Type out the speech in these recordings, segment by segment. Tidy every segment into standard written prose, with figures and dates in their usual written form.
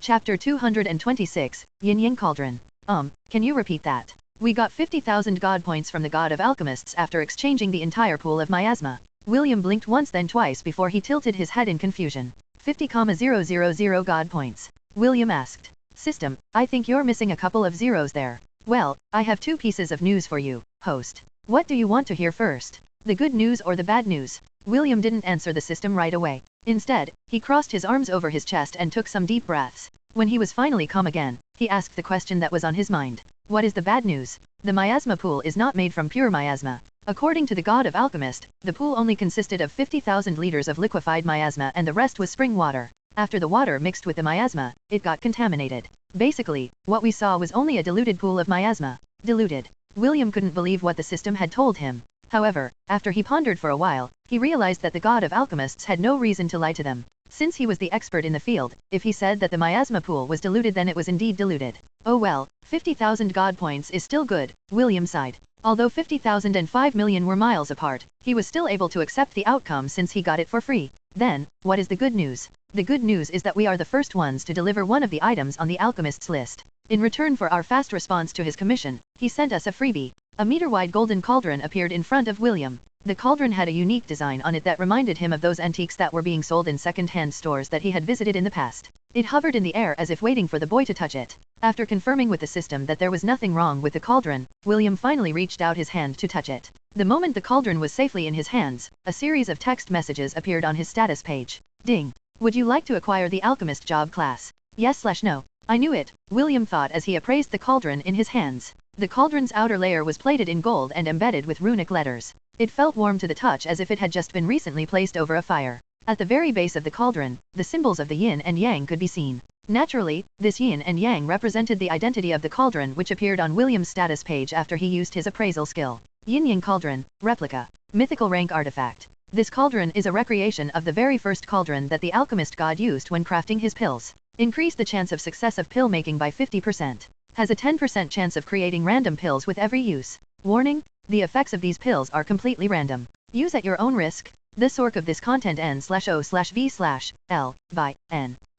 Chapter 226, Yin Yang Cauldron. Can you repeat that? We got 50,000 god points from the god of alchemists after exchanging the entire pool of miasma. William blinked once then twice before he tilted his head in confusion. 50,000 god points. William asked. System, I think you're missing a couple of zeros there. Well, I have two pieces of news for you, host. What do you want to hear first? The good news or the bad news? William didn't answer the system right away. Instead, he crossed his arms over his chest and took some deep breaths. When he was finally calm again, he asked the question that was on his mind. What is the bad news? The miasma pool is not made from pure miasma. According to the god of alchemist, the pool only consisted of 50,000 liters of liquefied miasma and the rest was spring water. After the water mixed with the miasma, it got contaminated. Basically, what we saw was only a diluted pool of miasma. Diluted. William couldn't believe what the system had told him. However, after he pondered for a while, he realized that the god of alchemists had no reason to lie to them. Since he was the expert in the field, if he said that the miasma pool was diluted then it was indeed diluted. Oh well, 50,000 god points is still good, William sighed. Although 50,000 and 5 million were miles apart, he was still able to accept the outcome since he got it for free. Then, what is the good news? The good news is that we are the first ones to deliver one of the items on the alchemist's list. In return for our fast response to his commission, he sent us a freebie. A meter-wide golden cauldron appeared in front of William. The cauldron had a unique design on it that reminded him of those antiques that were being sold in second-hand stores that he had visited in the past. It hovered in the air as if waiting for the boy to touch it. After confirming with the system that there was nothing wrong with the cauldron, William finally reached out his hand to touch it. The moment the cauldron was safely in his hands, a series of text messages appeared on his status page. Ding! Would you like to acquire the alchemist job class? Yes/no. I knew it, William thought as he appraised the cauldron in his hands. The cauldron's outer layer was plated in gold and embedded with runic letters. It felt warm to the touch as if it had just been recently placed over a fire. At the very base of the cauldron, the symbols of the yin and yang could be seen. Naturally, this yin and yang represented the identity of the cauldron which appeared on William's status page after he used his appraisal skill. Yin Yang Cauldron, Replica. Mythical rank artifact. This cauldron is a recreation of the very first cauldron that the alchemist god used when crafting his pills. Increase the chance of success of pill making by 50%. Has a 10% chance of creating random pills with every use. Warning, the effects of these pills are completely random. Use at your own risk. The source of this content N/O/V/L/N.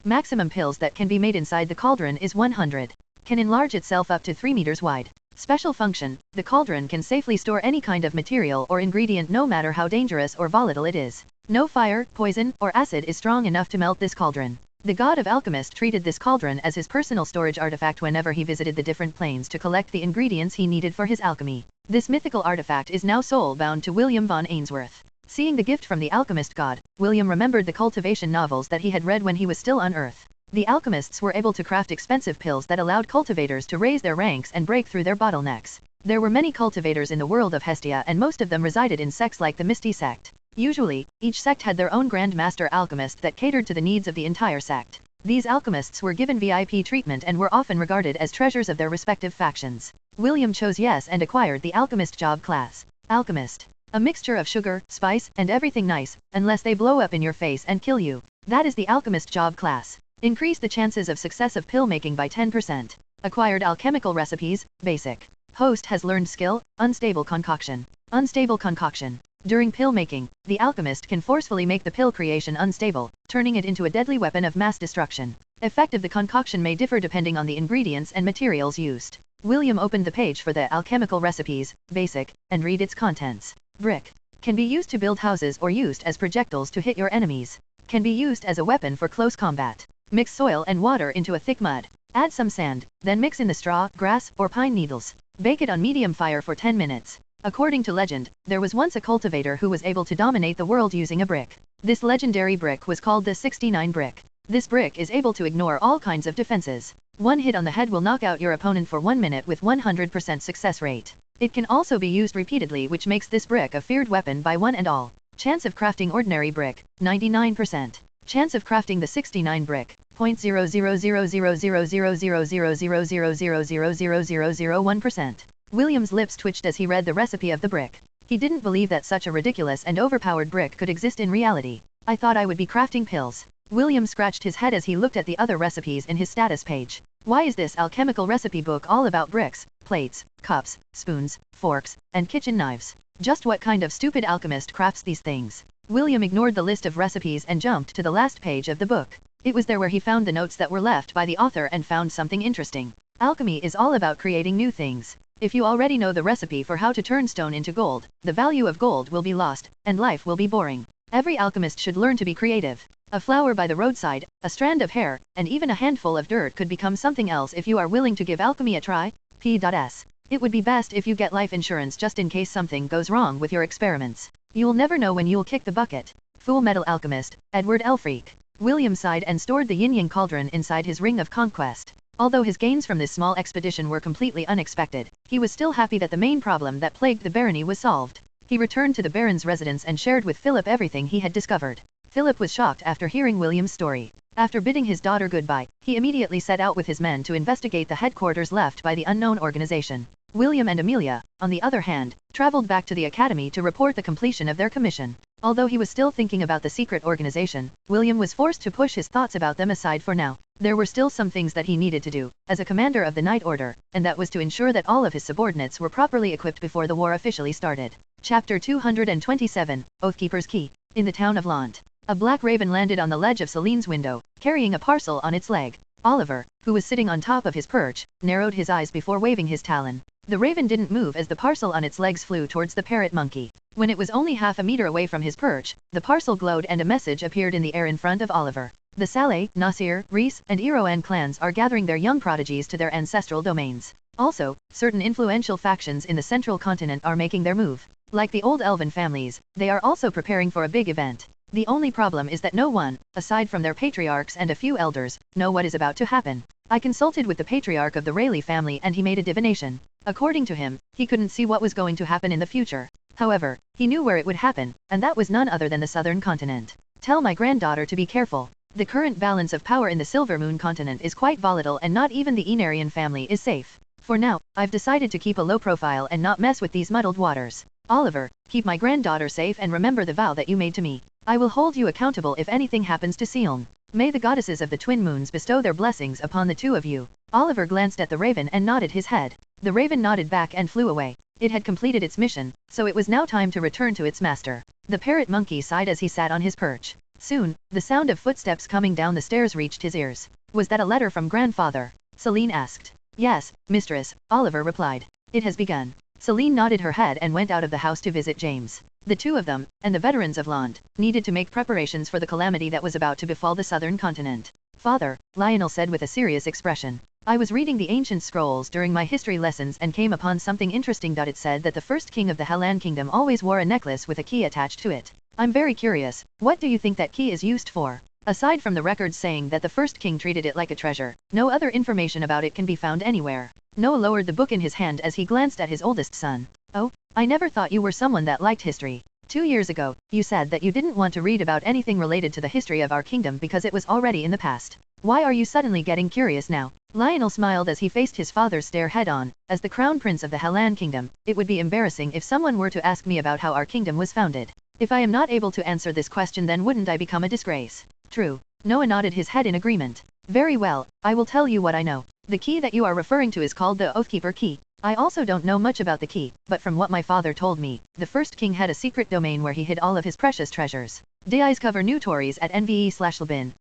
Maximum pills that can be made inside the cauldron is 100. Can enlarge itself up to 3 meters wide. Special function, the cauldron can safely store any kind of material or ingredient no matter how dangerous or volatile it is. No fire, poison, or acid is strong enough to melt this cauldron. The god of alchemist treated this cauldron as his personal storage artifact whenever he visited the different planes to collect the ingredients he needed for his alchemy. This mythical artifact is now soul-bound to William von Ainsworth. Seeing the gift from the alchemist god, William remembered the cultivation novels that he had read when he was still on Earth. The alchemists were able to craft expensive pills that allowed cultivators to raise their ranks and break through their bottlenecks. There were many cultivators in the world of Hestia and most of them resided in sects like the Misty sect. Usually, each sect had their own Grand Master alchemist that catered to the needs of the entire sect. These alchemists were given VIP treatment and were often regarded as treasures of their respective factions. William chose yes and acquired the alchemist job class. Alchemist. A mixture of sugar, spice, and everything nice, unless they blow up in your face and kill you. That is the alchemist job class. Increase the chances of success of pill making by 10%. Acquired alchemical recipes, basic. Host has learned skill, unstable concoction. Unstable concoction. During pill making, the alchemist can forcefully make the pill creation unstable, turning it into a deadly weapon of mass destruction. Effect of the concoction may differ depending on the ingredients and materials used. William opened the page for the alchemical recipes, basic, and read its contents. Brick. Can be used to build houses or used as projectiles to hit your enemies. Can be used as a weapon for close combat. Mix soil and water into a thick mud. Add some sand, then mix in the straw, grass, or pine needles. Bake it on medium fire for 10 minutes. According to legend, there was once a cultivator who was able to dominate the world using a brick. This legendary brick was called the 69 brick. This brick is able to ignore all kinds of defenses. One hit on the head will knock out your opponent for 1 minute with 100% success rate. It can also be used repeatedly which makes this brick a feared weapon by one and all. Chance of crafting ordinary brick, 99%. Chance of crafting the 69 brick, 0.0000000000000001%. William's lips twitched as he read the recipe of the brick. He didn't believe that such a ridiculous and overpowered brick could exist in reality. I thought I would be crafting pills. William scratched his head as he looked at the other recipes in his status page. Why is this alchemical recipe book all about bricks, plates, cups, spoons, forks, and kitchen knives? Just what kind of stupid alchemist crafts these things? William ignored the list of recipes and jumped to the last page of the book. It was there where he found the notes that were left by the author and found something interesting. Alchemy is all about creating new things. If you already know the recipe for how to turn stone into gold, the value of gold will be lost, and life will be boring. Every alchemist should learn to be creative. A flower by the roadside, a strand of hair, and even a handful of dirt could become something else if you are willing to give alchemy a try. P.S. It would be best if you get life insurance just in case something goes wrong with your experiments. You'll never know when you'll kick the bucket. Full Metal Alchemist, Edward Elfreak. William sighed and stored the yin-yang cauldron inside his ring of conquest. Although his gains from this small expedition were completely unexpected, he was still happy that the main problem that plagued the barony was solved. He returned to the Baron's residence and shared with Philip everything he had discovered. Philip was shocked after hearing William's story. After bidding his daughter goodbye, he immediately set out with his men to investigate the headquarters left by the unknown organization. William and Amelia, on the other hand, traveled back to the academy to report the completion of their commission. Although he was still thinking about the secret organization, William was forced to push his thoughts about them aside for now. There were still some things that he needed to do, as a commander of the Night Order, and that was to ensure that all of his subordinates were properly equipped before the war officially started. Chapter 227, Oathkeeper's Key. In the town of Lant, a black raven landed on the ledge of Celine's window, carrying a parcel on its leg. Oliver, who was sitting on top of his perch, narrowed his eyes before waving his talon. The raven didn't move as the parcel on its legs flew towards the parrot monkey. When it was only half a meter away from his perch, the parcel glowed and a message appeared in the air in front of Oliver. The Saleh, Nasir, Reese, and Iroan clans are gathering their young prodigies to their ancestral domains. Also, certain influential factions in the central continent are making their move. Like the old elven families, they are also preparing for a big event. The only problem is that no one, aside from their patriarchs and a few elders, know what is about to happen. I consulted with the patriarch of the Rayleigh family and he made a divination. According to him, he couldn't see what was going to happen in the future. However, he knew where it would happen, and that was none other than the southern continent. Tell my granddaughter to be careful. The current balance of power in the Silver Moon continent is quite volatile and not even the Enarian family is safe. For now, I've decided to keep a low profile and not mess with these muddled waters. Oliver, keep my granddaughter safe and remember the vow that you made to me. I will hold you accountable if anything happens to Seoln. May the goddesses of the twin moons bestow their blessings upon the two of you. Oliver glanced at the raven and nodded his head. The raven nodded back and flew away. It had completed its mission, so it was now time to return to its master. The parrot monkey sighed as he sat on his perch. Soon, the sound of footsteps coming down the stairs reached his ears. Was that a letter from grandfather? Celine asked. Yes, mistress, Oliver replied. It has begun. Celine nodded her head and went out of the house to visit James. The two of them, and the veterans of Lant, needed to make preparations for the calamity that was about to befall the southern continent. Father, Lionel said with a serious expression. I was reading the ancient scrolls during my history lessons and came upon something interesting. It said that the first king of the Hellan kingdom always wore a necklace with a key attached to it. I'm very curious, what do you think that key is used for? Aside from the records saying that the first king treated it like a treasure, no other information about it can be found anywhere. Noah lowered the book in his hand as he glanced at his oldest son. Oh, I never thought you were someone that liked history. 2 years ago, you said that you didn't want to read about anything related to the history of our kingdom because it was already in the past. Why are you suddenly getting curious now? Lionel smiled as he faced his father's stare head-on. As the crown prince of the Hellan kingdom, it would be embarrassing if someone were to ask me about how our kingdom was founded. If I am not able to answer this question, then wouldn't I become a disgrace? True. Noah nodded his head in agreement. Very well, I will tell you what I know. The key that you are referring to is called the Oathkeeper key. I also don't know much about the key, but from what my father told me, the first king had a secret domain where he hid all of his precious treasures. DIs cover new Tories at nve/lbin.c/o.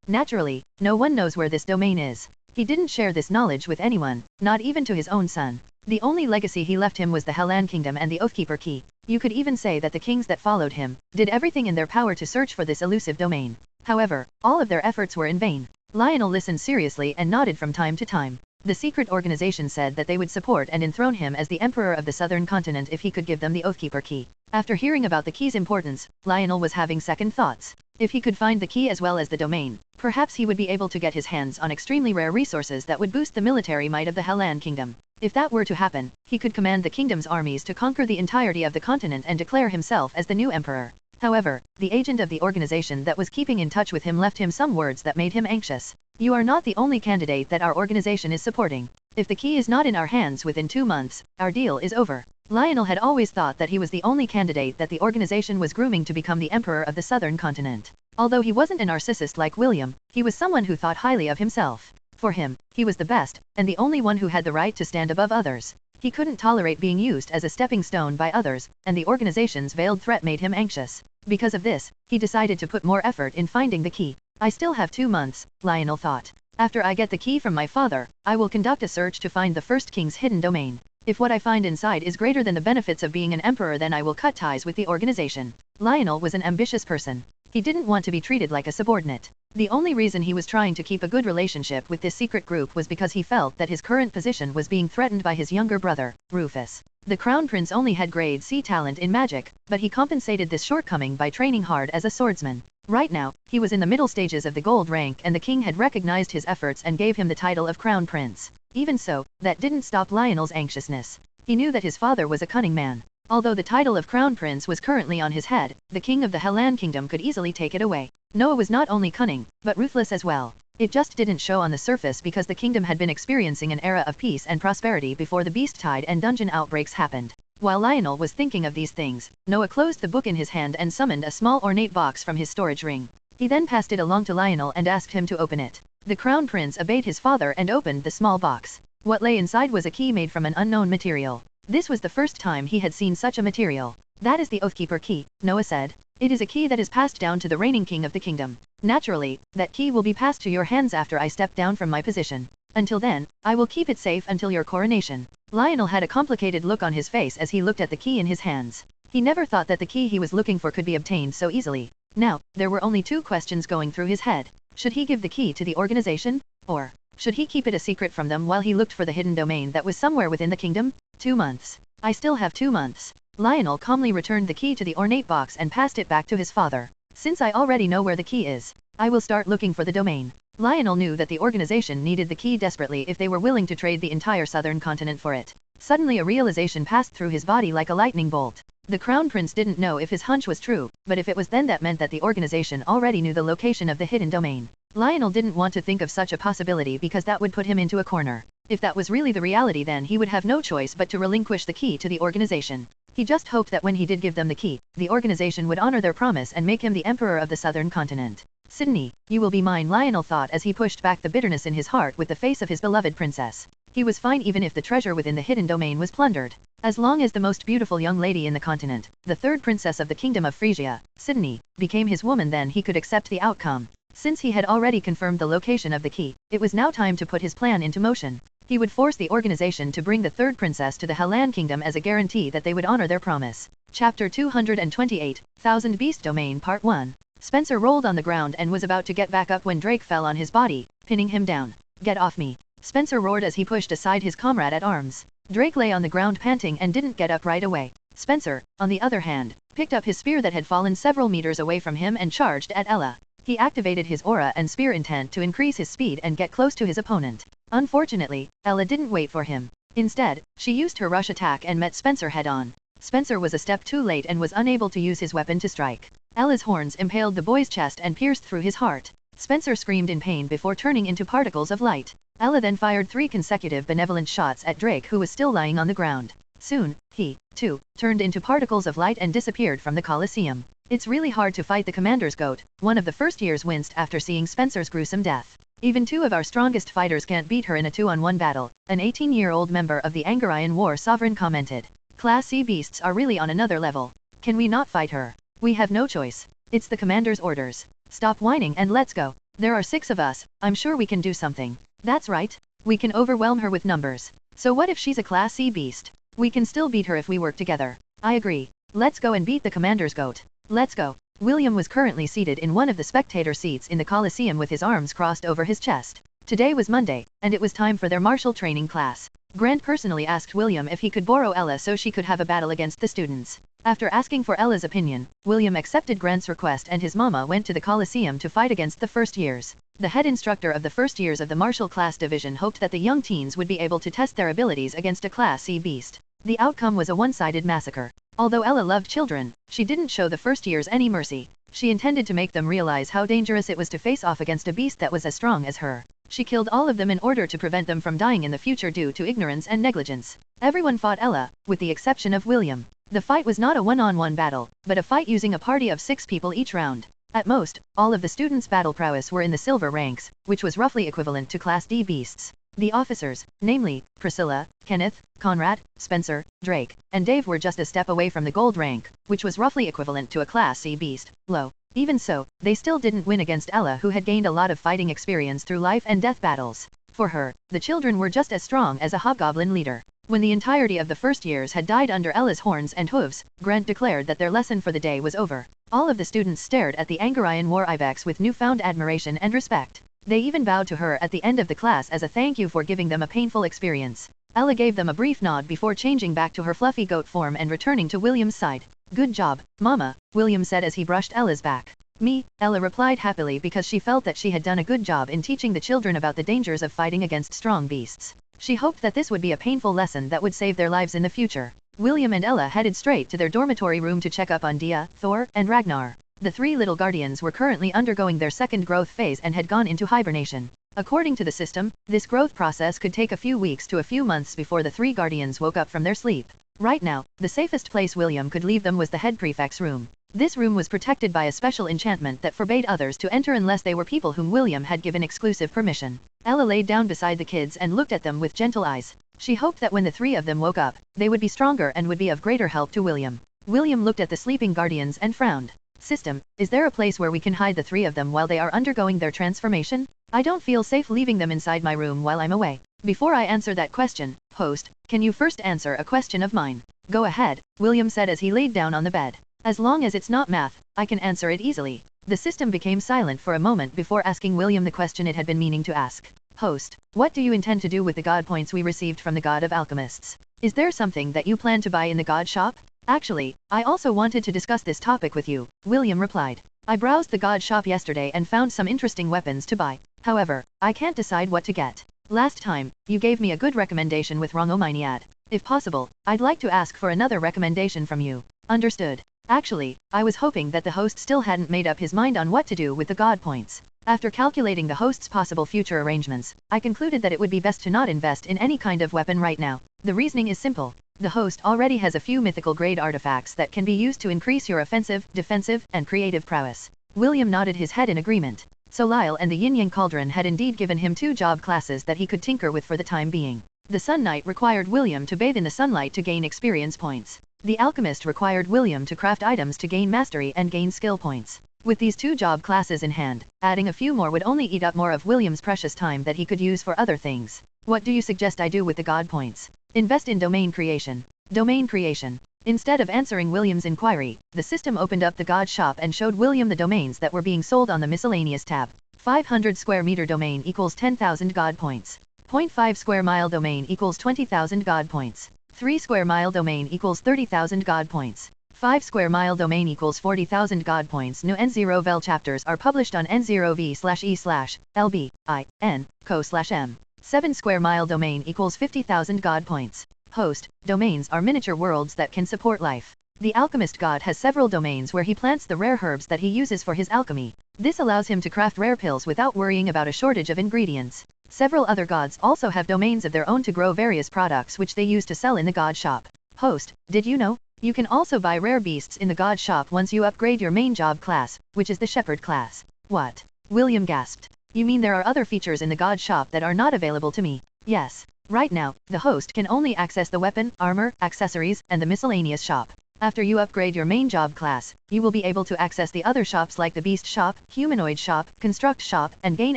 Naturally, no one knows where this domain is. He didn't share this knowledge with anyone, not even to his own son. The only legacy he left him was the Hellan kingdom and the Oathkeeper key. You could even say that the kings that followed him did everything in their power to search for this elusive domain. However, all of their efforts were in vain. Lionel listened seriously and nodded from time to time. The secret organization said that they would support and enthrone him as the emperor of the southern continent if he could give them the Oathkeeper key. After hearing about the key's importance, Lionel was having second thoughts. If he could find the key as well as the domain, perhaps he would be able to get his hands on extremely rare resources that would boost the military might of the Hellan kingdom. If that were to happen, he could command the kingdom's armies to conquer the entirety of the continent and declare himself as the new emperor. However, the agent of the organization that was keeping in touch with him left him some words that made him anxious. You are not the only candidate that our organization is supporting. If the key is not in our hands within 2 months, our deal is over. Lionel had always thought that he was the only candidate that the organization was grooming to become the emperor of the southern continent. Although he wasn't a narcissist like William, he was someone who thought highly of himself. For him, he was the best, and the only one who had the right to stand above others. He couldn't tolerate being used as a stepping stone by others, and the organization's veiled threat made him anxious. Because of this, he decided to put more effort in finding the key. I still have 2 months, Lionel thought. After I get the key from my father, I will conduct a search to find the first king's hidden domain. If what I find inside is greater than the benefits of being an emperor, then I will cut ties with the organization. Lionel was an ambitious person. He didn't want to be treated like a subordinate. The only reason he was trying to keep a good relationship with this secret group was because he felt that his current position was being threatened by his younger brother, Rufus. The Crown Prince only had grade C talent in magic, but he compensated this shortcoming by training hard as a swordsman. Right now, he was in the middle stages of the gold rank, and the king had recognized his efforts and gave him the title of Crown Prince. Even so, that didn't stop Lionel's anxiousness. He knew that his father was a cunning man. Although the title of Crown Prince was currently on his head, the king of the Hellan Kingdom could easily take it away. Noah was not only cunning, but ruthless as well. It just didn't show on the surface because the kingdom had been experiencing an era of peace and prosperity before the beast tide and dungeon outbreaks happened. While Lionel was thinking of these things, Noah closed the book in his hand and summoned a small ornate box from his storage ring. He then passed it along to Lionel and asked him to open it. The Crown Prince obeyed his father and opened the small box. What lay inside was a key made from an unknown material. This was the first time he had seen such a material. That is the Oathkeeper key, Noah said. It is a key that is passed down to the reigning king of the kingdom. Naturally, that key will be passed to your hands after I step down from my position. Until then, I will keep it safe until your coronation. Lionel had a complicated look on his face as he looked at the key in his hands. He never thought that the key he was looking for could be obtained so easily. Now, there were only 2 questions going through his head. Should he give the key to the organization? Or should he keep it a secret from them while he looked for the hidden domain that was somewhere within the kingdom? 2 months. I still have 2 months. Lionel calmly returned the key to the ornate box and passed it back to his father. Since I already know where the key is, I will start looking for the domain. Lionel knew that the organization needed the key desperately if they were willing to trade the entire southern continent for it. Suddenly a realization passed through his body like a lightning bolt. The Crown Prince didn't know if his hunch was true, but if it was, then that meant that the organization already knew the location of the hidden domain. Lionel didn't want to think of such a possibility because that would put him into a corner. If that was really the reality, then he would have no choice but to relinquish the key to the organization. He just hoped that when he did give them the key, the organization would honor their promise and make him the emperor of the southern continent. Sydney, you will be mine, Lionel thought as he pushed back the bitterness in his heart with the face of his beloved princess. He was fine even if the treasure within the hidden domain was plundered. As long as the most beautiful young lady in the continent, the 3rd princess of the kingdom of Frisia, Sydney, became his woman, then he could accept the outcome. Since he had already confirmed the location of the key, it was now time to put his plan into motion. He would force the organization to bring the 3rd princess to the Hellan Kingdom as a guarantee that they would honor their promise. Chapter 228, Thousand Beast Domain Part 1. Spencer rolled on the ground and was about to get back up when Drake fell on his body, pinning him down. Get off me! Spencer roared as he pushed aside his comrade at arms. Drake lay on the ground panting and didn't get up right away. Spencer, on the other hand, picked up his spear that had fallen several meters away from him and charged at Ella. He activated his aura and spear intent to increase his speed and get close to his opponent. Unfortunately, Ella didn't wait for him. Instead, she used her rush attack and met Spencer head-on. Spencer was a step too late and was unable to use his weapon to strike. Ella's horns impaled the boy's chest and pierced through his heart. Spencer screamed in pain before turning into particles of light. Ella then fired 3 consecutive benevolent shots at Drake, who was still lying on the ground. Soon, he, too, turned into particles of light and disappeared from the Colosseum. It's really hard to fight the commander's goat, one of the first years winced after seeing Spencer's gruesome death. Even 2 of our strongest fighters can't beat her in a 2-on-1 battle, an 18-year-old member of the Angarian War Sovereign commented. Class C beasts are really on another level. Can we not fight her? We have no choice. It's the commander's orders. Stop whining and let's go. There are 6 of us, I'm sure we can do something. That's right. We can overwhelm her with numbers. So what if she's a Class C beast? We can still beat her if we work together. I agree. Let's go and beat the commander's goat. Let's go. William was currently seated in one of the spectator seats in the Colosseum with his arms crossed over his chest. Today was Monday, and it was time for their martial training class. Grant personally asked William if he could borrow Ella so she could have a battle against the students. After asking for Ella's opinion, William accepted Grant's request and his mama went to the Colosseum to fight against the first years. The head instructor of the first years of the martial class division hoped that the young teens would be able to test their abilities against a Class C beast. The outcome was a one-sided massacre. Although Ella loved children, she didn't show the first years any mercy. She intended to make them realize how dangerous it was to face off against a beast that was as strong as her. She killed all of them in order to prevent them from dying in the future due to ignorance and negligence. Everyone fought Ella, with the exception of William. The fight was not a one-on-one battle, but a fight using a party of 6 people each round. At most, all of the students' battle prowess were in the silver ranks, which was roughly equivalent to Class D beasts. The officers, namely, Priscilla, Kenneth, Conrad, Spencer, Drake, and Dave were just a step away from the gold rank, which was roughly equivalent to a Class C beast. Low. Even so, they still didn't win against Ella, who had gained a lot of fighting experience through life and death battles. For her, the children were just as strong as a hobgoblin leader. When the entirety of the first years had died under Ella's horns and hooves, Grant declared that their lesson for the day was over. All of the students stared at the Angarian war ibex with newfound admiration and respect. They even bowed to her at the end of the class as a thank you for giving them a painful experience. Ella gave them a brief nod before changing back to her fluffy goat form and returning to William's side. Good job, Mama, William said as he brushed Ella's back. Me, Ella replied happily because she felt that she had done a good job in teaching the children about the dangers of fighting against strong beasts. She hoped that this would be a painful lesson that would save their lives in the future. William and Ella headed straight to their dormitory room to check up on Dia, Thor, and Ragnar. The three little guardians were currently undergoing their second growth phase and had gone into hibernation. According to the system, this growth process could take a few weeks to a few months before the three guardians woke up from their sleep. Right now, the safest place William could leave them was the head prefect's room. This room was protected by a special enchantment that forbade others to enter unless they were people whom William had given exclusive permission. Ella laid down beside the kids and looked at them with gentle eyes. She hoped that when the three of them woke up, they would be stronger and would be of greater help to William. William looked at the sleeping guardians and frowned. System, is there a place where we can hide the three of them while they are undergoing their transformation? I don't feel safe leaving them inside my room while I'm away. Before I answer that question, host, can you first answer a question of mine? Go ahead, William said as he laid down on the bed. As long as it's not math, I can answer it easily. The system became silent for a moment before asking William the question it had been meaning to ask. Host, what do you intend to do with the god points we received from the God of Alchemists? Is there something that you plan to buy in the god shop? Actually, I also wanted to discuss this topic with you, William replied. I browsed the god shop yesterday and found some interesting weapons to buy. However, I can't decide what to get. Last time, you gave me a good recommendation with r18. If possible, I'd like to ask for another recommendation from you. Understood. Actually, I was hoping that the host still hadn't made up his mind on what to do with the god points. After calculating the host's possible future arrangements, I concluded that it would be best to not invest in any kind of weapon right now. The reasoning is simple. The host already has a few mythical grade artifacts that can be used to increase your offensive, defensive, and creative prowess. William nodded his head in agreement. So Lyle and the Yin-Yang Cauldron had indeed given him 2 job classes that he could tinker with for the time being. The Sun Knight required William to bathe in the sunlight to gain experience points. The Alchemist required William to craft items to gain mastery and gain skill points. With these 2 job classes in hand, adding a few more would only eat up more of William's precious time that he could use for other things. What do you suggest I do with the god points? Invest in domain creation. Domain creation. Instead of answering William's inquiry, the system opened up the god shop and showed William the domains that were being sold on the miscellaneous tab. 500 square meter domain equals 10,000 god points. 0.5 square mile domain equals 20,000 god points. 3 square mile domain equals 30,000 god points. 5 square mile domain equals 40,000 god points. New N0vel chapters are published on N0v/e/LBIN/co/m. 7 square mile domain equals 50,000 god points. Host, domains are miniature worlds that can support life. The alchemist god has several domains where he plants the rare herbs that he uses for his alchemy. This allows him to craft rare pills without worrying about a shortage of ingredients. Several other gods also have domains of their own to grow various products which they use to sell in the god shop. Host, did you know? You can also buy rare beasts in the god shop once you upgrade your main job class, which is the shepherd class. What? William gasped. You mean there are other features in the god shop that are not available to me? Yes. Right now, the host can only access the weapon, armor, accessories, and the miscellaneous shop. After you upgrade your main job class, you will be able to access the other shops like the beast shop, humanoid shop, construct shop, and gain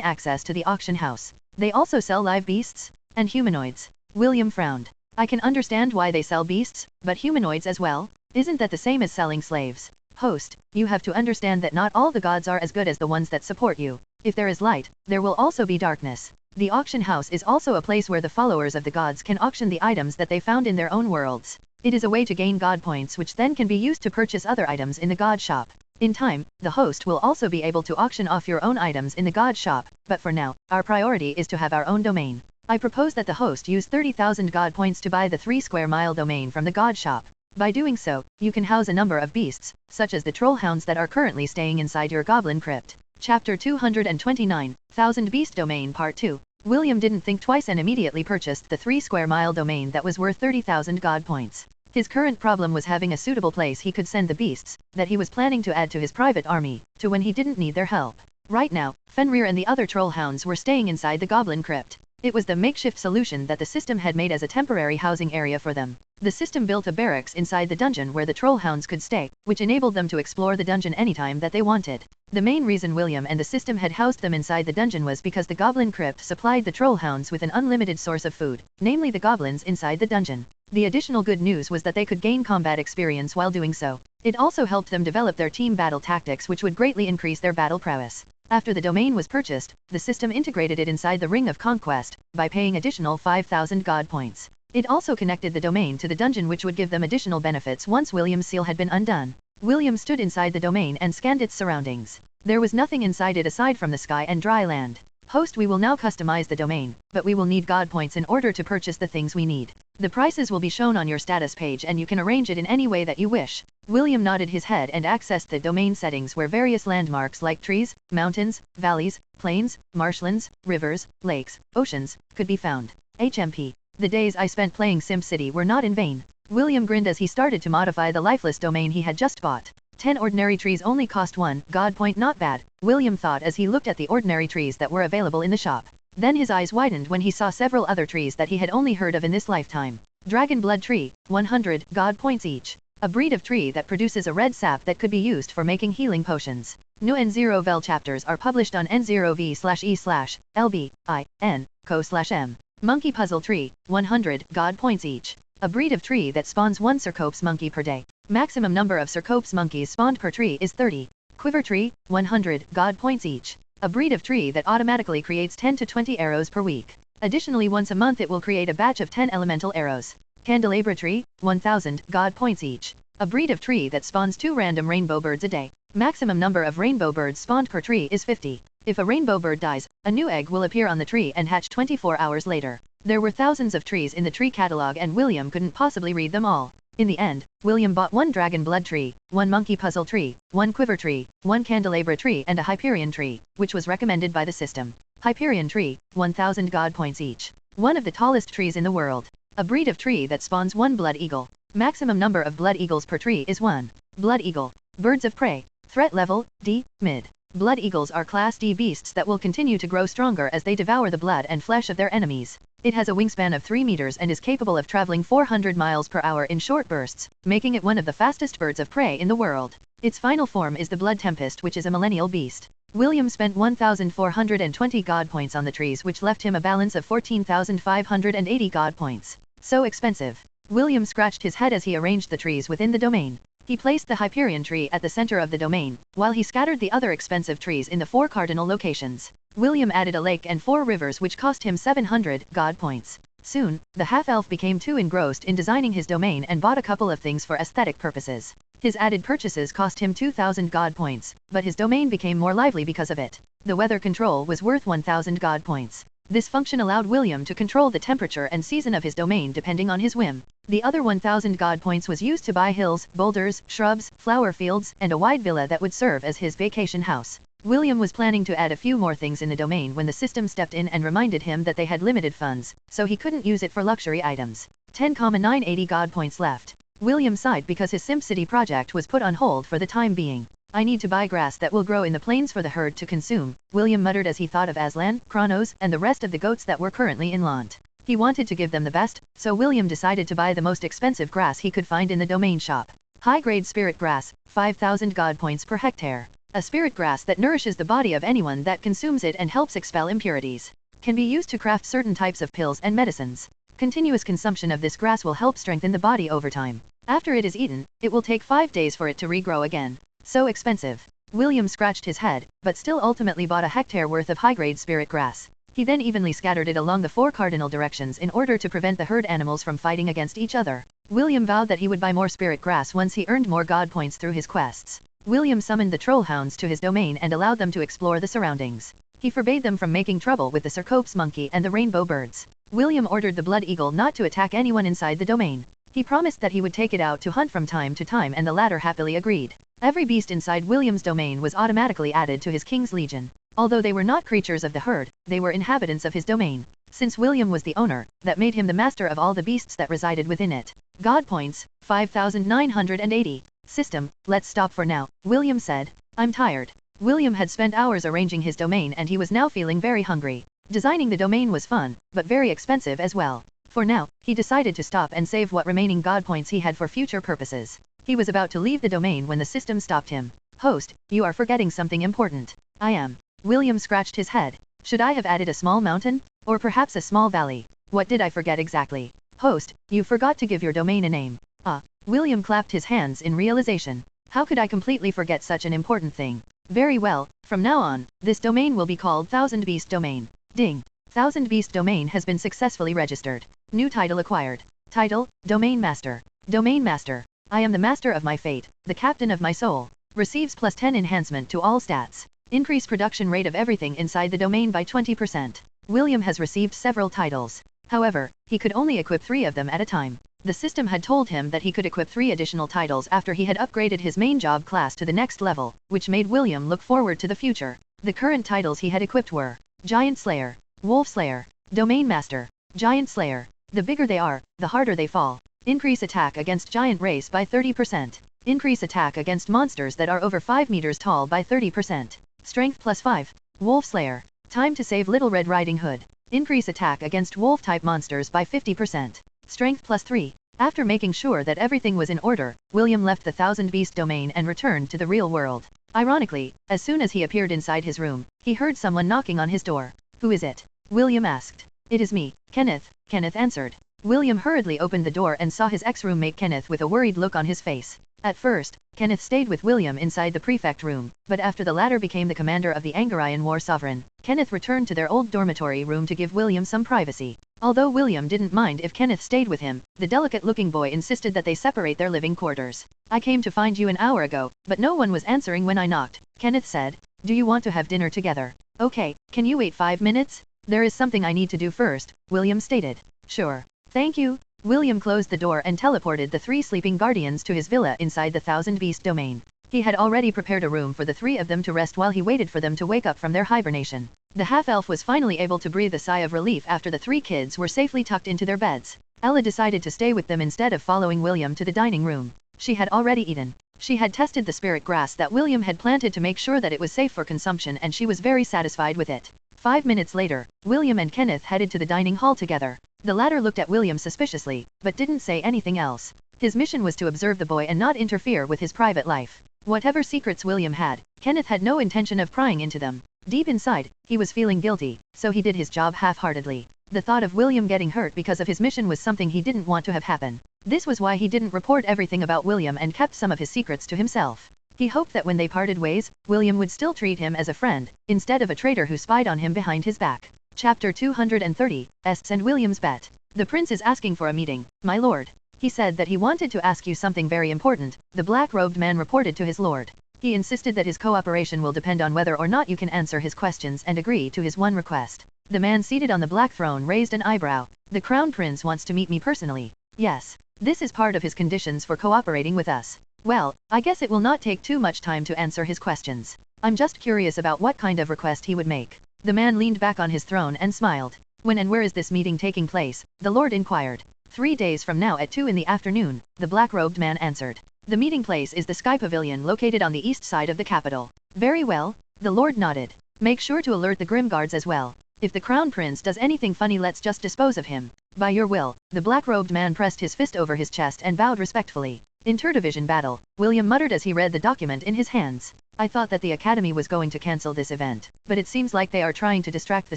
access to the auction house. They also sell live beasts and humanoids. William frowned. I can understand why they sell beasts, but humanoids as well? Isn't that the same as selling slaves? Host, you have to understand that not all the gods are as good as the ones that support you. If there is light, there will also be darkness. The auction house is also a place where the followers of the gods can auction the items that they found in their own worlds. It is a way to gain god points which then can be used to purchase other items in the god shop. In time, the host will also be able to auction off your own items in the god shop, but for now, our priority is to have our own domain. I propose that the host use 30,000 god points to buy the 3 square mile domain from the god shop. By doing so, you can house a number of beasts, such as the trollhounds that are currently staying inside your goblin crypt. Chapter 229, 1000 Beast Domain Part 2. William didn't think twice and immediately purchased the 3 square mile domain that was worth 30,000 god points. His current problem was having a suitable place he could send the beasts, that he was planning to add to his private army, to when he didn't need their help. Right now, Fenrir and the other trollhounds were staying inside the goblin crypt. It was the makeshift solution that the system had made as a temporary housing area for them. The system built a barracks inside the dungeon where the trollhounds could stay, which enabled them to explore the dungeon anytime that they wanted. The main reason William and the system had housed them inside the dungeon was because the goblin crypt supplied the trollhounds with an unlimited source of food, namely the goblins inside the dungeon. The additional good news was that they could gain combat experience while doing so. It also helped them develop their team battle tactics, which would greatly increase their battle prowess. After the domain was purchased, the system integrated it inside the Ring of Conquest, by paying additional 5,000 God points. It also connected the domain to the dungeon, which would give them additional benefits once William's seal had been undone. William stood inside the domain and scanned its surroundings. There was nothing inside it aside from the sky and dry land. Host, we will now customize the domain, but we will need God points in order to purchase the things we need. The prices will be shown on your status page and you can arrange it in any way that you wish. William nodded his head and accessed the domain settings where various landmarks like trees, mountains, valleys, plains, marshlands, rivers, lakes, oceans, could be found. HMP. The days I spent playing SimCity were not in vain. William grinned as he started to modify the lifeless domain he had just bought. 10 ordinary trees only cost 1 God point, not bad, William thought as he looked at the ordinary trees that were available in the shop. Then his eyes widened when he saw several other trees that he had only heard of in this lifetime. Dragon Blood Tree, 100 God points each. A breed of tree that produces a red sap that could be used for making healing potions. New N0vel chapters are published on N0v/e/lbin/co/m. Monkey Puzzle Tree, 100 God points each. A breed of tree that spawns 1 Cercops monkey per day. Maximum number of Cercops monkeys spawned per tree is 30. Quiver Tree, 100 God points each. A breed of tree that automatically creates 10 to 20 arrows per week. Additionally, once a month it will create a batch of 10 elemental arrows. Candelabra Tree, 1000 God points each. A breed of tree that spawns 2 random rainbow birds a day. Maximum number of rainbow birds spawned per tree is 50. If a rainbow bird dies, a new egg will appear on the tree and hatch 24 hours later. There were thousands of trees in the tree catalog and William couldn't possibly read them all. In the end, William bought 1 Dragon Blood Tree, 1 Monkey Puzzle Tree, 1 Quiver Tree, 1 Candelabra Tree and a Hyperion Tree, which was recommended by the system. Hyperion Tree, 1000 God points each. One of the tallest trees in the world. A breed of tree that spawns 1 Blood Eagle. Maximum number of Blood Eagles per tree is 1. Blood Eagle. Birds of Prey. Threat level, D, mid. Blood Eagles are Class D beasts that will continue to grow stronger as they devour the blood and flesh of their enemies. It has a wingspan of 3 meters and is capable of traveling 400 miles per hour in short bursts, making it one of the fastest birds of prey in the world. Its final form is the Blood Tempest, which is a millennial beast. William spent 1,420 God points on the trees, which left him a balance of 14,580 God points. So expensive. William scratched his head as he arranged the trees within the domain. He placed the Hyperion Tree at the center of the domain, while he scattered the other expensive trees in the 4 cardinal locations. William added a lake and 4 rivers, which cost him 700 God points. Soon, the half-elf became too engrossed in designing his domain and bought a couple of things for aesthetic purposes. His added purchases cost him 2,000 God points, but his domain became more lively because of it. The weather control was worth 1,000 God points. This function allowed William to control the temperature and season of his domain depending on his whim. The other 1,000 God points was used to buy hills, boulders, shrubs, flower fields, and a wide villa that would serve as his vacation house. William was planning to add a few more things in the domain when the system stepped in and reminded him that they had limited funds, so he couldn't use it for luxury items. 10,980 God points left. William sighed because his SimCity project was put on hold for the time being. I need to buy grass that will grow in the plains for the herd to consume, William muttered as he thought of Aslan, Kronos, and the rest of the goats that were currently in Lant. He wanted to give them the best, so William decided to buy the most expensive grass he could find in the domain shop. High-grade spirit grass, 5,000 God points per hectare. A spirit grass that nourishes the body of anyone that consumes it and helps expel impurities. Can be used to craft certain types of pills and medicines. Continuous consumption of this grass will help strengthen the body over time. After it is eaten, it will take 5 days for it to regrow again. So expensive. William scratched his head, but still ultimately bought a hectare worth of high-grade spirit grass. He then evenly scattered it along the 4 cardinal directions in order to prevent the herd animals from fighting against each other. William vowed that he would buy more spirit grass once he earned more God points through his quests. William summoned the trollhounds to his domain and allowed them to explore the surroundings. He forbade them from making trouble with the Cercops monkey and the rainbow birds. William ordered the Blood Eagle not to attack anyone inside the domain. He promised that he would take it out to hunt from time to time, and the latter happily agreed. Every beast inside William's domain was automatically added to his King's Legion. Although they were not creatures of the herd, they were inhabitants of his domain. Since William was the owner, that made him the master of all the beasts that resided within it. God points, 5,980. System, let's stop for now, William said. I'm tired. William had spent hours arranging his domain and he was now feeling very hungry. Designing the domain was fun, but very expensive as well. For now, he decided to stop and save what remaining god points he had for future purposes. He was about to leave the domain when the system stopped him. Host, you are forgetting something important. I am. William scratched his head. Should I have added a small mountain? Or perhaps a small valley? What did I forget exactly? Host, you forgot to give your domain a name. Ah. William clapped his hands in realization. How could I completely forget such an important thing? Very well, from now on, this domain will be called Thousand Beast Domain. Ding. Thousand Beast Domain has been successfully registered. New title acquired. Title, Domain Master. Domain Master. I am the master of my fate, the captain of my soul. Receives plus 10 enhancement to all stats. Increase production rate of everything inside the domain by 20%. William has received several titles. However, he could only equip 3 of them at a time. The system had told him that he could equip 3 additional titles after he had upgraded his main job class to the next level, which made William look forward to the future. The current titles he had equipped were Giant Slayer, Wolf Slayer, Domain Master, Giant Slayer. The bigger they are, the harder they fall. Increase attack against giant race by 30%. Increase attack against monsters that are over 5 meters tall by 30%. Strength plus 5. Wolf Slayer. Time to save Little Red Riding Hood. Increase attack against wolf-type monsters by 50%. Strength plus 3. After making sure that everything was in order, William left the Thousand Beast domain and returned to the real world. Ironically, as soon as he appeared inside his room, he heard someone knocking on his door. Who is it? William asked. It is me, Kenneth, Kenneth answered. William hurriedly opened the door and saw his ex-roommate Kenneth with a worried look on his face. At first, Kenneth stayed with William inside the prefect room, but after the latter became the commander of the Angarian War Sovereign, Kenneth returned to their old dormitory room to give William some privacy. Although William didn't mind if Kenneth stayed with him, the delicate-looking boy insisted that they separate their living quarters. I came to find you an hour ago, but no one was answering when I knocked, Kenneth said. Do you want to have dinner together? Okay, can you wait 5 minutes? There is something I need to do first, William stated. Sure. Thank you. William closed the door and teleported the 3 sleeping guardians to his villa inside the Thousand Beast domain. He had already prepared a room for the 3 of them to rest while he waited for them to wake up from their hibernation. The half-elf was finally able to breathe a sigh of relief after the 3 kids were safely tucked into their beds. Ella decided to stay with them instead of following William to the dining room. She had already eaten. She had tested the spirit grass that William had planted to make sure that it was safe for consumption, and she was very satisfied with it. 5 minutes later, William and Kenneth headed to the dining hall together. The latter looked at William suspiciously, but didn't say anything else. His mission was to observe the boy and not interfere with his private life. Whatever secrets William had, Kenneth had no intention of prying into them. Deep inside, he was feeling guilty, so he did his job half-heartedly. The thought of William getting hurt because of his mission was something he didn't want to have happen. This was why he didn't report everything about William and kept some of his secrets to himself. He hoped that when they parted ways, William would still treat him as a friend, instead of a traitor who spied on him behind his back. Chapter 230, Est's and William's Bet. The prince is asking for a meeting, my lord. He said that he wanted to ask you something very important, the black-robed man reported to his lord. He insisted that his cooperation will depend on whether or not you can answer his questions and agree to his one request. The man seated on the black throne raised an eyebrow. The crown prince wants to meet me personally. Yes. This is part of his conditions for cooperating with us. Well, I guess it will not take too much time to answer his questions. I'm just curious about what kind of request he would make. The man leaned back on his throne and smiled. When and where is this meeting taking place? The lord inquired. 3 days from now at 2 in the afternoon, the black-robed man answered. The meeting place is the Sky Pavilion located on the east side of the capital. Very well, the lord nodded. Make sure to alert the Grim Guards as well. If the crown prince does anything funny, let's just dispose of him. By your will. The black-robed man pressed his fist over his chest and bowed respectfully. Interdivision battle, William muttered as he read the document in his hands. I thought that the academy was going to cancel this event, but it seems like they are trying to distract the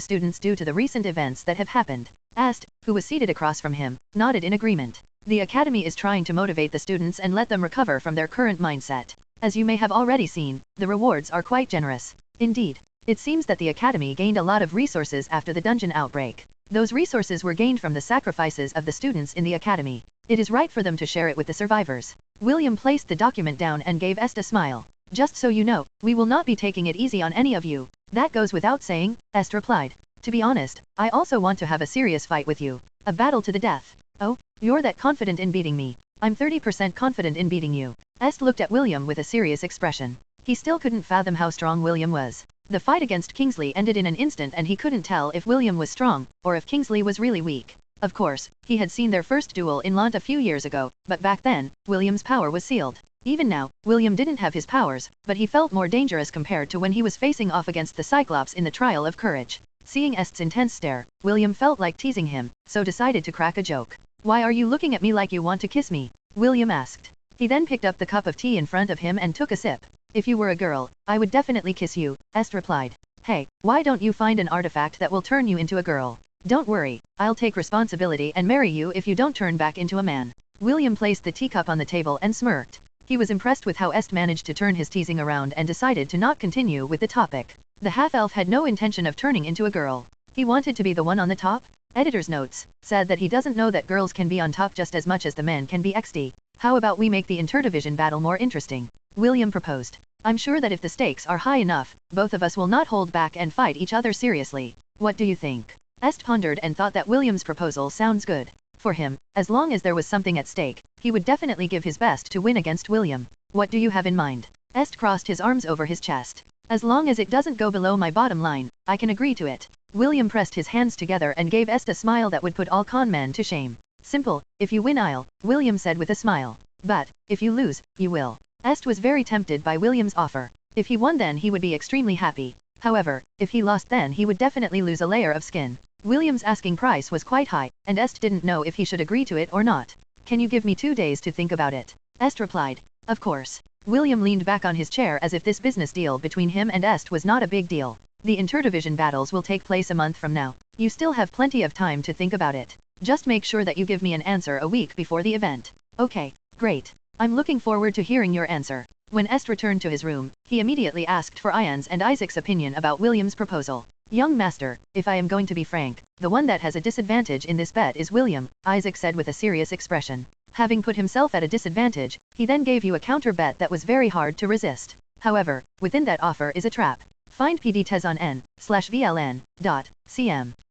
students due to the recent events that have happened. Est, who was seated across from him, nodded in agreement. The academy is trying to motivate the students and let them recover from their current mindset. As you may have already seen, the rewards are quite generous. Indeed. It seems that the academy gained a lot of resources after the dungeon outbreak. Those resources were gained from the sacrifices of the students in the academy. It is right for them to share it with the survivors. William placed the document down and gave Est a smile. Just so you know, we will not be taking it easy on any of you. That goes without saying, Est replied. To be honest, I also want to have a serious fight with you. A battle to the death. Oh, you're that confident in beating me. I'm 30% confident in beating you. Est looked at William with a serious expression. He still couldn't fathom how strong William was. The fight against Kingsley ended in an instant and he couldn't tell if William was strong, or if Kingsley was really weak. Of course, he had seen their first duel in Lant a few years ago, but back then, William's power was sealed. Even now, William didn't have his powers, but he felt more dangerous compared to when he was facing off against the Cyclops in the Trial of Courage. Seeing Est's intense stare, William felt like teasing him, so decided to crack a joke. "Why are you looking at me like you want to kiss me?" William asked. He then picked up the cup of tea in front of him and took a sip. "If you were a girl, I would definitely kiss you," Est replied. "Hey, why don't you find an artifact that will turn you into a girl? Don't worry, I'll take responsibility and marry you if you don't turn back into a man." William placed the teacup on the table and smirked. He was impressed with how Est managed to turn his teasing around and decided to not continue with the topic. The half-elf had no intention of turning into a girl. He wanted to be the one on the top. Editor's notes said that he doesn't know that girls can be on top just as much as the men can be XD. "How about we make the interdivision battle more interesting?" William proposed. "I'm sure that if the stakes are high enough, both of us will not hold back and fight each other seriously. What do you think?" Est pondered and thought that William's proposal sounds good. For him, as long as there was something at stake, he would definitely give his best to win against William. "What do you have in mind?" Est crossed his arms over his chest. "As long as it doesn't go below my bottom line, I can agree to it." William pressed his hands together and gave Est a smile that would put all con men to shame. "Simple, if you win I'll," William said with a smile. "But, if you lose, you will." Est was very tempted by William's offer. If he won then he would be extremely happy. However, if he lost then he would definitely lose a layer of skin. William's asking price was quite high, and Est didn't know if he should agree to it or not. "Can you give me 2 days to think about it?" Est replied. "Of course." William leaned back on his chair as if this business deal between him and Est was not a big deal. "The interdivision battles will take place a month from now. You still have plenty of time to think about it. Just make sure that you give me an answer a week before the event." "Okay, great. I'm looking forward to hearing your answer." When Est returned to his room, he immediately asked for Ian's and Isaac's opinion about William's proposal. "Young master, if I am going to be frank, the one that has a disadvantage in this bet is William," Isaac said with a serious expression. Having put himself at a disadvantage, he then gave you a counter bet that was very hard to resist. However, within that offer is a trap. Find PD Tez on n/VLN.cm.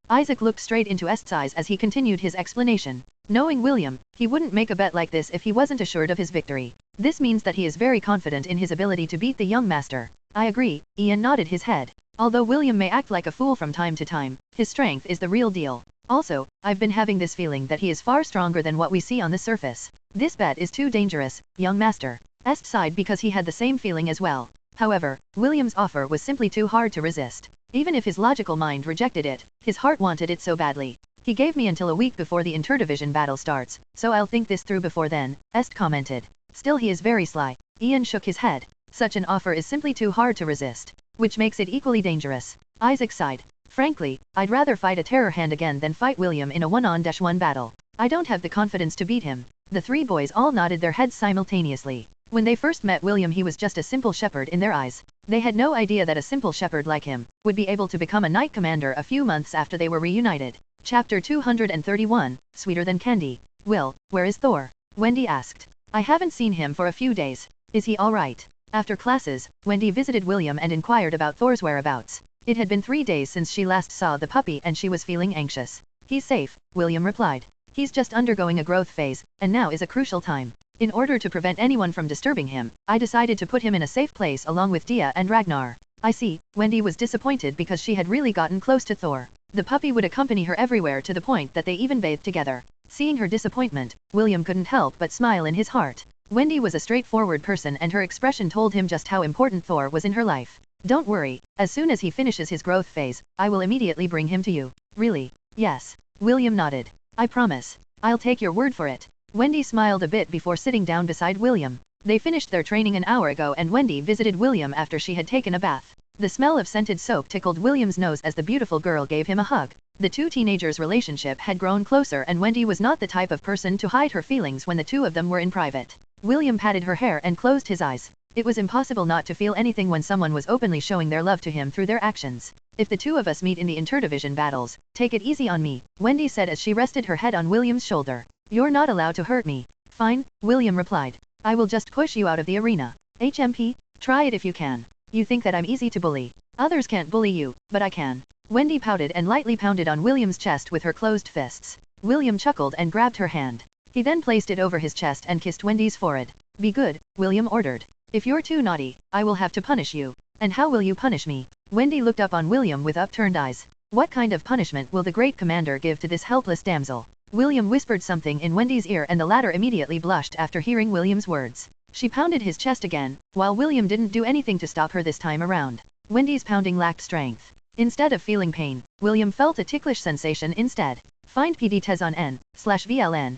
Isaac looked straight into Est's eyes as he continued his explanation. Knowing William, he wouldn't make a bet like this if he wasn't assured of his victory. This means that he is very confident in his ability to beat the young master. "I agree," Ian nodded his head. "Although William may act like a fool from time to time, his strength is the real deal. Also, I've been having this feeling that he is far stronger than what we see on the surface. This bet is too dangerous, young master." Est sighed because he had the same feeling as well. However, William's offer was simply too hard to resist. Even if his logical mind rejected it, his heart wanted it so badly. "He gave me until a week before the interdivision battle starts, so I'll think this through before then," Est commented. "Still he is very sly." Ian shook his head. "Such an offer is simply too hard to resist, which makes it equally dangerous." Isaac sighed. "Frankly, I'd rather fight a terror hand again than fight William in a one-on-one battle. I don't have the confidence to beat him." The three boys all nodded their heads simultaneously. When they first met William he was just a simple shepherd in their eyes. They had no idea that a simple shepherd like him would be able to become a knight commander a few months after they were reunited. Chapter 231, Sweeter Than Candy. "Will, where is Thor?" Wendy asked. "I haven't seen him for a few days. Is he alright?" After classes, Wendy visited William and inquired about Thor's whereabouts. It had been 3 days since she last saw the puppy and she was feeling anxious. "He's safe," William replied. "He's just undergoing a growth phase, and now is a crucial time. In order to prevent anyone from disturbing him, I decided to put him in a safe place along with Dia and Ragnar." "I see." Wendy was disappointed because she had really gotten close to Thor. The puppy would accompany her everywhere to the point that they even bathed together. Seeing her disappointment, William couldn't help but smile in his heart. Wendy was a straightforward person and her expression told him just how important Thor was in her life. "Don't worry, as soon as he finishes his growth phase, I will immediately bring him to you." "Really?" "Yes." William nodded. "I promise. I'll take your word for it." Wendy smiled a bit before sitting down beside William. They finished their training an hour ago and Wendy visited William after she had taken a bath. The smell of scented soap tickled William's nose as the beautiful girl gave him a hug. The two teenagers' relationship had grown closer and Wendy was not the type of person to hide her feelings when the two of them were in private. William patted her hair and closed his eyes. It was impossible not to feel anything when someone was openly showing their love to him through their actions. "If the two of us meet in the interdivision battles, take it easy on me," Wendy said as she rested her head on William's shoulder. "You're not allowed to hurt me." "Fine," William replied. "I will just push you out of the arena." "HMP? Try it if you can. You think that I'm easy to bully. Others can't bully you, but I can." Wendy pouted and lightly pounded on William's chest with her closed fists. William chuckled and grabbed her hand. He then placed it over his chest and kissed Wendy's forehead. "Be good," William ordered. "If you're too naughty, I will have to punish you." "And how will you punish me?" Wendy looked up on William with upturned eyes. "What kind of punishment will the great commander give to this helpless damsel?" William whispered something in Wendy's ear and the latter immediately blushed after hearing William's words. She pounded his chest again, while William didn't do anything to stop her this time around. Wendy's pounding lacked strength. Instead of feeling pain, William felt a ticklish sensation instead. Find PDTes on n/VLN.cm.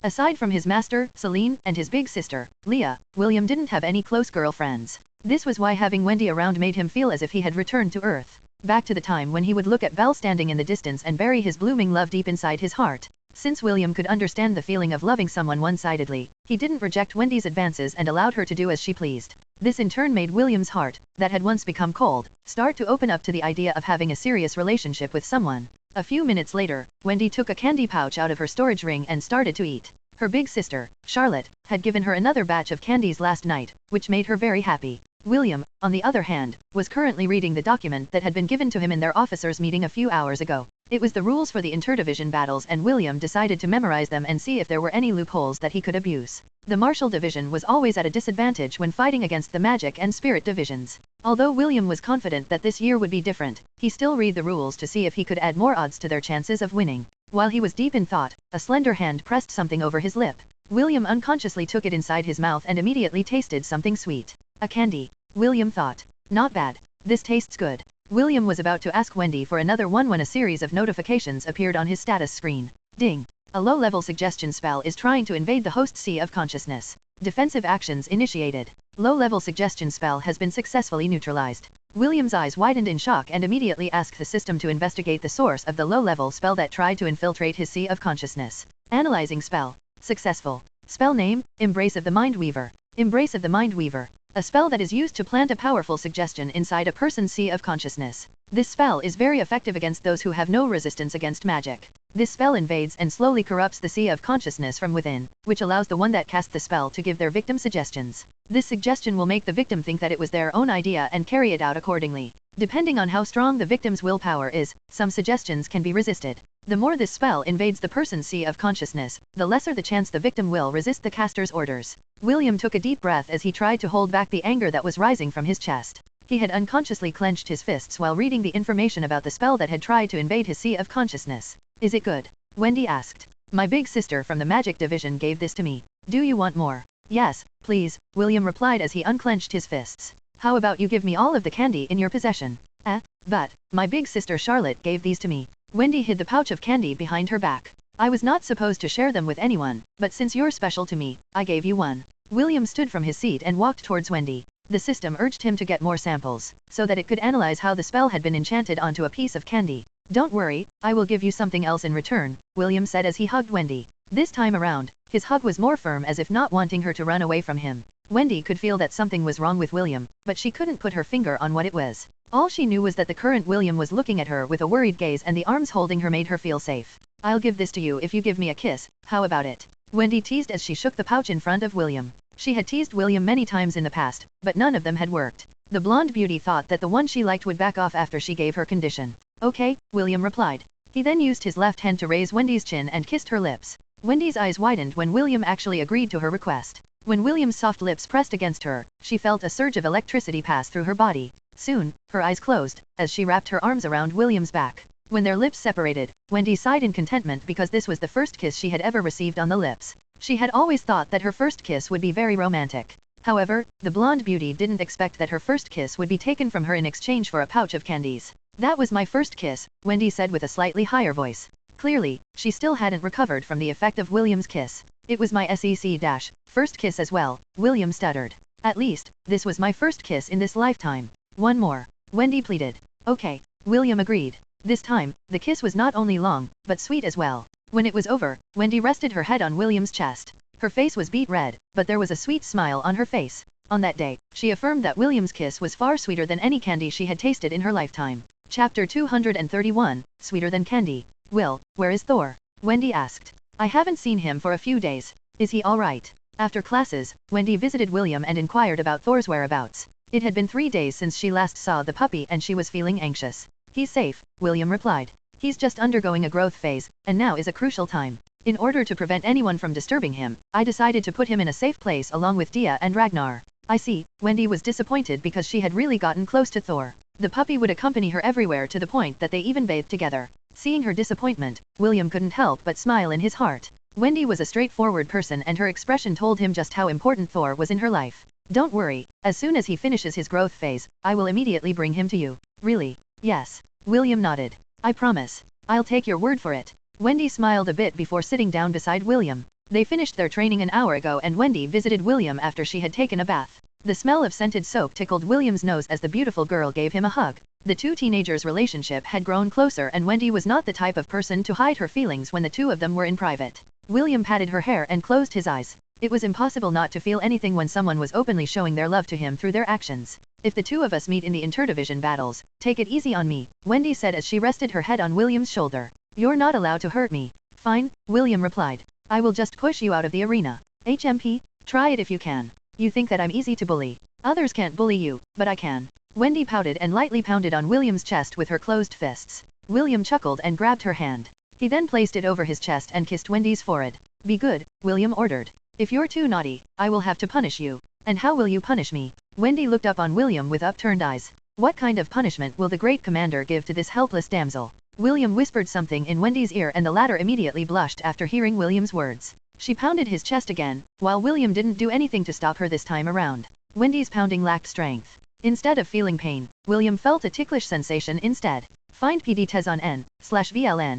Aside from his master, Celine, and his big sister, Leah, William didn't have any close girlfriends. This was why having Wendy around made him feel as if he had returned to Earth. Back to the time when he would look at Belle standing in the distance and bury his blooming love deep inside his heart. Since William could understand the feeling of loving someone one-sidedly, he didn't reject Wendy's advances and allowed her to do as she pleased. This in turn made William's heart, that had once become cold, start to open up to the idea of having a serious relationship with someone. A few minutes later, Wendy took a candy pouch out of her storage ring and started to eat. Her big sister, Charlotte, had given her another batch of candies last night, which made her very happy. William, on the other hand, was currently reading the document that had been given to him in their officers' meeting a few hours ago. It was the rules for the interdivision battles, and William decided to memorize them and see if there were any loopholes that he could abuse. The martial division was always at a disadvantage when fighting against the magic and spirit divisions. Although William was confident that this year would be different, he still read the rules to see if he could add more odds to their chances of winning. While he was deep in thought, a slender hand pressed something over his lip. William unconsciously took it inside his mouth and immediately tasted something sweet. A candy. William thought. Not bad. This tastes good. William was about to ask Wendy for another one when a series of notifications appeared on his status screen. Ding. A low-level suggestion spell is trying to invade the host sea of consciousness. Defensive actions initiated. Low-level suggestion spell has been successfully neutralized. William's eyes widened in shock and immediately asked the system to investigate the source of the low-level spell that tried to infiltrate his sea of consciousness. Analyzing spell. Successful. Spell name, Embrace of the Mindweaver. Embrace of the Mindweaver. A spell that is used to plant a powerful suggestion inside a person's sea of consciousness. This spell is very effective against those who have no resistance against magic. This spell invades and slowly corrupts the sea of consciousness from within, which allows the one that cast the spell to give their victim suggestions. This suggestion will make the victim think that it was their own idea and carry it out accordingly. Depending on how strong the victim's willpower is, some suggestions can be resisted. The more this spell invades the person's sea of consciousness, the lesser the chance the victim will resist the caster's orders. William took a deep breath as he tried to hold back the anger that was rising from his chest. He had unconsciously clenched his fists while reading the information about the spell that had tried to invade his sea of consciousness. Is it good? Wendy asked. My big sister from the magic division gave this to me. Do you want more? Yes, please, William replied as he unclenched his fists. How about you give me all of the candy in your possession? But, my big sister Charlotte gave these to me. Wendy hid the pouch of candy behind her back. I was not supposed to share them with anyone, but since you're special to me, I gave you one. William stood from his seat and walked towards Wendy. The system urged him to get more samples, so that it could analyze how the spell had been enchanted onto a piece of candy. Don't worry, I will give you something else in return, William said as he hugged Wendy. This time around, his hug was more firm as if not wanting her to run away from him. Wendy could feel that something was wrong with William, but she couldn't put her finger on what it was. All she knew was that the current William was looking at her with a worried gaze and the arms holding her made her feel safe. I'll give this to you if you give me a kiss, how about it? Wendy teased as she shook the pouch in front of William. She had teased William many times in the past, but none of them had worked. The blonde beauty thought that the one she liked would back off after she gave her condition. Okay, William replied. He then used his left hand to raise Wendy's chin and kissed her lips. Wendy's eyes widened when William actually agreed to her request. When William's soft lips pressed against her, she felt a surge of electricity pass through her body. Soon, her eyes closed, as she wrapped her arms around William's back. When their lips separated, Wendy sighed in contentment because this was the first kiss she had ever received on the lips. She had always thought that her first kiss would be very romantic. However, the blonde beauty didn't expect that her first kiss would be taken from her in exchange for a pouch of candies. That was my first kiss, Wendy said with a slightly higher voice. Clearly, she still hadn't recovered from the effect of William's kiss. It was my first kiss as well, William stuttered. At least, this was my first kiss in this lifetime. One more, Wendy pleaded. Okay, William agreed. This time, the kiss was not only long, but sweet as well. When it was over, Wendy rested her head on William's chest. Her face was beet red, but there was a sweet smile on her face. On that day, she affirmed that William's kiss was far sweeter than any candy she had tasted in her lifetime. Chapter 231, Sweeter Than Candy. Will, where is Thor? Wendy asked. I haven't seen him for a few days. Is he alright? After classes, Wendy visited William and inquired about Thor's whereabouts. It had been 3 days since she last saw the puppy and she was feeling anxious. He's safe, William replied. He's just undergoing a growth phase, and now is a crucial time. In order to prevent anyone from disturbing him, I decided to put him in a safe place along with Dia and Ragnar. I see, Wendy was disappointed because she had really gotten close to Thor. The puppy would accompany her everywhere to the point that they even bathed together. Seeing her disappointment, William couldn't help but smile in his heart. Wendy was a straightforward person and her expression told him just how important Thor was in her life. Don't worry, as soon as he finishes his growth phase, I will immediately bring him to you. Really? Yes. William nodded. I promise. I'll take your word for it. Wendy smiled a bit before sitting down beside William. They finished their training an hour ago and Wendy visited William after she had taken a bath. The smell of scented soap tickled William's nose as the beautiful girl gave him a hug. The two teenagers' relationship had grown closer and Wendy was not the type of person to hide her feelings when the two of them were in private. William patted her hair and closed his eyes. It was impossible not to feel anything when someone was openly showing their love to him through their actions. If the two of us meet in the interdivision battles, take it easy on me, Wendy said as she rested her head on William's shoulder. You're not allowed to hurt me. Fine, William replied. I will just push you out of the arena. HMP? Try it if you can. You think that I'm easy to bully. Others can't bully you, but I can. Wendy pouted and lightly pounded on William's chest with her closed fists. William chuckled and grabbed her hand. He then placed it over his chest and kissed Wendy's forehead. Be good, William ordered. If you're too naughty, I will have to punish you. And how will you punish me? Wendy looked up on William with upturned eyes. What kind of punishment will the great commander give to this helpless damsel? William whispered something in Wendy's ear and the latter immediately blushed after hearing William's words. She pounded his chest again, while William didn't do anything to stop her this time around. Wendy's pounding lacked strength. Instead of feeling pain, William felt a ticklish sensation instead. Find PDTes on n/VLN.cm.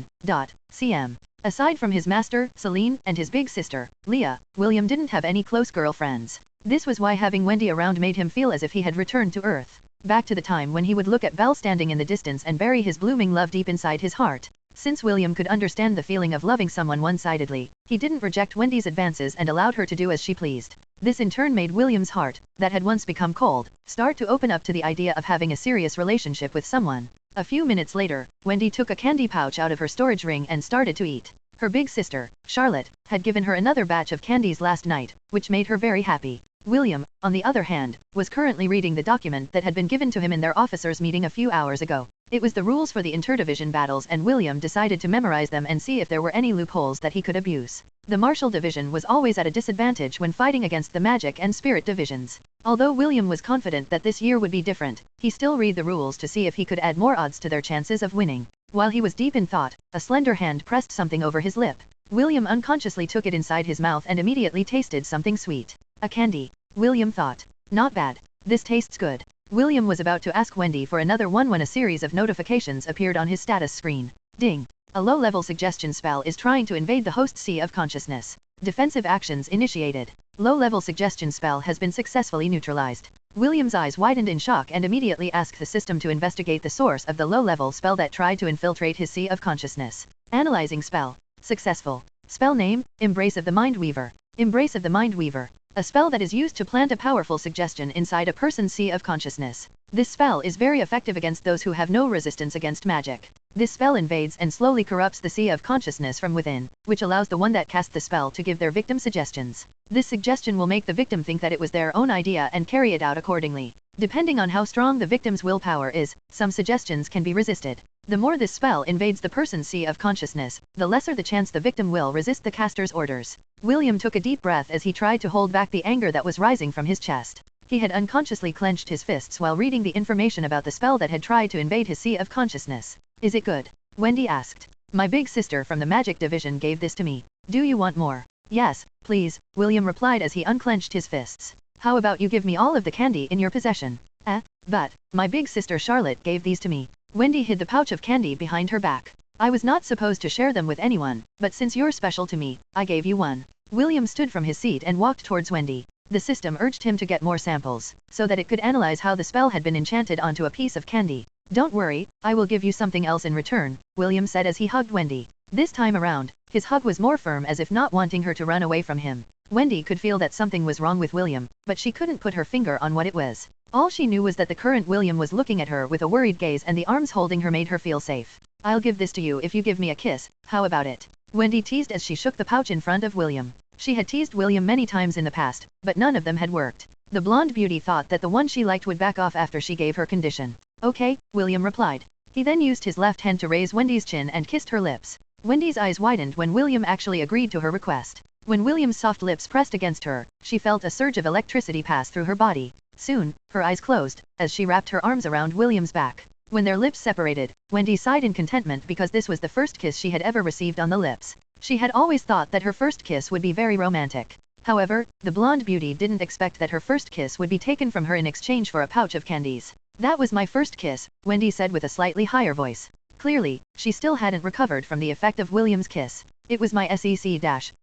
Aside from his master, Celine, and his big sister, Leah, William didn't have any close girlfriends. This was why having Wendy around made him feel as if he had returned to Earth. Back to the time when he would look at Belle standing in the distance and bury his blooming love deep inside his heart. Since William could understand the feeling of loving someone one-sidedly, he didn't reject Wendy's advances and allowed her to do as she pleased. This in turn made William's heart, that had once become cold, start to open up to the idea of having a serious relationship with someone. A few minutes later, Wendy took a candy pouch out of her storage ring and started to eat. Her big sister, Charlotte, had given her another batch of candies last night, which made her very happy. William, on the other hand, was currently reading the document that had been given to him in their officers' meeting a few hours ago. It was the rules for the interdivision battles and William decided to memorize them and see if there were any loopholes that he could abuse. The martial division was always at a disadvantage when fighting against the magic and spirit divisions. Although William was confident that this year would be different, he still read the rules to see if he could add more odds to their chances of winning. While he was deep in thought, a slender hand pressed something over his lip. William unconsciously took it inside his mouth and immediately tasted something sweet. A candy. William thought. Not bad. This tastes good. William was about to ask Wendy for another one when a series of notifications appeared on his status screen. Ding. A low-level suggestion spell is trying to invade the host sea of consciousness. Defensive actions initiated. Low-level suggestion spell has been successfully neutralized. William's eyes widened in shock and immediately asked the system to investigate the source of the low-level spell that tried to infiltrate his sea of consciousness. Analyzing spell. Successful. Spell name, Embrace of the Mindweaver. Embrace of the Mindweaver. A spell that is used to plant a powerful suggestion inside a person's sea of consciousness. This spell is very effective against those who have no resistance against magic. This spell invades and slowly corrupts the sea of consciousness from within, which allows the one that cast the spell to give their victim suggestions. This suggestion will make the victim think that it was their own idea and carry it out accordingly. Depending on how strong the victim's willpower is, some suggestions can be resisted. The more this spell invades the person's sea of consciousness, the lesser the chance the victim will resist the caster's orders. William took a deep breath as he tried to hold back the anger that was rising from his chest. He had unconsciously clenched his fists while reading the information about the spell that had tried to invade his sea of consciousness. Is it good? Wendy asked. My big sister from the magic division gave this to me. Do you want more? Yes, please, William replied as he unclenched his fists. How about you give me all of the candy in your possession? But, my big sister Charlotte gave these to me. Wendy hid the pouch of candy behind her back. I was not supposed to share them with anyone, but since you're special to me, I gave you one. William stood from his seat and walked towards Wendy. The system urged him to get more samples, so that it could analyze how the spell had been enchanted onto a piece of candy. Don't worry, I will give you something else in return, William said as he hugged Wendy. This time around, his hug was more firm as if not wanting her to run away from him. Wendy could feel that something was wrong with William, but she couldn't put her finger on what it was. All she knew was that the current William was looking at her with a worried gaze and the arms holding her made her feel safe. I'll give this to you if you give me a kiss, how about it? Wendy teased as she shook the pouch in front of William. She had teased William many times in the past, but none of them had worked. The blonde beauty thought that the one she liked would back off after she gave her condition. Okay, William replied. He then used his left hand to raise Wendy's chin and kissed her lips. Wendy's eyes widened when William actually agreed to her request. When William's soft lips pressed against her, she felt a surge of electricity pass through her body. Soon, her eyes closed, as she wrapped her arms around William's back. When their lips separated, Wendy sighed in contentment because this was the first kiss she had ever received on the lips. She had always thought that her first kiss would be very romantic. However, the blonde beauty didn't expect that her first kiss would be taken from her in exchange for a pouch of candies. That was my first kiss, Wendy said with a slightly higher voice. Clearly, she still hadn't recovered from the effect of William's kiss. It was my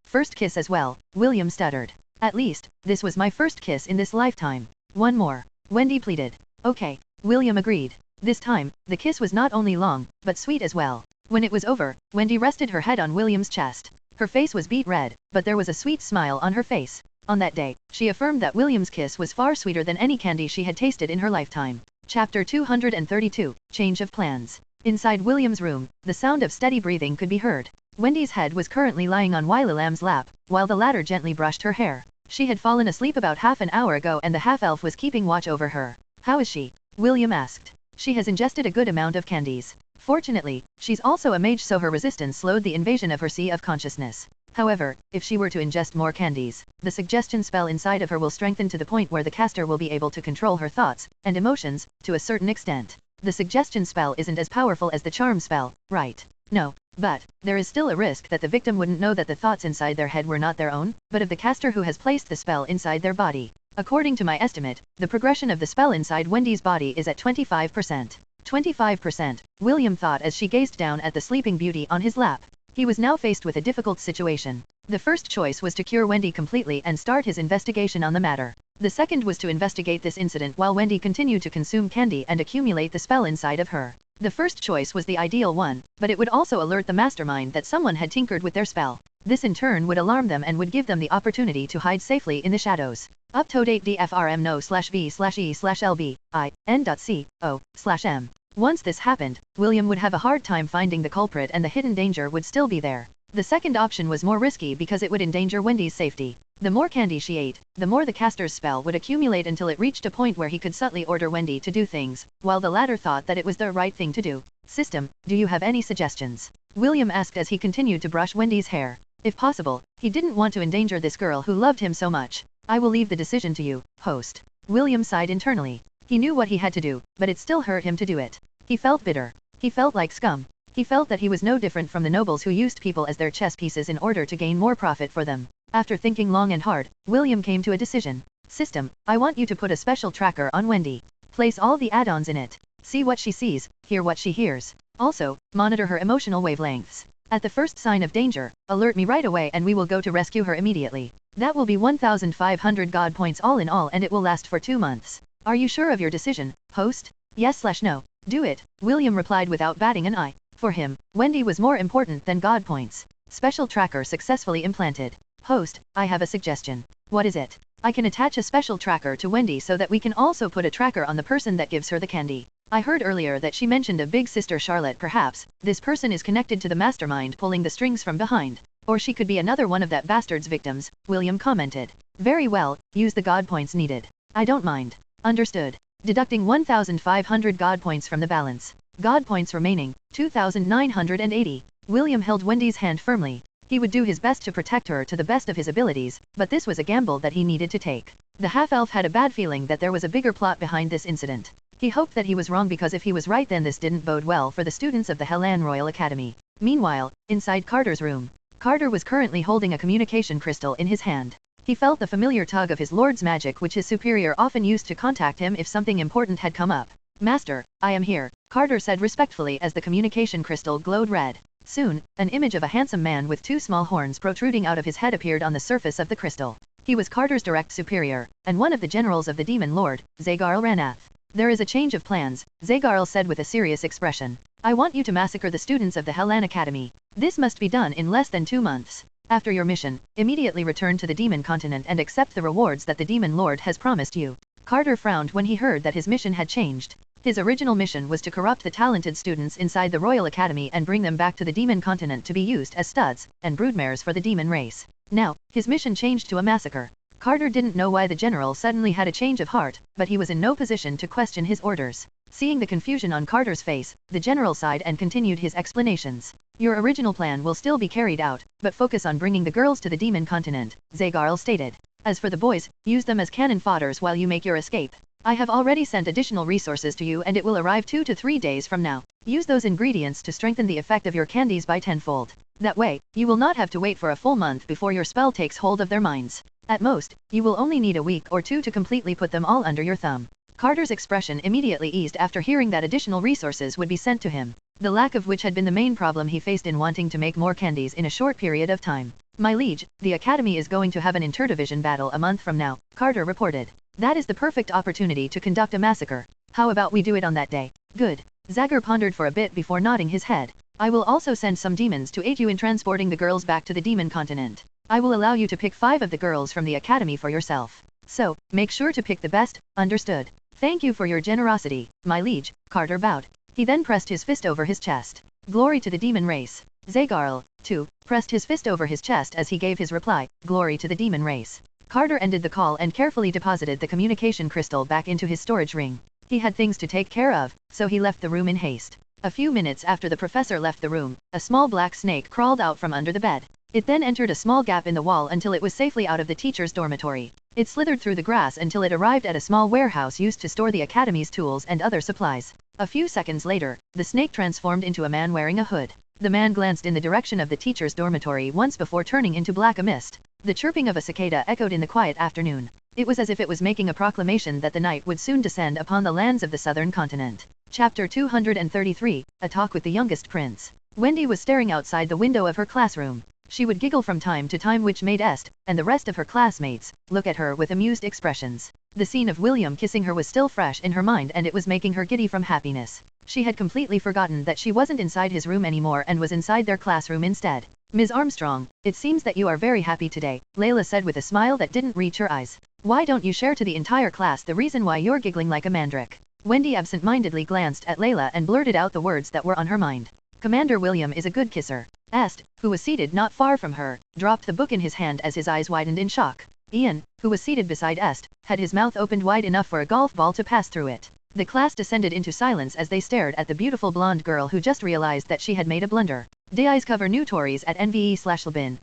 first kiss as well, William stuttered. At least, this was my first kiss in this lifetime. One more, Wendy pleaded. Okay, William agreed. This time, the kiss was not only long, but sweet as well. When it was over, Wendy rested her head on William's chest. Her face was beet red, but there was a sweet smile on her face. On that day, she affirmed that William's kiss was far sweeter than any candy she had tasted in her lifetime. Chapter 232, Change of Plans. Inside William's room, the sound of steady breathing could be heard. Wendy's head was currently lying on Wilam's lap, while the latter gently brushed her hair. She had fallen asleep about half an hour ago and the half-elf was keeping watch over her. How is she? William asked. She has ingested a good amount of candies. Fortunately, she's also a mage, so her resistance slowed the invasion of her sea of consciousness. However, if she were to ingest more candies, the suggestion spell inside of her will strengthen to the point where the caster will be able to control her thoughts and emotions to a certain extent. The suggestion spell isn't as powerful as the charm spell, right? No, but there is still a risk that the victim wouldn't know that the thoughts inside their head were not their own, but of the caster who has placed the spell inside their body. According to my estimate, the progression of the spell inside Wendy's body is at 25%. 25%, William thought as she gazed down at the sleeping beauty on his lap. He was now faced with a difficult situation. The first choice was to cure Wendy completely and start his investigation on the matter. The second was to investigate this incident while Wendy continued to consume candy and accumulate the spell inside of her. The first choice was the ideal one, but it would also alert the mastermind that someone had tinkered with their spell. This in turn would alarm them and would give them the opportunity to hide safely in the shadows. Up to date DFRM no/V/E/LB/I-N.C/O/M. Once this happened, William would have a hard time finding the culprit and the hidden danger would still be there. The second option was more risky because it would endanger Wendy's safety. The more candy she ate, the more the caster's spell would accumulate until it reached a point where he could subtly order Wendy to do things, while the latter thought that it was the right thing to do. System, do you have any suggestions? William asked as he continued to brush Wendy's hair. If possible, he didn't want to endanger this girl who loved him so much. I will leave the decision to you, host. William sighed internally. He knew what he had to do, but it still hurt him to do it. He felt bitter. He felt like scum. He felt that he was no different from the nobles who used people as their chess pieces in order to gain more profit for them. After thinking long and hard, William came to a decision. System, I want you to put a special tracker on Wendy. Place all the add-ons in it. See what she sees, hear what she hears. Also, monitor her emotional wavelengths. At the first sign of danger, alert me right away and we will go to rescue her immediately. That will be 1,500 God points all in all and it will last for 2 months. Are you sure of your decision, host? Yes/no. Do it, William replied without batting an eye. For him, Wendy was more important than God points. Special tracker successfully implanted. Host, I have a suggestion. What is it? I can attach a special tracker to Wendy so that we can also put a tracker on the person that gives her the candy. I heard earlier that she mentioned a big sister Charlotte. Perhaps this person is connected to the mastermind pulling the strings from behind. Or she could be another one of that bastard's victims, William commented. Very well, use the God points needed. I don't mind. Understood. Deducting 1,500 God points from the balance. God points remaining, 2,980. William held Wendy's hand firmly. He would do his best to protect her to the best of his abilities, but this was a gamble that he needed to take. The half-elf had a bad feeling that there was a bigger plot behind this incident. He hoped that he was wrong because if he was right then this didn't bode well for the students of the Hellan Royal Academy. Meanwhile, inside Carter's room, Carter was currently holding a communication crystal in his hand. He felt the familiar tug of his lord's magic which his superior often used to contact him if something important had come up. Master, I am here, Carter said respectfully as the communication crystal glowed red. Soon, an image of a handsome man with 2 small horns protruding out of his head appeared on the surface of the crystal. He was Carter's direct superior, and one of the generals of the Demon Lord, Zagarl Ranath. There is a change of plans, Zagarl said with a serious expression. I want you to massacre the students of the Hellan Academy. This must be done in less than 2 months. After your mission, immediately return to the Demon Continent and accept the rewards that the Demon Lord has promised you. Carter frowned when he heard that his mission had changed. His original mission was to corrupt the talented students inside the Royal Academy and bring them back to the Demon Continent to be used as studs and broodmares for the demon race. Now, his mission changed to a massacre. Carter didn't know why the general suddenly had a change of heart, but he was in no position to question his orders. Seeing the confusion on Carter's face, the general sighed and continued his explanations. Your original plan will still be carried out, but focus on bringing the girls to the Demon Continent, Zagarl stated. As for the boys, use them as cannon fodders while you make your escape. I have already sent additional resources to you and it will arrive 2 to 3 days from now. Use those ingredients to strengthen the effect of your candies by tenfold. That way, you will not have to wait for a full month before your spell takes hold of their minds. At most, you will only need a week or two to completely put them all under your thumb. Carter's expression immediately eased after hearing that additional resources would be sent to him, the lack of which had been the main problem he faced in wanting to make more candies in a short period of time. My liege, the Academy is going to have an interdivision battle a month from now, Carter reported. That is the perfect opportunity to conduct a massacre. How about we do it on that day? Good. Zagor pondered for a bit before nodding his head. I will also send some demons to aid you in transporting the girls back to the demon continent. I will allow you to pick 5 of the girls from the Academy for yourself. So, make sure to pick the best, understood? Thank you for your generosity, my liege, Carter bowed. He then pressed his fist over his chest. Glory to the demon race. Zagarl, too, pressed his fist over his chest as he gave his reply, glory to the demon race. Carter ended the call and carefully deposited the communication crystal back into his storage ring. He had things to take care of, so he left the room in haste. A few minutes after the professor left the room, a small black snake crawled out from under the bed. It then entered a small gap in the wall until it was safely out of the teacher's dormitory. It slithered through the grass until it arrived at a small warehouse used to store the Academy's tools and other supplies. A few seconds later, the snake transformed into a man wearing a hood. The man glanced in the direction of the teacher's dormitory once before turning into black mist. The chirping of a cicada echoed in the quiet afternoon. It was as if it was making a proclamation that the night would soon descend upon the lands of the southern continent. Chapter 233, A Talk with the Youngest Prince. Wendy was staring outside the window of her classroom. She would giggle from time to time, which made Est, and the rest of her classmates, look at her with amused expressions. The scene of William kissing her was still fresh in her mind and it was making her giddy from happiness. She had completely forgotten that she wasn't inside his room anymore and was inside their classroom instead. Ms. Armstrong, it seems that you are very happy today, Layla said with a smile that didn't reach her eyes. Why don't you share to the entire class the reason why you're giggling like a mandrake? Wendy absent-mindedly glanced at Layla and blurted out the words that were on her mind. Commander William is a good kisser. Est, who was seated not far from her, dropped the book in his hand as his eyes widened in shock. Ian, who was seated beside Est, had his mouth opened wide enough for a golf ball to pass through it. The class descended into silence as they stared at the beautiful blonde girl who just realized that she had made a blunder. DIs cover new Tories at nve/lbin.c/o.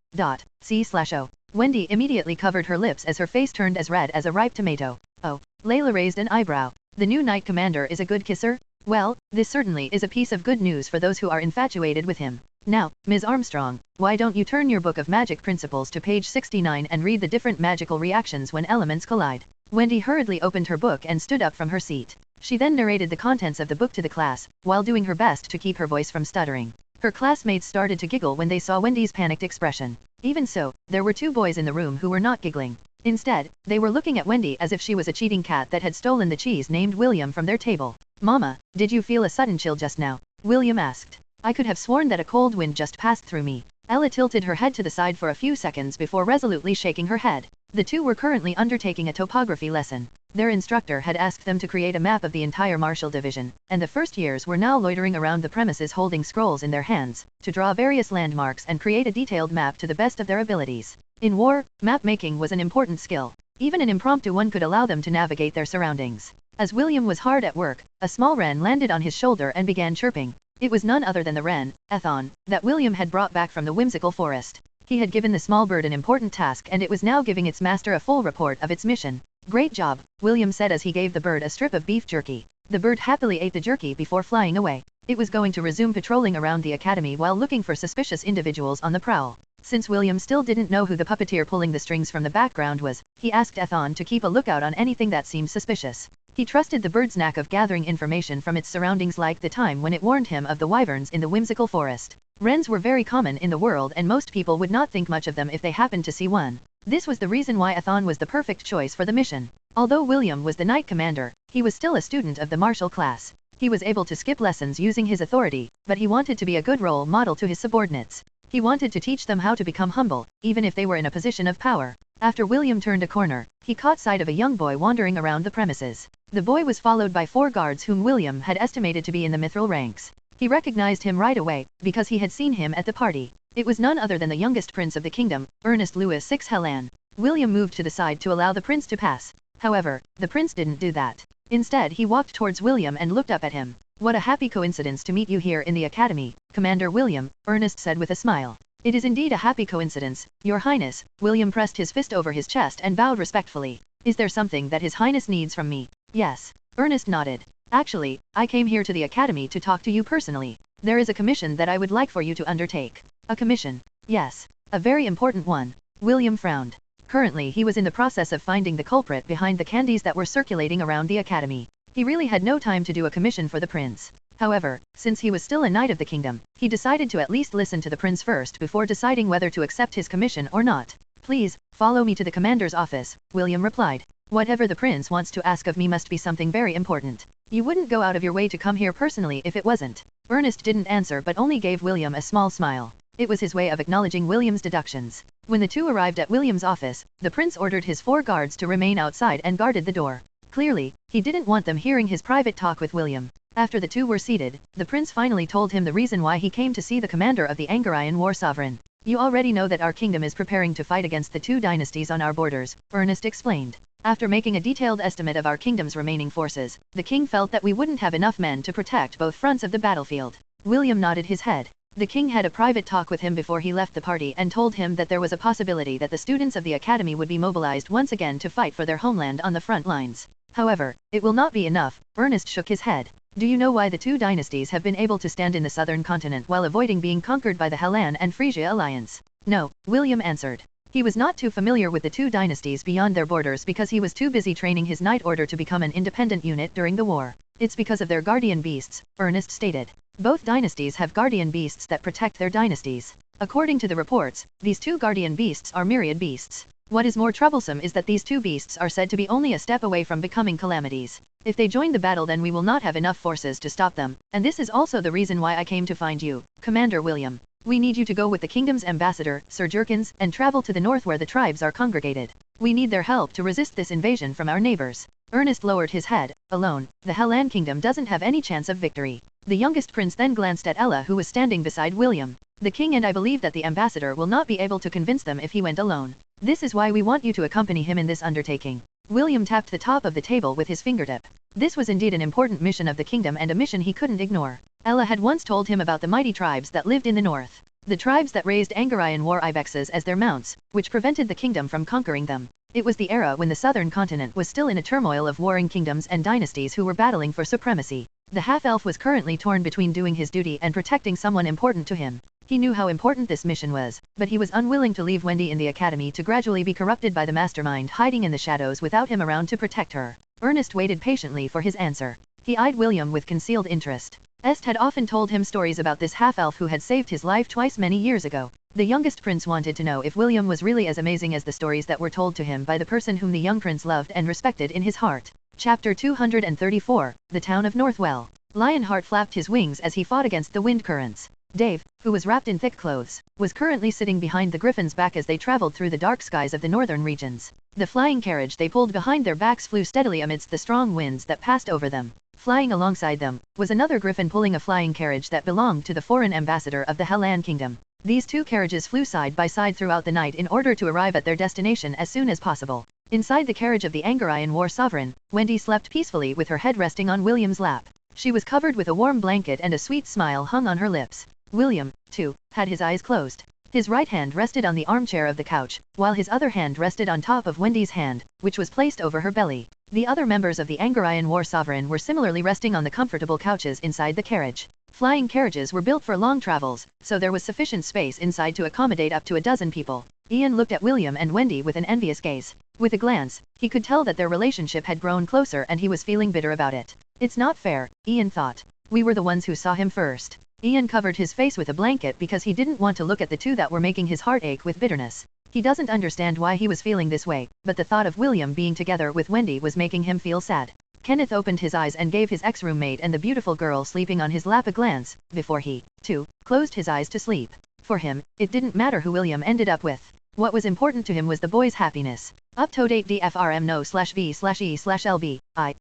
Wendy immediately covered her lips as her face turned as red as a ripe tomato. Oh. Layla raised an eyebrow. The new Knight Commander is a good kisser? Well, this certainly is a piece of good news for those who are infatuated with him. Now, Ms. Armstrong, why don't you turn your book of magic principles to page 69 and read the different magical reactions when elements collide. Wendy hurriedly opened her book and stood up from her seat. She then narrated the contents of the book to the class, while doing her best to keep her voice from stuttering. Her classmates started to giggle when they saw Wendy's panicked expression. Even so, there were 2 boys in the room who were not giggling. Instead, they were looking at Wendy as if she was a cheating cat that had stolen the cheese named William from their table. Mama, did you feel a sudden chill just now? William asked. I could have sworn that a cold wind just passed through me. Ella tilted her head to the side for a few seconds before resolutely shaking her head. The 2 were currently undertaking a topography lesson. Their instructor had asked them to create a map of the entire Marshall Division, and the first years were now loitering around the premises holding scrolls in their hands, to draw various landmarks and create a detailed map to the best of their abilities. In war, map making was an important skill. Even an impromptu one could allow them to navigate their surroundings. As William was hard at work, a small wren landed on his shoulder and began chirping. It was none other than the wren, Ethon, that William had brought back from the whimsical forest. He had given the small bird an important task and it was now giving its master a full report of its mission. Great job, William said as he gave the bird a strip of beef jerky. The bird happily ate the jerky before flying away. It was going to resume patrolling around the academy while looking for suspicious individuals on the prowl. Since William still didn't know who the puppeteer pulling the strings from the background was, he asked Ethon to keep a lookout on anything that seemed suspicious. He trusted the bird's knack of gathering information from its surroundings, like the time when it warned him of the wyverns in the whimsical forest. Wrens were very common in the world and most people would not think much of them if they happened to see one. This was the reason why Ethon was the perfect choice for the mission. Although William was the Knight Commander, he was still a student of the martial class. He was able to skip lessons using his authority, but he wanted to be a good role model to his subordinates. He wanted to teach them how to become humble, even if they were in a position of power. After William turned a corner, he caught sight of a young boy wandering around the premises. The boy was followed by 4 guards whom William had estimated to be in the mithril ranks. He recognized him right away, because he had seen him at the party. It was none other than the youngest prince of the kingdom, Ernest Louis VI Hellan. William moved to the side to allow the prince to pass. However, the prince didn't do that. Instead, he walked towards William and looked up at him. What a happy coincidence to meet you here in the academy, Commander William, Ernest said with a smile. It is indeed a happy coincidence, Your Highness. William pressed his fist over his chest and bowed respectfully. Is there something that His Highness needs from me? Yes. Ernest nodded. Actually, I came here to the academy to talk to you personally. There is a commission that I would like for you to undertake. A commission? Yes. A very important one. William frowned. Currently he was in the process of finding the culprit behind the candies that were circulating around the academy. He really had no time to do a commission for the prince. However, since he was still a knight of the kingdom, he decided to at least listen to the prince first before deciding whether to accept his commission or not. Please, follow me to the commander's office, William replied. Whatever the prince wants to ask of me must be something very important. You wouldn't go out of your way to come here personally if it wasn't. Ernest didn't answer but only gave William a small smile. It was his way of acknowledging William's deductions. When the two arrived at William's office, the prince ordered his 4 guards to remain outside and guarded the door. Clearly, he didn't want them hearing his private talk with William. After the two were seated, the prince finally told him the reason why he came to see the commander of the Angarian war sovereign. You already know that our kingdom is preparing to fight against the 2 dynasties on our borders, Ernest explained. After making a detailed estimate of our kingdom's remaining forces, the king felt that we wouldn't have enough men to protect both fronts of the battlefield. William nodded his head. The king had a private talk with him before he left the party and told him that there was a possibility that the students of the academy would be mobilized once again to fight for their homeland on the front lines. However, it will not be enough, Ernest shook his head. Do you know why the 2 dynasties have been able to stand in the southern continent while avoiding being conquered by the Hellan and Frisia alliance? No, William answered. He was not too familiar with the 2 dynasties beyond their borders because he was too busy training his knight order to become an independent unit during the war. It's because of their guardian beasts, Ernest stated. Both dynasties have guardian beasts that protect their dynasties. According to the reports, these 2 guardian beasts are myriad beasts. What is more troublesome is that these 2 beasts are said to be only a step away from becoming calamities. If they join the battle then we will not have enough forces to stop them, and this is also the reason why I came to find you, Commander William. We need you to go with the kingdom's ambassador, Sir Jerkins, and travel to the north where the tribes are congregated. We need their help to resist this invasion from our neighbors. Ernest lowered his head. Alone, the Hellan kingdom doesn't have any chance of victory. The youngest prince then glanced at Ella who was standing beside William. The king and I believe that the ambassador will not be able to convince them if he went alone. This is why we want you to accompany him in this undertaking. William tapped the top of the table with his fingertip. This was indeed an important mission of the kingdom and a mission he couldn't ignore. Ella had once told him about the mighty tribes that lived in the north. The tribes that raised Angarian war ibexes as their mounts, which prevented the kingdom from conquering them. It was the era when the southern continent was still in a turmoil of warring kingdoms and dynasties who were battling for supremacy. The half-elf was currently torn between doing his duty and protecting someone important to him. He knew how important this mission was, but he was unwilling to leave Wendy in the academy to gradually be corrupted by the mastermind hiding in the shadows without him around to protect her. Ernest waited patiently for his answer. He eyed William with concealed interest. Est had often told him stories about this half-elf who had saved his life twice many years ago. The youngest prince wanted to know if William was really as amazing as the stories that were told to him by the person whom the young prince loved and respected in his heart. Chapter 234, The Town of Northwell. Lionheart flapped his wings as he fought against the wind currents. Dave, who was wrapped in thick clothes, was currently sitting behind the griffin's back as they traveled through the dark skies of the northern regions. The flying carriage they pulled behind their backs flew steadily amidst the strong winds that passed over them. Flying alongside them was another griffin pulling a flying carriage that belonged to the foreign ambassador of the Hellan kingdom. These 2 carriages flew side by side throughout the night in order to arrive at their destination as soon as possible. Inside the carriage of the Angarian war sovereign, Wendy slept peacefully with her head resting on William's lap. She was covered with a warm blanket and a sweet smile hung on her lips. William, too, had his eyes closed. His right hand rested on the armchair of the couch, while his other hand rested on top of Wendy's hand, which was placed over her belly. The other members of the Angarian war sovereign were similarly resting on the comfortable couches inside the carriage. Flying carriages were built for long travels, so there was sufficient space inside to accommodate up to a dozen people. Ian looked at William and Wendy with an envious gaze. With a glance, he could tell that their relationship had grown closer and he was feeling bitter about it. It's not fair, Ian thought. We were the ones who saw him first. Ian covered his face with a blanket because he didn't want to look at the 2 that were making his heart ache with bitterness. He doesn't understand why he was feeling this way, but the thought of William being together with Wendy was making him feel sad. Kenneth opened his eyes and gave his ex-roommate and the beautiful girl sleeping on his lap a glance, before he, too, closed his eyes to sleep. For him, it didn't matter who William ended up with. What was important to him was the boy's happiness. Up to date DFRM no/V/E/LB/I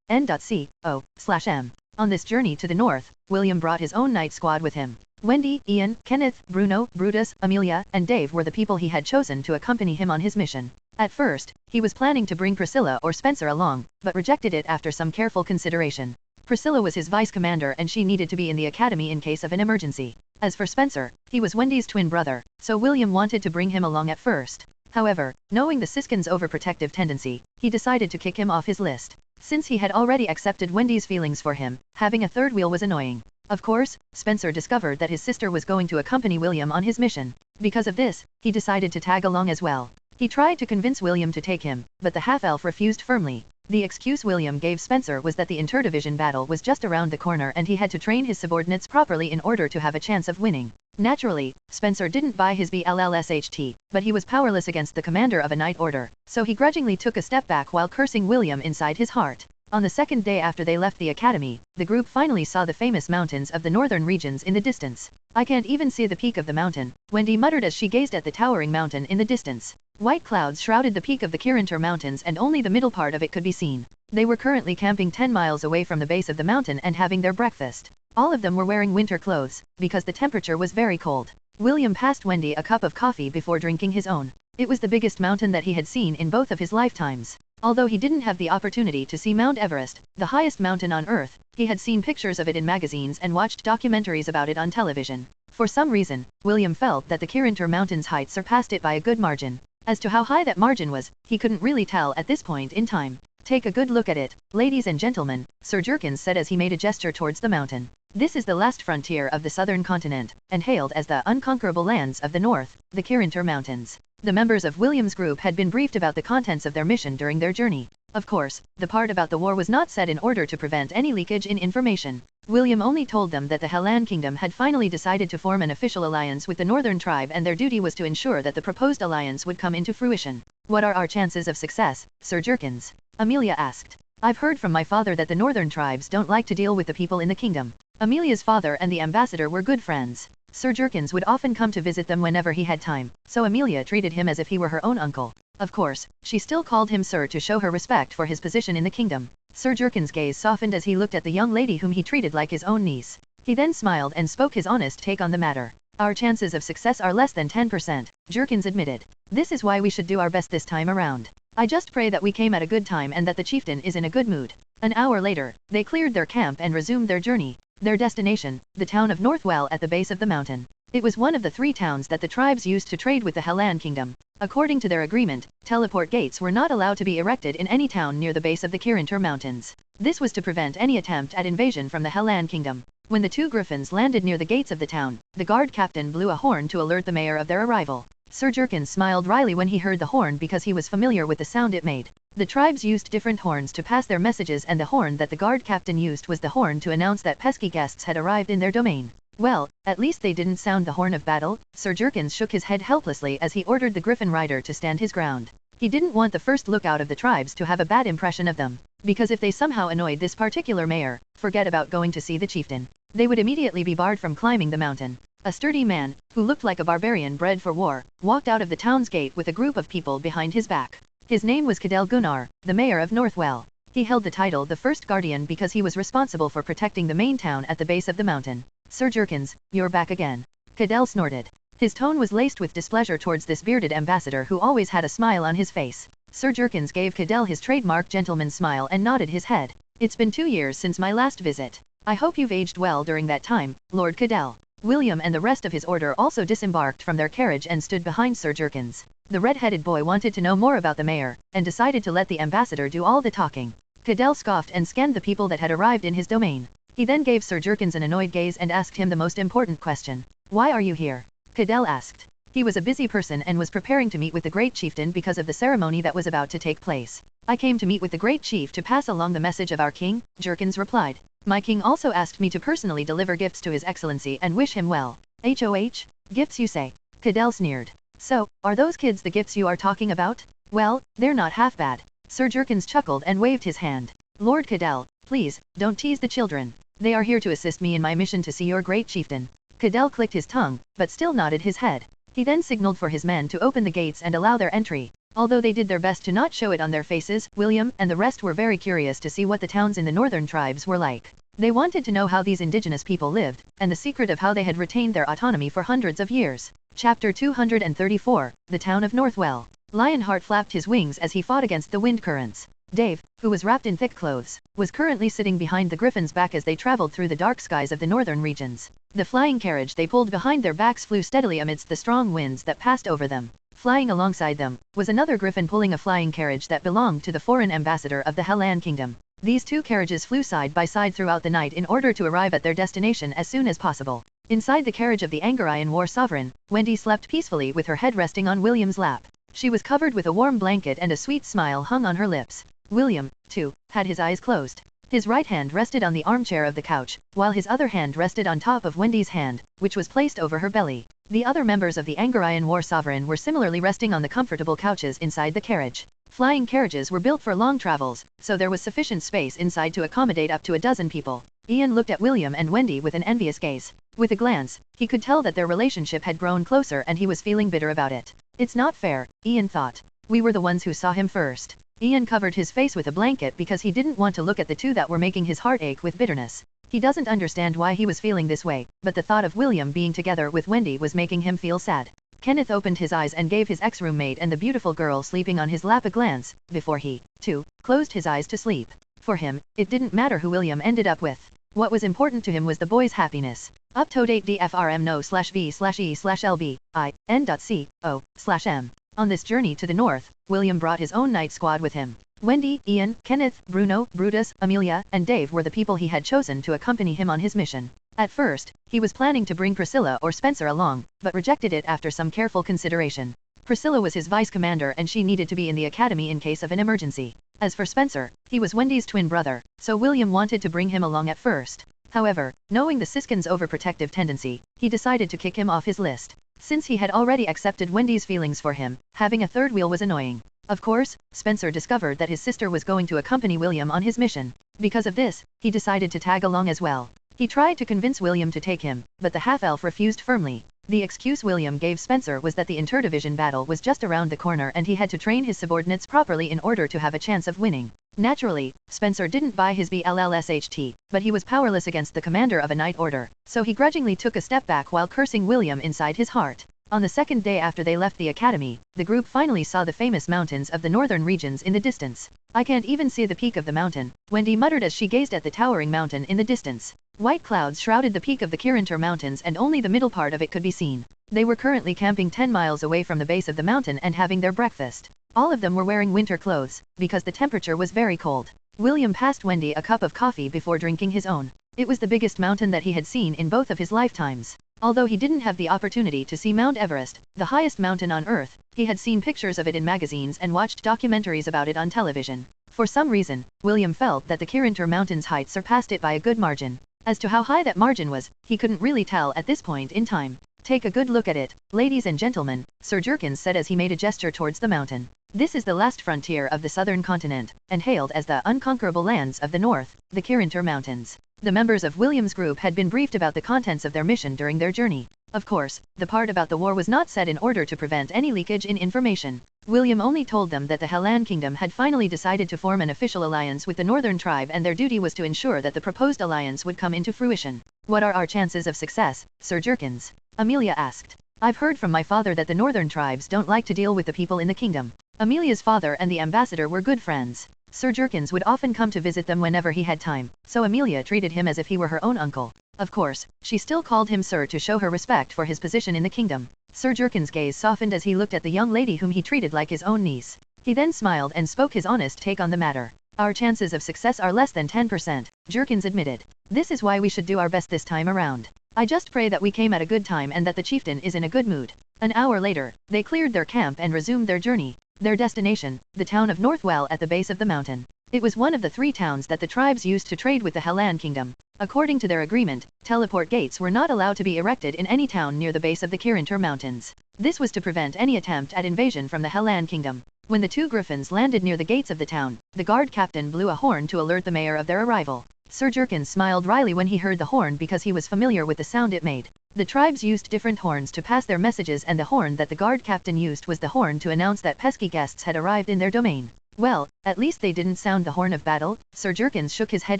N.C/O/M. On this journey to the north, William brought his own knight squad with him. Wendy, Ian, Kenneth, Bruno, Brutus, Amelia, and Dave were the people he had chosen to accompany him on his mission. At first, he was planning to bring Priscilla or Spencer along, but rejected it after some careful consideration. Priscilla was his vice commander and she needed to be in the academy in case of an emergency. As for Spencer, he was Wendy's twin brother, so William wanted to bring him along at first. However, knowing the Siskin's overprotective tendency, he decided to kick him off his list. Since he had already accepted Wendy's feelings for him, having a third wheel was annoying. Of course, Spencer discovered that his sister was going to accompany William on his mission. Because of this, he decided to tag along as well. He tried to convince William to take him, but the half-elf refused firmly. The excuse William gave Spencer was that the interdivision battle was just around the corner and he had to train his subordinates properly in order to have a chance of winning. Naturally, Spencer didn't buy his BLLSHT, but he was powerless against the commander of a night order, so he grudgingly took a step back while cursing William inside his heart. On the second day after they left the academy, the group finally saw the famous mountains of the northern regions in the distance. I can't even see the peak of the mountain, Wendy muttered as she gazed at the towering mountain in the distance. White clouds shrouded the peak of the Kirinter Mountains and only the middle part of it could be seen. They were currently camping 10 miles away from the base of the mountain and having their breakfast. All of them were wearing winter clothes, because the temperature was very cold. William passed Wendy a cup of coffee before drinking his own. It was the biggest mountain that he had seen in both of his lifetimes. Although he didn't have the opportunity to see Mount Everest, the highest mountain on Earth, he had seen pictures of it in magazines and watched documentaries about it on television. For some reason, William felt that the Kirinter Mountain's height surpassed it by a good margin. As to how high that margin was, he couldn't really tell at this point in time. Take a good look at it, ladies and gentlemen, Sir Jerkins said as he made a gesture towards the mountain. This is the last frontier of the southern continent, and hailed as the unconquerable lands of the north, the Kirinter Mountains. The members of William's group had been briefed about the contents of their mission during their journey. Of course, the part about the war was not said in order to prevent any leakage in information. William only told them that the Hellan Kingdom had finally decided to form an official alliance with the northern tribe and their duty was to ensure that the proposed alliance would come into fruition. What are our chances of success, Sir Jerkins? Amelia asked. I've heard from my father that the northern tribes don't like to deal with the people in the kingdom. Amelia's father and the ambassador were good friends. Sir Jerkins would often come to visit them whenever he had time, so Amelia treated him as if he were her own uncle. Of course, she still called him Sir to show her respect for his position in the kingdom. Sir Jerkins' gaze softened as he looked at the young lady whom he treated like his own niece. He then smiled and spoke his honest take on the matter. Our chances of success are less than 10%, Jerkins admitted. This is why we should do our best this time around. I just pray that we came at a good time and that the chieftain is in a good mood. An hour later, they cleared their camp and resumed their journey. Their destination, the town of Northwell at the base of the mountain. It was one of the 3 towns that the tribes used to trade with the Hellan Kingdom. According to their agreement, teleport gates were not allowed to be erected in any town near the base of the Kirinter Mountains. This was to prevent any attempt at invasion from the Hellan Kingdom. When the 2 griffins landed near the gates of the town, the guard captain blew a horn to alert the mayor of their arrival. Sir Jerkins smiled wryly when he heard the horn because he was familiar with the sound it made. The tribes used different horns to pass their messages and the horn that the guard captain used was the horn to announce that pesky guests had arrived in their domain. Well, at least they didn't sound the horn of battle. Sir Jerkins shook his head helplessly as he ordered the griffin rider to stand his ground. He didn't want the first lookout of the tribes to have a bad impression of them, because if they somehow annoyed this particular mayor, forget about going to see the chieftain. They would immediately be barred from climbing the mountain. A sturdy man, who looked like a barbarian bred for war, walked out of the town's gate with a group of people behind his back. His name was Cadell Gunnar, the mayor of Northwell. He held the title the First Guardian because he was responsible for protecting the main town at the base of the mountain. Sir Jerkins, you're back again. Cadell snorted. His tone was laced with displeasure towards this bearded ambassador who always had a smile on his face. Sir Jerkins gave Cadell his trademark gentleman smile and nodded his head. It's been 2 years since my last visit. I hope you've aged well during that time, Lord Cadell. William and the rest of his order also disembarked from their carriage and stood behind Sir Jerkins. The red-headed boy wanted to know more about the mayor, and decided to let the ambassador do all the talking. Cadell scoffed and scanned the people that had arrived in his domain. He then gave Sir Jerkins an annoyed gaze and asked him the most important question. Why are you here? Cadell asked. He was a busy person and was preparing to meet with the great chieftain because of the ceremony that was about to take place. I came to meet with the great chief to pass along the message of our king, Jerkins replied. My king also asked me to personally deliver gifts to his excellency and wish him well. HOH? Gifts you say? Cadell sneered. So, are those kids the gifts you are talking about? Well, they're not half bad. Sir Jerkins chuckled and waved his hand. Lord Cadell, please, don't tease the children. They are here to assist me in my mission to see your great chieftain. Cadell clicked his tongue, but still nodded his head. He then signaled for his men to open the gates and allow their entry. Although they did their best to not show it on their faces, William and the rest were very curious to see what the towns in the northern tribes were like. They wanted to know how these indigenous people lived, and the secret of how they had retained their autonomy for hundreds of years. Chapter 234, The Town of Northwell. Lionheart flapped his wings as he fought against the wind currents. Dave, who was wrapped in thick clothes, was currently sitting behind the griffin's back as they traveled through the dark skies of the northern regions. The flying carriage they pulled behind their backs flew steadily amidst the strong winds that passed over them. Flying alongside them was another griffin pulling a flying carriage that belonged to the foreign ambassador of the Hellan Kingdom. These 2 carriages flew side by side throughout the night in order to arrive at their destination as soon as possible. Inside the carriage of the Angarayan war sovereign, Wendy slept peacefully with her head resting on William's lap. She was covered with a warm blanket and a sweet smile hung on her lips. William, too, had his eyes closed. His right hand rested on the armchair of the couch, while his other hand rested on top of Wendy's hand, which was placed over her belly. The other members of the Angarian War Sovereign were similarly resting on the comfortable couches inside the carriage. Flying carriages were built for long travels, so there was sufficient space inside to accommodate up to a dozen people. Ian looked at William and Wendy with an envious gaze. With a glance, he could tell that their relationship had grown closer and he was feeling bitter about it. It's not fair, Ian thought. We were the ones who saw him first. Ian covered his face with a blanket because he didn't want to look at the two that were making his heart ache with bitterness. He doesn't understand why he was feeling this way, but the thought of William being together with Wendy was making him feel sad. Kenneth opened his eyes and gave his ex-roommate and the beautiful girl sleeping on his lap a glance, before he, too, closed his eyes to sleep. For him, it didn't matter who William ended up with. What was important to him was the boy's happiness. Up to date DFRM no/V/E/LB/I/N.C/O/M. On this journey to the north, William brought his own night squad with him. Wendy, Ian, Kenneth, Bruno, Brutus, Amelia, and Dave were the people he had chosen to accompany him on his mission. At first, he was planning to bring Priscilla or Spencer along, but rejected it after some careful consideration. Priscilla was his vice commander and she needed to be in the academy in case of an emergency. As for Spencer, he was Wendy's twin brother, so William wanted to bring him along at first. However, knowing the Siskin's overprotective tendency, he decided to kick him off his list. Since he had already accepted Wendy's feelings for him, having a third wheel was annoying. Of course, Spencer discovered that his sister was going to accompany William on his mission. Because of this, he decided to tag along as well. He tried to convince William to take him, but the half-elf refused firmly. The excuse William gave Spencer was that the interdivision battle was just around the corner and he had to train his subordinates properly in order to have a chance of winning. Naturally, Spencer didn't buy his BLLSHT, but he was powerless against the commander of a night order, so he grudgingly took a step back while cursing William inside his heart. On the second day after they left the academy, the group finally saw the famous mountains of the northern regions in the distance. I can't even see the peak of the mountain, Wendy muttered as she gazed at the towering mountain in the distance. White clouds shrouded the peak of the Kirintur Mountains and only the middle part of it could be seen. They were currently camping 10 miles away from the base of the mountain and having their breakfast. All of them were wearing winter clothes, because the temperature was very cold. William passed Wendy a cup of coffee before drinking his own. It was the biggest mountain that he had seen in both of his lifetimes. Although he didn't have the opportunity to see Mount Everest, the highest mountain on Earth, he had seen pictures of it in magazines and watched documentaries about it on television. For some reason, William felt that the Kirintur Mountain's height surpassed it by a good margin. As to how high that margin was, he couldn't really tell at this point in time. Take a good look at it, ladies and gentlemen, Sir Jerkins said as he made a gesture towards the mountain. This is the last frontier of the southern continent, and hailed as the unconquerable lands of the north, the Kirintur Mountains. The members of William's group had been briefed about the contents of their mission during their journey. Of course, the part about the war was not said in order to prevent any leakage in information. William only told them that the Hellan Kingdom had finally decided to form an official alliance with the northern tribe and their duty was to ensure that the proposed alliance would come into fruition. What are our chances of success, Sir Jerkins? Amelia asked. I've heard from my father that the northern tribes don't like to deal with the people in the kingdom. Amelia's father and the ambassador were good friends. Sir Jerkins would often come to visit them whenever he had time, so Amelia treated him as if he were her own uncle. Of course, she still called him Sir to show her respect for his position in the kingdom. Sir Jerkins' gaze softened as he looked at the young lady whom he treated like his own niece. He then smiled and spoke his honest take on the matter. Our chances of success are less than 10%, Jerkins admitted. This is why we should do our best this time around. I just pray that we came at a good time and that the chieftain is in a good mood. An hour later, they cleared their camp and resumed their journey. Their destination, the town of Northwell at the base of the mountain. It was one of the 3 towns that the tribes used to trade with the Hellan Kingdom. According to their agreement, teleport gates were not allowed to be erected in any town near the base of the Kirintur Mountains. This was to prevent any attempt at invasion from the Hellan Kingdom. When the 2 griffins landed near the gates of the town, the guard captain blew a horn to alert the mayor of their arrival. Sir Jerkins smiled wryly when he heard the horn because he was familiar with the sound it made. The tribes used different horns to pass their messages and the horn that the guard captain used was the horn to announce that pesky guests had arrived in their domain. Well, at least they didn't sound the horn of battle. Sir Jerkins shook his head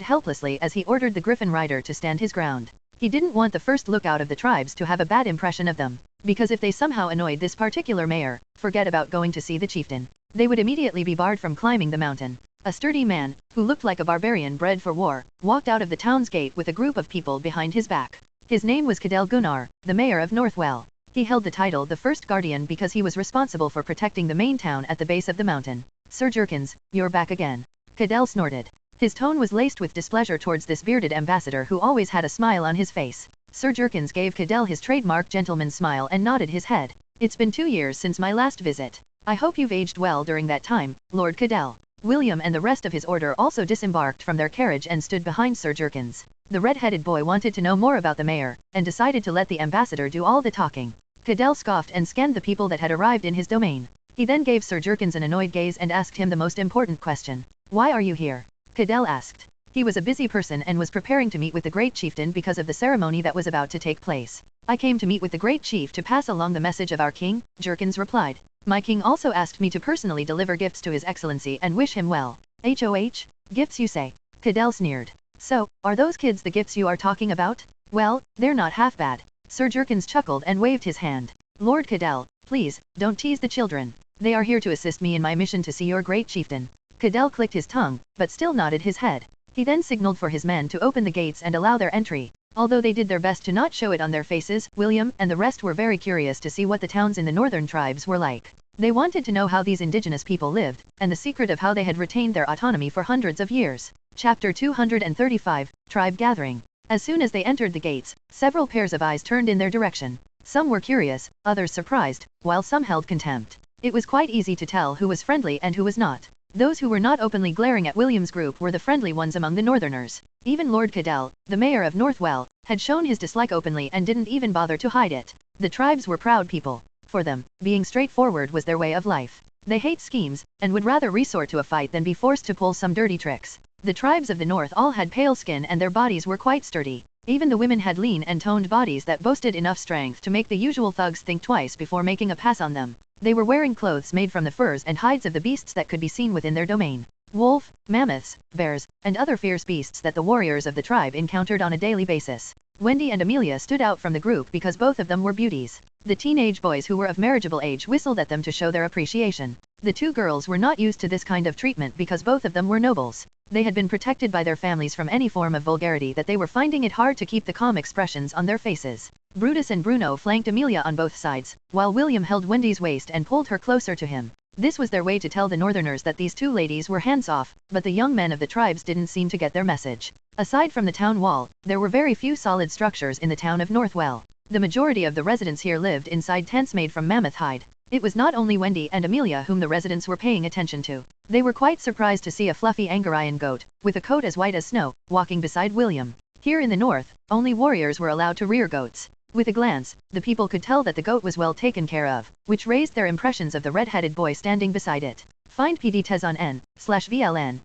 helplessly as he ordered the griffin rider to stand his ground. He didn't want the first lookout of the tribes to have a bad impression of them, because if they somehow annoyed this particular mayor, forget about going to see the chieftain. They would immediately be barred from climbing the mountain. A sturdy man, who looked like a barbarian bred for war, walked out of the town's gate with a group of people behind his back. His name was Cadell Gunnar, the mayor of Northwell. He held the title the First Guardian because he was responsible for protecting the main town at the base of the mountain. Sir Jerkins, you're back again. Cadell snorted. His tone was laced with displeasure towards this bearded ambassador who always had a smile on his face. Sir Jerkins gave Cadell his trademark gentleman smile and nodded his head. It's been 2 years since my last visit. I hope you've aged well during that time, Lord Cadell. William and the rest of his order also disembarked from their carriage and stood behind Sir Jerkins. The red-headed boy wanted to know more about the mayor, and decided to let the ambassador do all the talking. Cadell scoffed and scanned the people that had arrived in his domain. He then gave Sir Jerkins an annoyed gaze and asked him the most important question. Why are you here? Cadell asked. He was a busy person and was preparing to meet with the great chieftain because of the ceremony that was about to take place. I came to meet with the great chief to pass along the message of our king, Jerkins replied. My king also asked me to personally deliver gifts to his excellency and wish him well. HOH? Gifts you say? Cadell sneered. So, are those kids the gifts you are talking about? Well, they're not half bad. Sir Jerkins chuckled and waved his hand. Lord Cadell, please, don't tease the children. They are here to assist me in my mission to see your great chieftain. Cadell clicked his tongue, but still nodded his head. He then signaled for his men to open the gates and allow their entry. Although they did their best to not show it on their faces, William and the rest were very curious to see what the towns in the northern tribes were like. They wanted to know how these indigenous people lived, and the secret of how they had retained their autonomy for hundreds of years. Chapter 235, Tribe Gathering. As soon as they entered the gates, several pairs of eyes turned in their direction. Some were curious, others surprised, while some held contempt. It was quite easy to tell who was friendly and who was not. Those who were not openly glaring at William's group were the friendly ones among the northerners. Even Lord Cadell, the mayor of Northwell, had shown his dislike openly and didn't even bother to hide it. The tribes were proud people. For them, being straightforward was their way of life. They hate schemes, and would rather resort to a fight than be forced to pull some dirty tricks. The tribes of the north all had pale skin and their bodies were quite sturdy. Even the women had lean and toned bodies that boasted enough strength to make the usual thugs think twice before making a pass on them. They were wearing clothes made from the furs and hides of the beasts that could be seen within their domain. Wolf, mammoths, bears, and other fierce beasts that the warriors of the tribe encountered on a daily basis. Wendy and Amelia stood out from the group because both of them were beauties. The teenage boys who were of marriageable age whistled at them to show their appreciation. The two girls were not used to this kind of treatment because both of them were nobles. They had been protected by their families from any form of vulgarity that they were finding it hard to keep the calm expressions on their faces. Brutus and Bruno flanked Amelia on both sides, while William held Wendy's waist and pulled her closer to him. This was their way to tell the northerners that these two ladies were hands-off, but the young men of the tribes didn't seem to get their message. Aside from the town wall, there were very few solid structures in the town of Northwell. The majority of the residents here lived inside tents made from mammoth hide. It was not only Wendy and Amelia whom the residents were paying attention to. They were quite surprised to see a fluffy Angarayan goat, with a coat as white as snow, walking beside William. Here in the north, only warriors were allowed to rear goats. With a glance, the people could tell that the goat was well taken care of, which raised their impressions of the red-headed boy standing beside it. Find PD Tez on n/VLN.cm.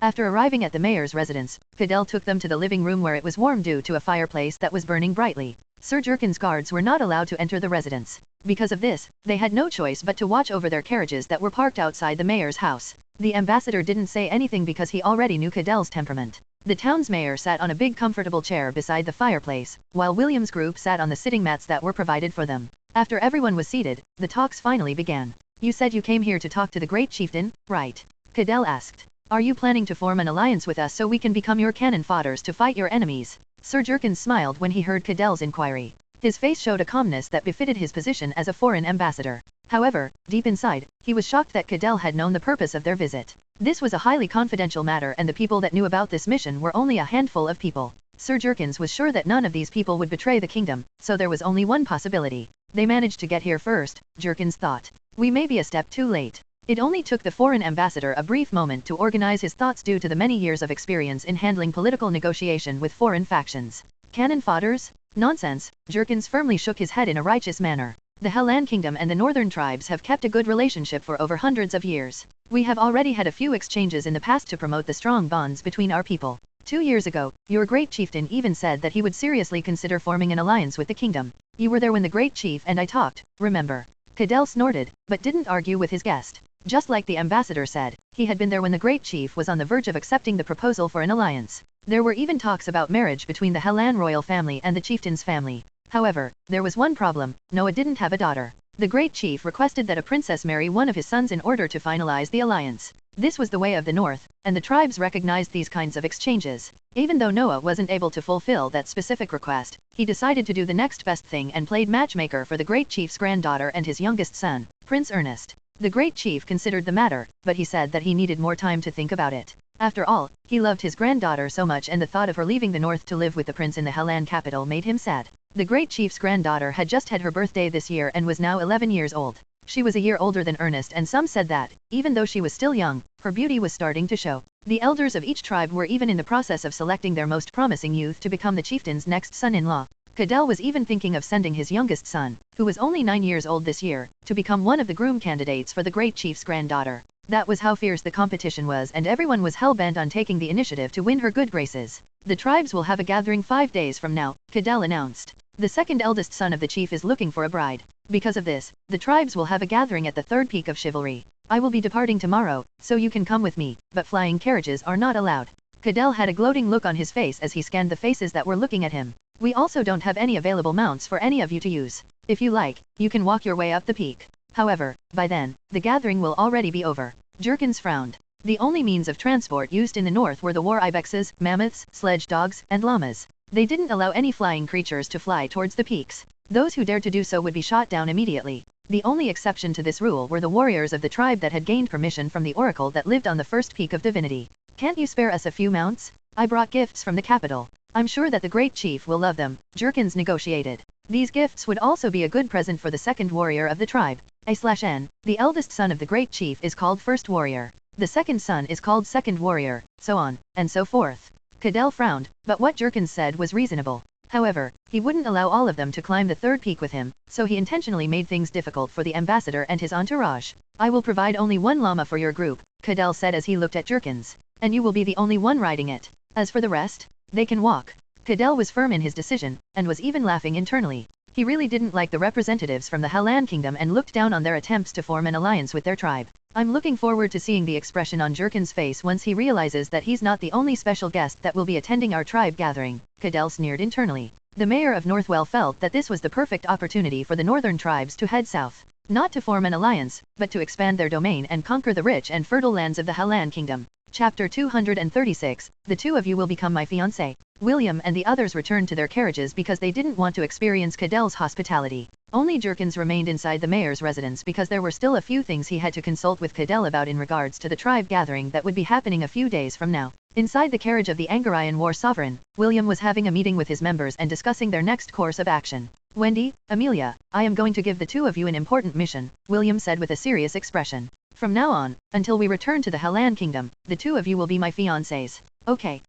After arriving at the mayor's residence, Cadell took them to the living room where it was warm due to a fireplace that was burning brightly. Sir Jerkins' guards were not allowed to enter the residence. Because of this, they had no choice but to watch over their carriages that were parked outside the mayor's house. The ambassador didn't say anything because he already knew Cadell's temperament. The town's mayor sat on a big comfortable chair beside the fireplace, while William's group sat on the sitting mats that were provided for them. After everyone was seated, the talks finally began. You said you came here to talk to the great chieftain, right? Cadell asked. Are you planning to form an alliance with us so we can become your cannon fodders to fight your enemies? Sir Jerkins smiled when he heard Cadell's inquiry. His face showed a calmness that befitted his position as a foreign ambassador. However, deep inside, he was shocked that Cadell had known the purpose of their visit. This was a highly confidential matter and the people that knew about this mission were only a handful of people. Sir Jerkins was sure that none of these people would betray the kingdom, so there was only one possibility. They managed to get here first, Jerkins thought. We may be a step too late. It only took the foreign ambassador a brief moment to organize his thoughts due to the many years of experience in handling political negotiation with foreign factions. Cannon fodders? Nonsense, Jerkins firmly shook his head in a righteous manner. The Hellan Kingdom and the northern tribes have kept a good relationship for over hundreds of years. We have already had a few exchanges in the past to promote the strong bonds between our people. 2 years ago, your great chieftain even said that he would seriously consider forming an alliance with the kingdom. You were there when the great chief and I talked, remember? Cadell snorted, but didn't argue with his guest. Just like the ambassador said, he had been there when the great chief was on the verge of accepting the proposal for an alliance. There were even talks about marriage between the Hellan royal family and the chieftain's family. However, there was one problem: Noah didn't have a daughter. The great chief requested that a princess marry one of his sons in order to finalize the alliance. This was the way of the north, and the tribes recognized these kinds of exchanges. Even though Noah wasn't able to fulfill that specific request, he decided to do the next best thing and played matchmaker for the great chief's granddaughter and his youngest son, Prince Ernest. The great chief considered the matter, but he said that he needed more time to think about it. After all, he loved his granddaughter so much and the thought of her leaving the north to live with the prince in the Hellan capital made him sad. The great chief's granddaughter had just had her birthday this year and was now 11 years old. She was a year older than Ernest, and some said that, even though she was still young, her beauty was starting to show. The elders of each tribe were even in the process of selecting their most promising youth to become the chieftain's next son-in-law. Cadell was even thinking of sending his youngest son, who was only 9 years old this year, to become one of the groom candidates for the great chief's granddaughter. That was how fierce the competition was, and everyone was hell-bent on taking the initiative to win her good graces. The tribes will have a gathering 5 days from now, Cadell announced. The second eldest son of the chief is looking for a bride. Because of this, the tribes will have a gathering at the third peak of chivalry. I will be departing tomorrow, so you can come with me, but flying carriages are not allowed. Cadell had a gloating look on his face as he scanned the faces that were looking at him. We also don't have any available mounts for any of you to use. If you like, you can walk your way up the peak. However, by then, the gathering will already be over. Jerkins frowned. The only means of transport used in the north were the war ibexes, mammoths, sledge dogs, and llamas. They didn't allow any flying creatures to fly towards the peaks. Those who dared to do so would be shot down immediately. The only exception to this rule were the warriors of the tribe that had gained permission from the oracle that lived on the first peak of divinity. Can't you spare us a few mounts? I brought gifts from the capital. I'm sure that the great chief will love them, Jerkins negotiated. These gifts would also be a good present for the second warrior of the tribe. A/N, the eldest son of the great chief is called first warrior. The second son is called second warrior, so on, and so forth. Cadell frowned, but what Jerkins said was reasonable. However, he wouldn't allow all of them to climb the third peak with him, so he intentionally made things difficult for the ambassador and his entourage. I will provide only one llama for your group, Cadell said as he looked at Jerkins. And you will be the only one riding it. As for the rest, they can walk. Cadell was firm in his decision, and was even laughing internally. He really didn't like the representatives from the Halan Kingdom and looked down on their attempts to form an alliance with their tribe. I'm looking forward to seeing the expression on Jerkins' face once he realizes that he's not the only special guest that will be attending our tribe gathering, Cadell sneered internally. The mayor of Northwell felt that this was the perfect opportunity for the northern tribes to head south. Not to form an alliance, but to expand their domain and conquer the rich and fertile lands of the Halan Kingdom. Chapter 236, The two of you will become my fiancé. William and the others returned to their carriages because they didn't want to experience Cadell's hospitality. Only Jerkins remained inside the mayor's residence because there were still a few things he had to consult with Cadell about in regards to the tribe gathering that would be happening a few days from now. Inside the carriage of the Angarayan War Sovereign, William was having a meeting with his members and discussing their next course of action. Wendy, Amelia, I am going to give the two of you an important mission, William said with a serious expression. From now on, until we return to the Halan Kingdom, the two of you will be my fiancés. Okay.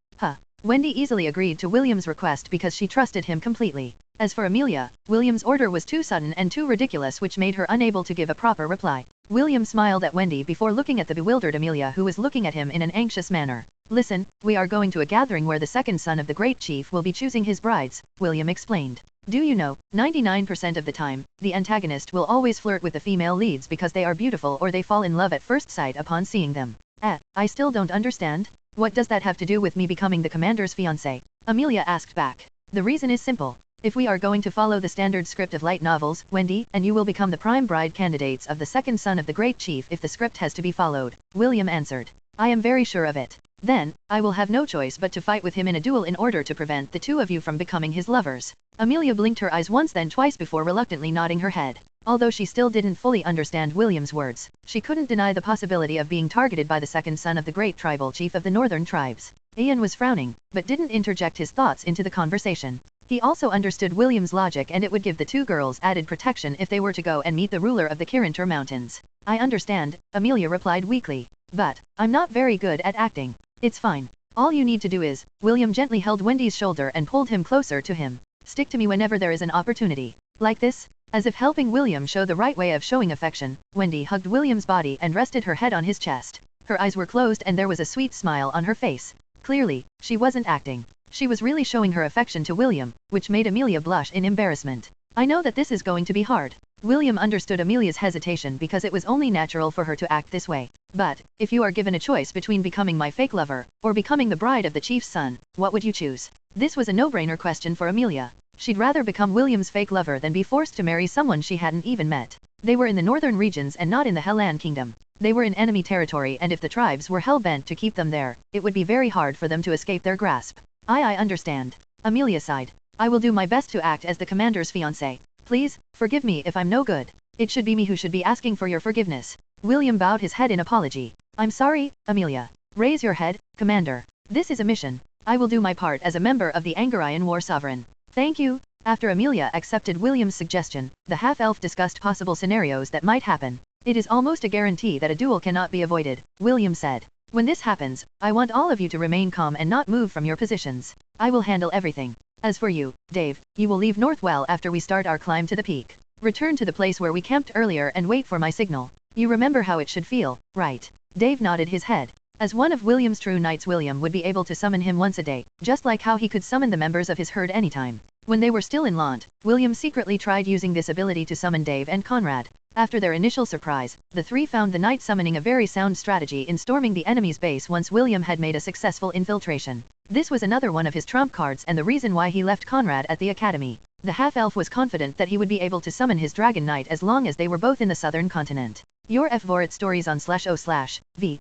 Wendy easily agreed to William's request because she trusted him completely. As for Amelia, William's order was too sudden and too ridiculous, which made her unable to give a proper reply. William smiled at Wendy before looking at the bewildered Amelia, who was looking at him in an anxious manner. Listen, we are going to a gathering where the second son of the great chief will be choosing his brides, William explained. Do you know, 99% of the time, the antagonist will always flirt with the female leads because they are beautiful or they fall in love at first sight upon seeing them. I still don't understand. What does that have to do with me becoming the commander's fiancé? Amelia asked back. The reason is simple. If we are going to follow the standard script of light novels, Wendy and you will become the prime bride candidates of the second son of the great chief if the script has to be followed, William answered. I am very sure of it. Then, I will have no choice but to fight with him in a duel in order to prevent the two of you from becoming his lovers. Amelia blinked her eyes once then twice before reluctantly nodding her head. Although she still didn't fully understand William's words, she couldn't deny the possibility of being targeted by the second son of the great tribal chief of the northern tribes. Ian was frowning, but didn't interject his thoughts into the conversation. He also understood William's logic, and it would give the two girls added protection if they were to go and meet the ruler of the Kirintur Mountains. I understand, Amelia replied weakly. But, I'm not very good at acting. It's fine. All you need to do is, William gently held Wendy's shoulder and pulled him closer to him. Stick to me whenever there is an opportunity. Like this? As if helping William show the right way of showing affection, Wendy hugged William's body and rested her head on his chest. Her eyes were closed and there was a sweet smile on her face. Clearly, she wasn't acting. She was really showing her affection to William, which made Amelia blush in embarrassment. I know that this is going to be hard. William understood Amelia's hesitation because it was only natural for her to act this way. But, if you are given a choice between becoming my fake lover, or becoming the bride of the chief's son, what would you choose? This was a no-brainer question for Amelia. She'd rather become William's fake lover than be forced to marry someone she hadn't even met. They were in the northern regions and not in the Halan Kingdom. They were in enemy territory, and if the tribes were hell-bent to keep them there, it would be very hard for them to escape their grasp. I understand. Amelia sighed. I will do my best to act as the commander's fiancé. Please, forgive me if I'm no good. It should be me who should be asking for your forgiveness. William bowed his head in apology. I'm sorry, Amelia. Raise your head, Commander. This is a mission. I will do my part as a member of the Angarayan War Sovereign. Thank you, After Amelia accepted William's suggestion, the half-elf discussed possible scenarios that might happen. It is almost a guarantee that a duel cannot be avoided, William said. When this happens, I want all of you to remain calm and not move from your positions. I will handle everything. As for you, Dave, you will leave North well after we start our climb to the peak. Return to the place where we camped earlier and wait for my signal. You remember how it should feel, right? Dave nodded his head. As one of William's true knights, William would be able to summon him once a day, just like how he could summon the members of his herd anytime. When they were still in Lant, William secretly tried using this ability to summon Dave and Conrad. After their initial surprise, the three found the knight summoning a very sound strategy in storming the enemy's base once William had made a successful infiltration. This was another one of his trump cards and the reason why he left Conrad at the academy. The half-elf was confident that he would be able to summon his dragon knight as long as they were both in the southern continent. Your Fvorit stories on /o/v/lbn.cm.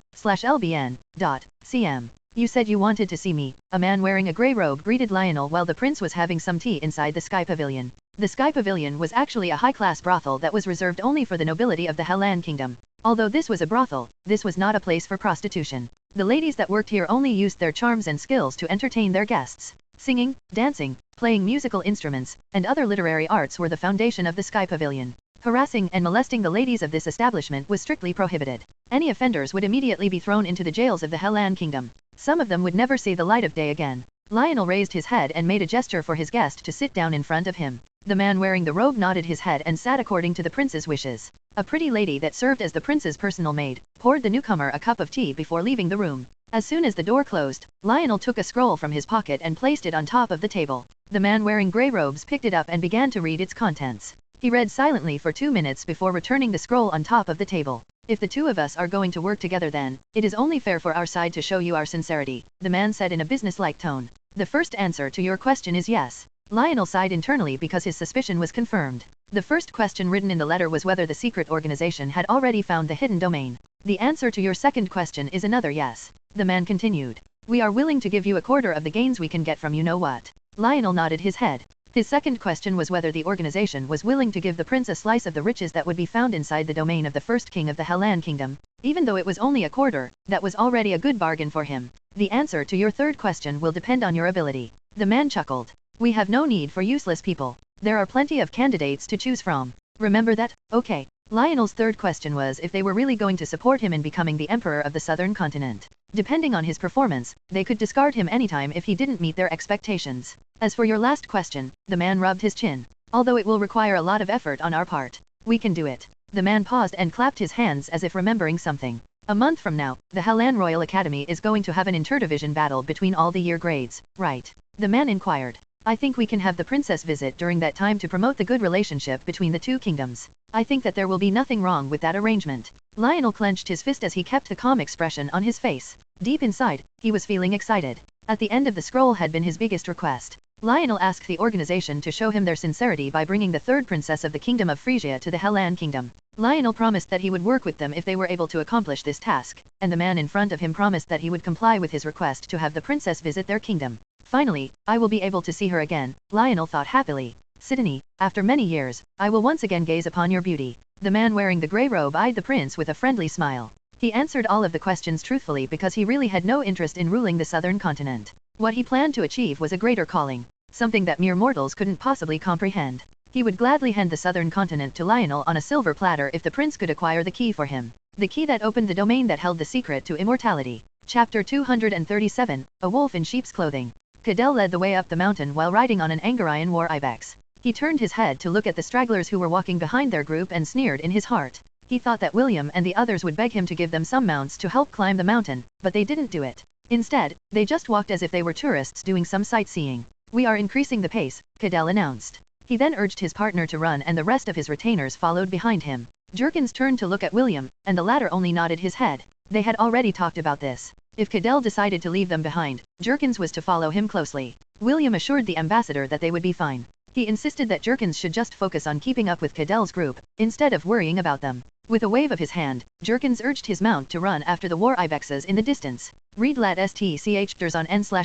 You said you wanted to see me. A man wearing a grey robe greeted Lionel while the prince was having some tea inside the Sky Pavilion. The Sky Pavilion was actually a high-class brothel that was reserved only for the nobility of the Hellan Kingdom. Although this was a brothel, this was not a place for prostitution. The ladies that worked here only used their charms and skills to entertain their guests. Singing, dancing, playing musical instruments, and other literary arts were the foundation of the Sky Pavilion. Harassing and molesting the ladies of this establishment was strictly prohibited. Any offenders would immediately be thrown into the jails of the Hellan Kingdom. Some of them would never see the light of day again. Lionel raised his head and made a gesture for his guest to sit down in front of him. The man wearing the robe nodded his head and sat according to the prince's wishes. A pretty lady that served as the prince's personal maid poured the newcomer a cup of tea before leaving the room. As soon as the door closed, Lionel took a scroll from his pocket and placed it on top of the table. The man wearing grey robes picked it up and began to read its contents. He read silently for 2 minutes before returning the scroll on top of the table. If the two of us are going to work together, then it is only fair for our side to show you our sincerity, the man said in a business-like tone. The first answer to your question is yes. Lionel sighed internally because his suspicion was confirmed. The first question written in the letter was whether the secret organization had already found the hidden domain. The answer to your second question is another yes. The man continued. We are willing to give you a quarter of the gains we can get from you know what. Lionel nodded his head. His second question was whether the organization was willing to give the prince a slice of the riches that would be found inside the domain of the first king of the Hellan Kingdom. Even though it was only a quarter, that was already a good bargain for him. The answer to your third question will depend on your ability. The man chuckled. We have no need for useless people. There are plenty of candidates to choose from. Remember that? Okay. Lionel's third question was if they were really going to support him in becoming the emperor of the southern continent. Depending on his performance, they could discard him anytime if he didn't meet their expectations. As for your last question, the man rubbed his chin. Although it will require a lot of effort on our part, we can do it. The man paused and clapped his hands as if remembering something. A month from now, the Hellan Royal Academy is going to have an interdivision battle between all the year grades, right? The man inquired. I think we can have the princess visit during that time to promote the good relationship between the two kingdoms. I think that there will be nothing wrong with that arrangement. Lionel clenched his fist as he kept the calm expression on his face. Deep inside, he was feeling excited. At the end of the scroll had been his biggest request. Lionel asked the organization to show him their sincerity by bringing the third princess of the Kingdom of Frisia to the Hellan Kingdom. Lionel promised that he would work with them if they were able to accomplish this task, and the man in front of him promised that he would comply with his request to have the princess visit their kingdom. Finally, I will be able to see her again, Lionel thought happily. Sidney, after many years, I will once again gaze upon your beauty. The man wearing the grey robe eyed the prince with a friendly smile. He answered all of the questions truthfully because he really had no interest in ruling the southern continent. What he planned to achieve was a greater calling, something that mere mortals couldn't possibly comprehend. He would gladly hand the southern continent to Lionel on a silver platter if the prince could acquire the key for him. The key that opened the domain that held the secret to immortality. Chapter 237, A Wolf in Sheep's Clothing. Cadell led the way up the mountain while riding on an Angarian war ibex. He turned his head to look at the stragglers who were walking behind their group and sneered in his heart. He thought that William and the others would beg him to give them some mounts to help climb the mountain, but they didn't do it. Instead, they just walked as if they were tourists doing some sightseeing. We are increasing the pace, Cadell announced. He then urged his partner to run and the rest of his retainers followed behind him. Jurgens turned to look at William, and the latter only nodded his head. They had already talked about this. If Cadell decided to leave them behind, Jurgens was to follow him closely. William assured the ambassador that they would be fine. He insisted that Jurgens should just focus on keeping up with Cadell's group, instead of worrying about them. With a wave of his hand, Jurgens urged his mount to run after the war ibexes in the distance. Read lat stch on n/v/l/b.i.cm.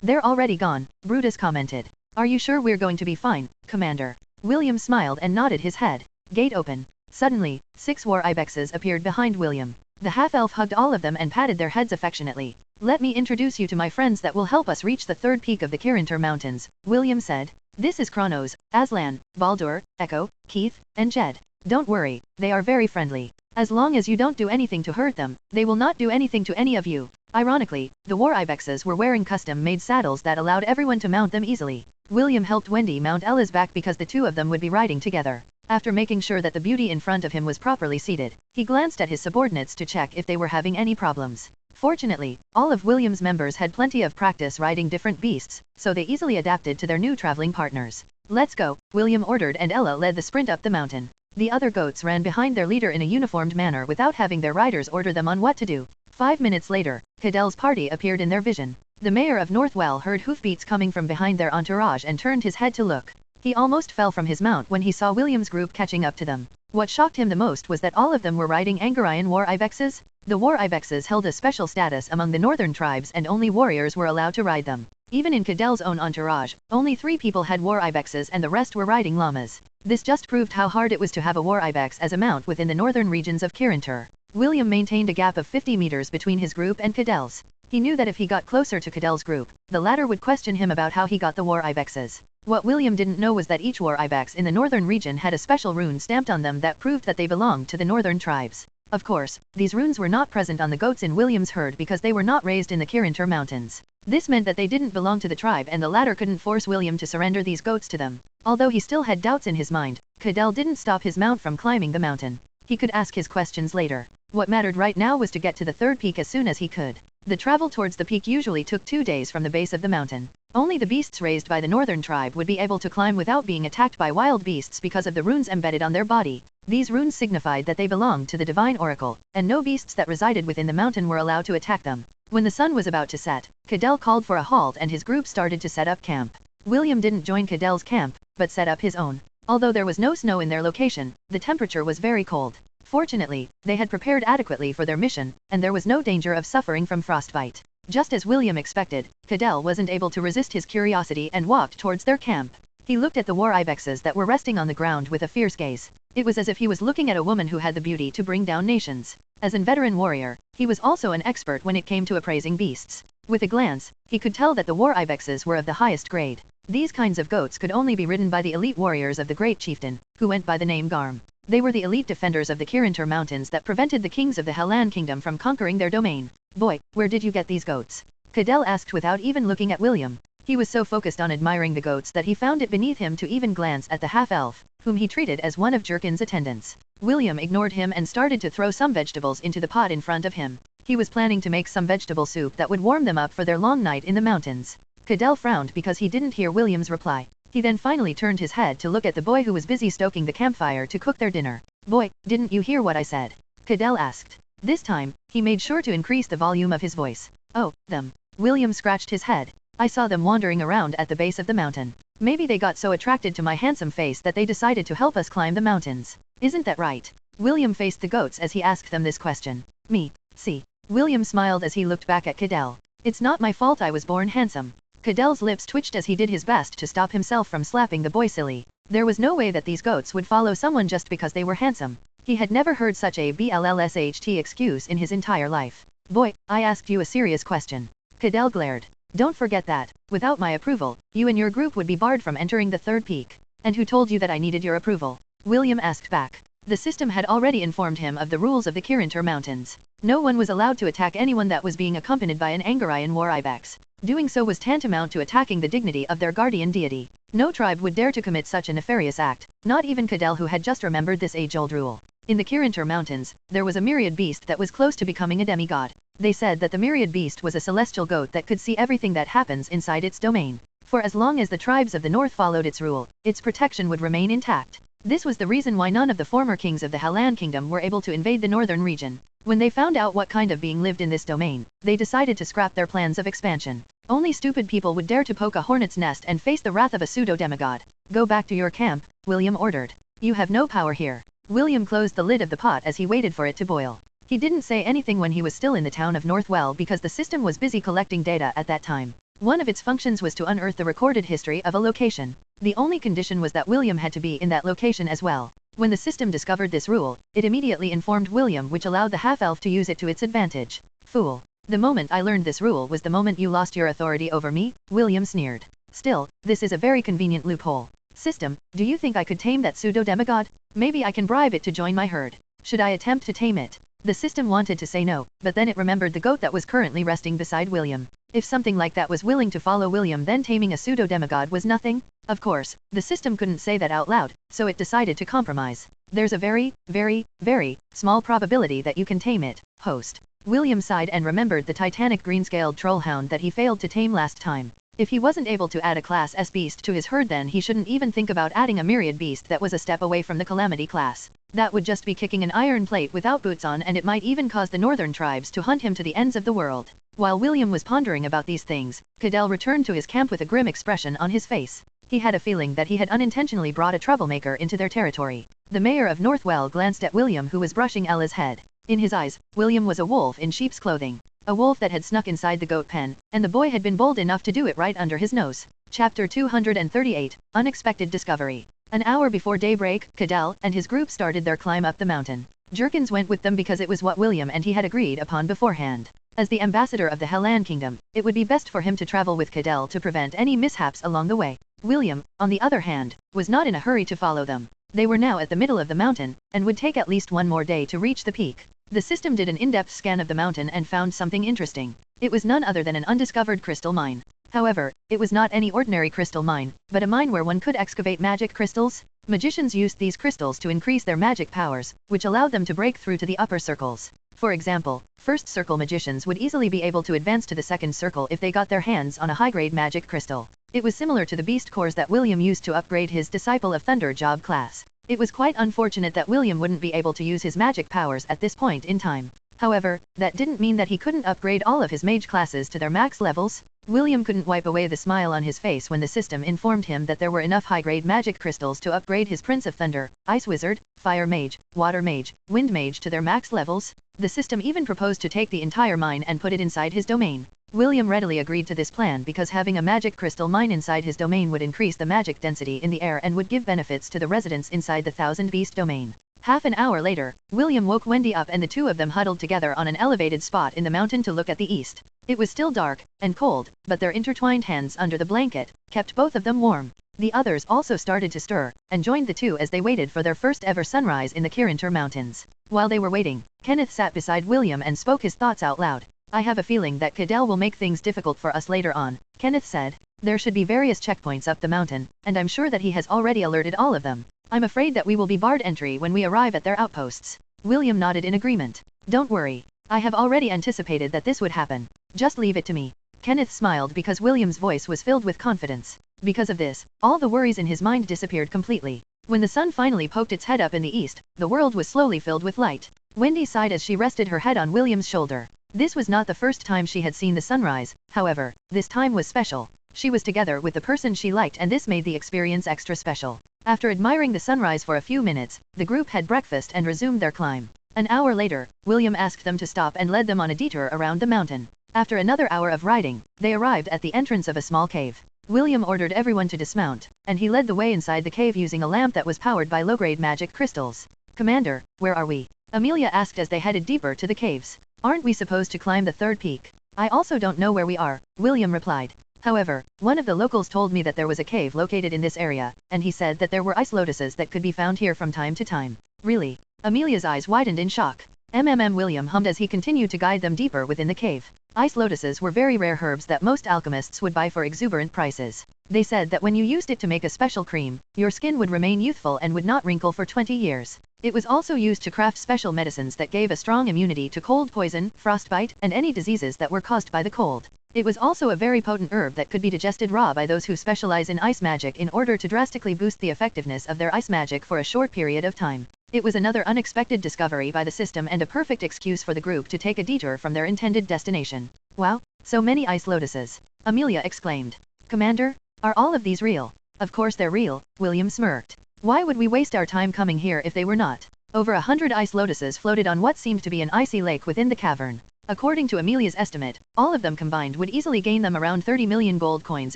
They're already gone, Brutus commented. Are you sure we're going to be fine, Commander? William smiled and nodded his head. Gate open. Suddenly, 6 war ibexes appeared behind William. The half-elf hugged all of them and patted their heads affectionately. Let me introduce you to my friends that will help us reach the third peak of the Kirinter Mountains, William said. This is Kronos, Aslan, Baldur, Echo, Keith, and Jed. Don't worry, they are very friendly. As long as you don't do anything to hurt them, they will not do anything to any of you. Ironically, the war ibexes were wearing custom-made saddles that allowed everyone to mount them easily. William helped Wendy mount Ella's back because the two of them would be riding together. After making sure that the beauty in front of him was properly seated, he glanced at his subordinates to check if they were having any problems. Fortunately, all of William's members had plenty of practice riding different beasts, so they easily adapted to their new traveling partners. Let's go, William ordered, and Ella led the sprint up the mountain. The other goats ran behind their leader in a uniformed manner without having their riders order them on what to do. 5 minutes later, Cadell's party appeared in their vision. The mayor of Northwell heard hoofbeats coming from behind their entourage and turned his head to look. He almost fell from his mount when he saw William's group catching up to them. What shocked him the most was that all of them were riding Angarayan war ibexes. The war ibexes held a special status among the northern tribes and only warriors were allowed to ride them. Even in Cadell's own entourage, only 3 people had war ibexes and the rest were riding llamas. This just proved how hard it was to have a war ibex as a mount within the northern regions of Kirinter. William maintained a gap of 50 meters between his group and Cadell's. He knew that if he got closer to Cadell's group, the latter would question him about how he got the war ibexes. What William didn't know was that each war ibex in the northern region had a special rune stamped on them that proved that they belonged to the northern tribes. Of course, these runes were not present on the goats in William's herd because they were not raised in the Kirinter Mountains. This meant that they didn't belong to the tribe and the latter couldn't force William to surrender these goats to them. Although he still had doubts in his mind, Cadell didn't stop his mount from climbing the mountain. He could ask his questions later. What mattered right now was to get to the third peak as soon as he could. The travel towards the peak usually took 2 days from the base of the mountain. Only the beasts raised by the northern tribe would be able to climb without being attacked by wild beasts because of the runes embedded on their body. These runes signified that they belonged to the divine oracle, and no beasts that resided within the mountain were allowed to attack them. When the sun was about to set, Cadell called for a halt and his group started to set up camp. William didn't join Cadell's camp, but set up his own. Although there was no snow in their location, the temperature was very cold. Fortunately, they had prepared adequately for their mission, and there was no danger of suffering from frostbite. Just as William expected, Cadell wasn't able to resist his curiosity and walked towards their camp. He looked at the war ibexes that were resting on the ground with a fierce gaze. It was as if he was looking at a woman who had the beauty to bring down nations. As a veteran warrior, he was also an expert when it came to appraising beasts. With a glance, he could tell that the war ibexes were of the highest grade. These kinds of goats could only be ridden by the elite warriors of the great chieftain, who went by the name Garm. They were the elite defenders of the Kirinter Mountains that prevented the kings of the Hellan Kingdom from conquering their domain. Boy, where did you get these goats? Cadell asked without even looking at William. He was so focused on admiring the goats that he found it beneath him to even glance at the half-elf, whom he treated as one of Jerkin's attendants. William ignored him and started to throw some vegetables into the pot in front of him. He was planning to make some vegetable soup that would warm them up for their long night in the mountains. Cadell frowned because he didn't hear William's reply. He then finally turned his head to look at the boy who was busy stoking the campfire to cook their dinner. Boy, didn't you hear what I said? Cadell asked. This time, he made sure to increase the volume of his voice. Oh, them. William scratched his head. I saw them wandering around at the base of the mountain. Maybe they got so attracted to my handsome face that they decided to help us climb the mountains. Isn't that right? William faced the goats as he asked them this question. Me, see. William smiled as he looked back at Cadell. It's not my fault I was born handsome. Cadell's lips twitched as he did his best to stop himself from slapping the boy silly. There was no way that these goats would follow someone just because they were handsome. He had never heard such a BLLSHT excuse in his entire life. Boy, I asked you a serious question. Cadell glared. Don't forget that, without my approval, you and your group would be barred from entering the third peak. And who told you that I needed your approval? William asked back. The system had already informed him of the rules of the Kirinter Mountains. No one was allowed to attack anyone that was being accompanied by an Angarayan war ibex. Doing so was tantamount to attacking the dignity of their guardian deity. No tribe would dare to commit such a nefarious act, not even Cadell, who had just remembered this age-old rule. In the Kirinter Mountains, there was a myriad beast that was close to becoming a demigod. They said that the myriad beast was a celestial goat that could see everything that happens inside its domain. For as long as the tribes of the north followed its rule, its protection would remain intact. This was the reason why none of the former kings of the Hellan Kingdom were able to invade the northern region. When they found out what kind of being lived in this domain, they decided to scrap their plans of expansion. Only stupid people would dare to poke a hornet's nest and face the wrath of a pseudo-demigod. Go back to your camp, William ordered. You have no power here. William closed the lid of the pot as he waited for it to boil. He didn't say anything when he was still in the town of Northwell because the system was busy collecting data at that time. One of its functions was to unearth the recorded history of a location. The only condition was that William had to be in that location as well. When the system discovered this rule, it immediately informed William, which allowed the half-elf to use it to its advantage. Fool. The moment I learned this rule was the moment you lost your authority over me, William sneered. Still, this is a very convenient loophole. System, do you think I could tame that pseudo-demigod? Maybe I can bribe it to join my herd. Should I attempt to tame it? The system wanted to say no, but then it remembered the goat that was currently resting beside William. If something like that was willing to follow William, then taming a pseudo-demigod was nothing? Of course, the system couldn't say that out loud, so it decided to compromise. There's a very, very, very small probability that you can tame it, host. William sighed and remembered the titanic green-scaled trollhound that he failed to tame last time. If he wasn't able to add a Class S beast to his herd, then he shouldn't even think about adding a myriad beast that was a step away from the Calamity class. That would just be kicking an iron plate without boots on, and it might even cause the northern tribes to hunt him to the ends of the world. While William was pondering about these things, Cadell returned to his camp with a grim expression on his face. He had a feeling that he had unintentionally brought a troublemaker into their territory. The mayor of Northwell glanced at William, who was brushing Ella's head. In his eyes, William was a wolf in sheep's clothing. A wolf that had snuck inside the goat pen, and the boy had been bold enough to do it right under his nose. Chapter 238, Unexpected Discovery. An hour before daybreak, Cadell and his group started their climb up the mountain. Jerkins went with them because it was what William and he had agreed upon beforehand. As the ambassador of the Hellan Kingdom, it would be best for him to travel with Cadell to prevent any mishaps along the way. William, on the other hand, was not in a hurry to follow them. They were now at the middle of the mountain, and would take at least one more day to reach the peak. The system did an in-depth scan of the mountain and found something interesting. It was none other than an undiscovered crystal mine. However, it was not any ordinary crystal mine, but a mine where one could excavate magic crystals. Magicians used these crystals to increase their magic powers, which allowed them to break through to the upper circles. For example, first circle magicians would easily be able to advance to the second circle if they got their hands on a high-grade magic crystal. It was similar to the beast cores that William used to upgrade his Disciple of Thunder job class. It was quite unfortunate that William wouldn't be able to use his magic powers at this point in time. However, that didn't mean that he couldn't upgrade all of his mage classes to their max levels. William couldn't wipe away the smile on his face when the system informed him that there were enough high-grade magic crystals to upgrade his Prince of Thunder, Ice Wizard, Fire Mage, Water Mage, Wind Mage to their max levels. The system even proposed to take the entire mine and put it inside his domain. William readily agreed to this plan because having a magic crystal mine inside his domain would increase the magic density in the air and would give benefits to the residents inside the Thousand Beast domain. Half an hour later, William woke Wendy up and the two of them huddled together on an elevated spot in the mountain to look at the east. It was still dark and cold, but their intertwined hands under the blanket kept both of them warm. The others also started to stir, and joined the two as they waited for their first ever sunrise in the Kirintur Mountains. While they were waiting, Kenneth sat beside William and spoke his thoughts out loud. I have a feeling that Cadell will make things difficult for us later on, Kenneth said. There should be various checkpoints up the mountain, and I'm sure that he has already alerted all of them. I'm afraid that we will be barred entry when we arrive at their outposts. William nodded in agreement. Don't worry. I have already anticipated that this would happen. Just leave it to me. Kenneth smiled because William's voice was filled with confidence. Because of this, all the worries in his mind disappeared completely. When the sun finally poked its head up in the east, the world was slowly filled with light. Wendy sighed as she rested her head on William's shoulder. This was not the first time she had seen the sunrise, however, this time was special. She was together with the person she liked, and this made the experience extra special. After admiring the sunrise for a few minutes, the group had breakfast and resumed their climb. An hour later, William asked them to stop and led them on a detour around the mountain. After another hour of riding, they arrived at the entrance of a small cave. William ordered everyone to dismount, and he led the way inside the cave using a lamp that was powered by low-grade magic crystals. Commander, where are we? Amelia asked as they headed deeper to the caves. Aren't we supposed to climb the third peak? I also don't know where we are, William replied. However, one of the locals told me that there was a cave located in this area, and he said that there were ice lotuses that could be found here from time to time. Really? Amelia's eyes widened in shock. William hummed as he continued to guide them deeper within the cave. Ice lotuses were very rare herbs that most alchemists would buy for exuberant prices. They said that when you used it to make a special cream, your skin would remain youthful and would not wrinkle for 20 years. It was also used to craft special medicines that gave a strong immunity to cold poison, frostbite, and any diseases that were caused by the cold. It was also a very potent herb that could be digested raw by those who specialize in ice magic in order to drastically boost the effectiveness of their ice magic for a short period of time. It was another unexpected discovery by the system and a perfect excuse for the group to take a detour from their intended destination. Wow, so many ice lotuses! Amelia exclaimed. Commander, are all of these real? Of course they're real, William smirked. Why would we waste our time coming here if they were not? Over 100 ice lotuses floated on what seemed to be an icy lake within the cavern. According to Amelia's estimate, all of them combined would easily gain them around 30 million gold coins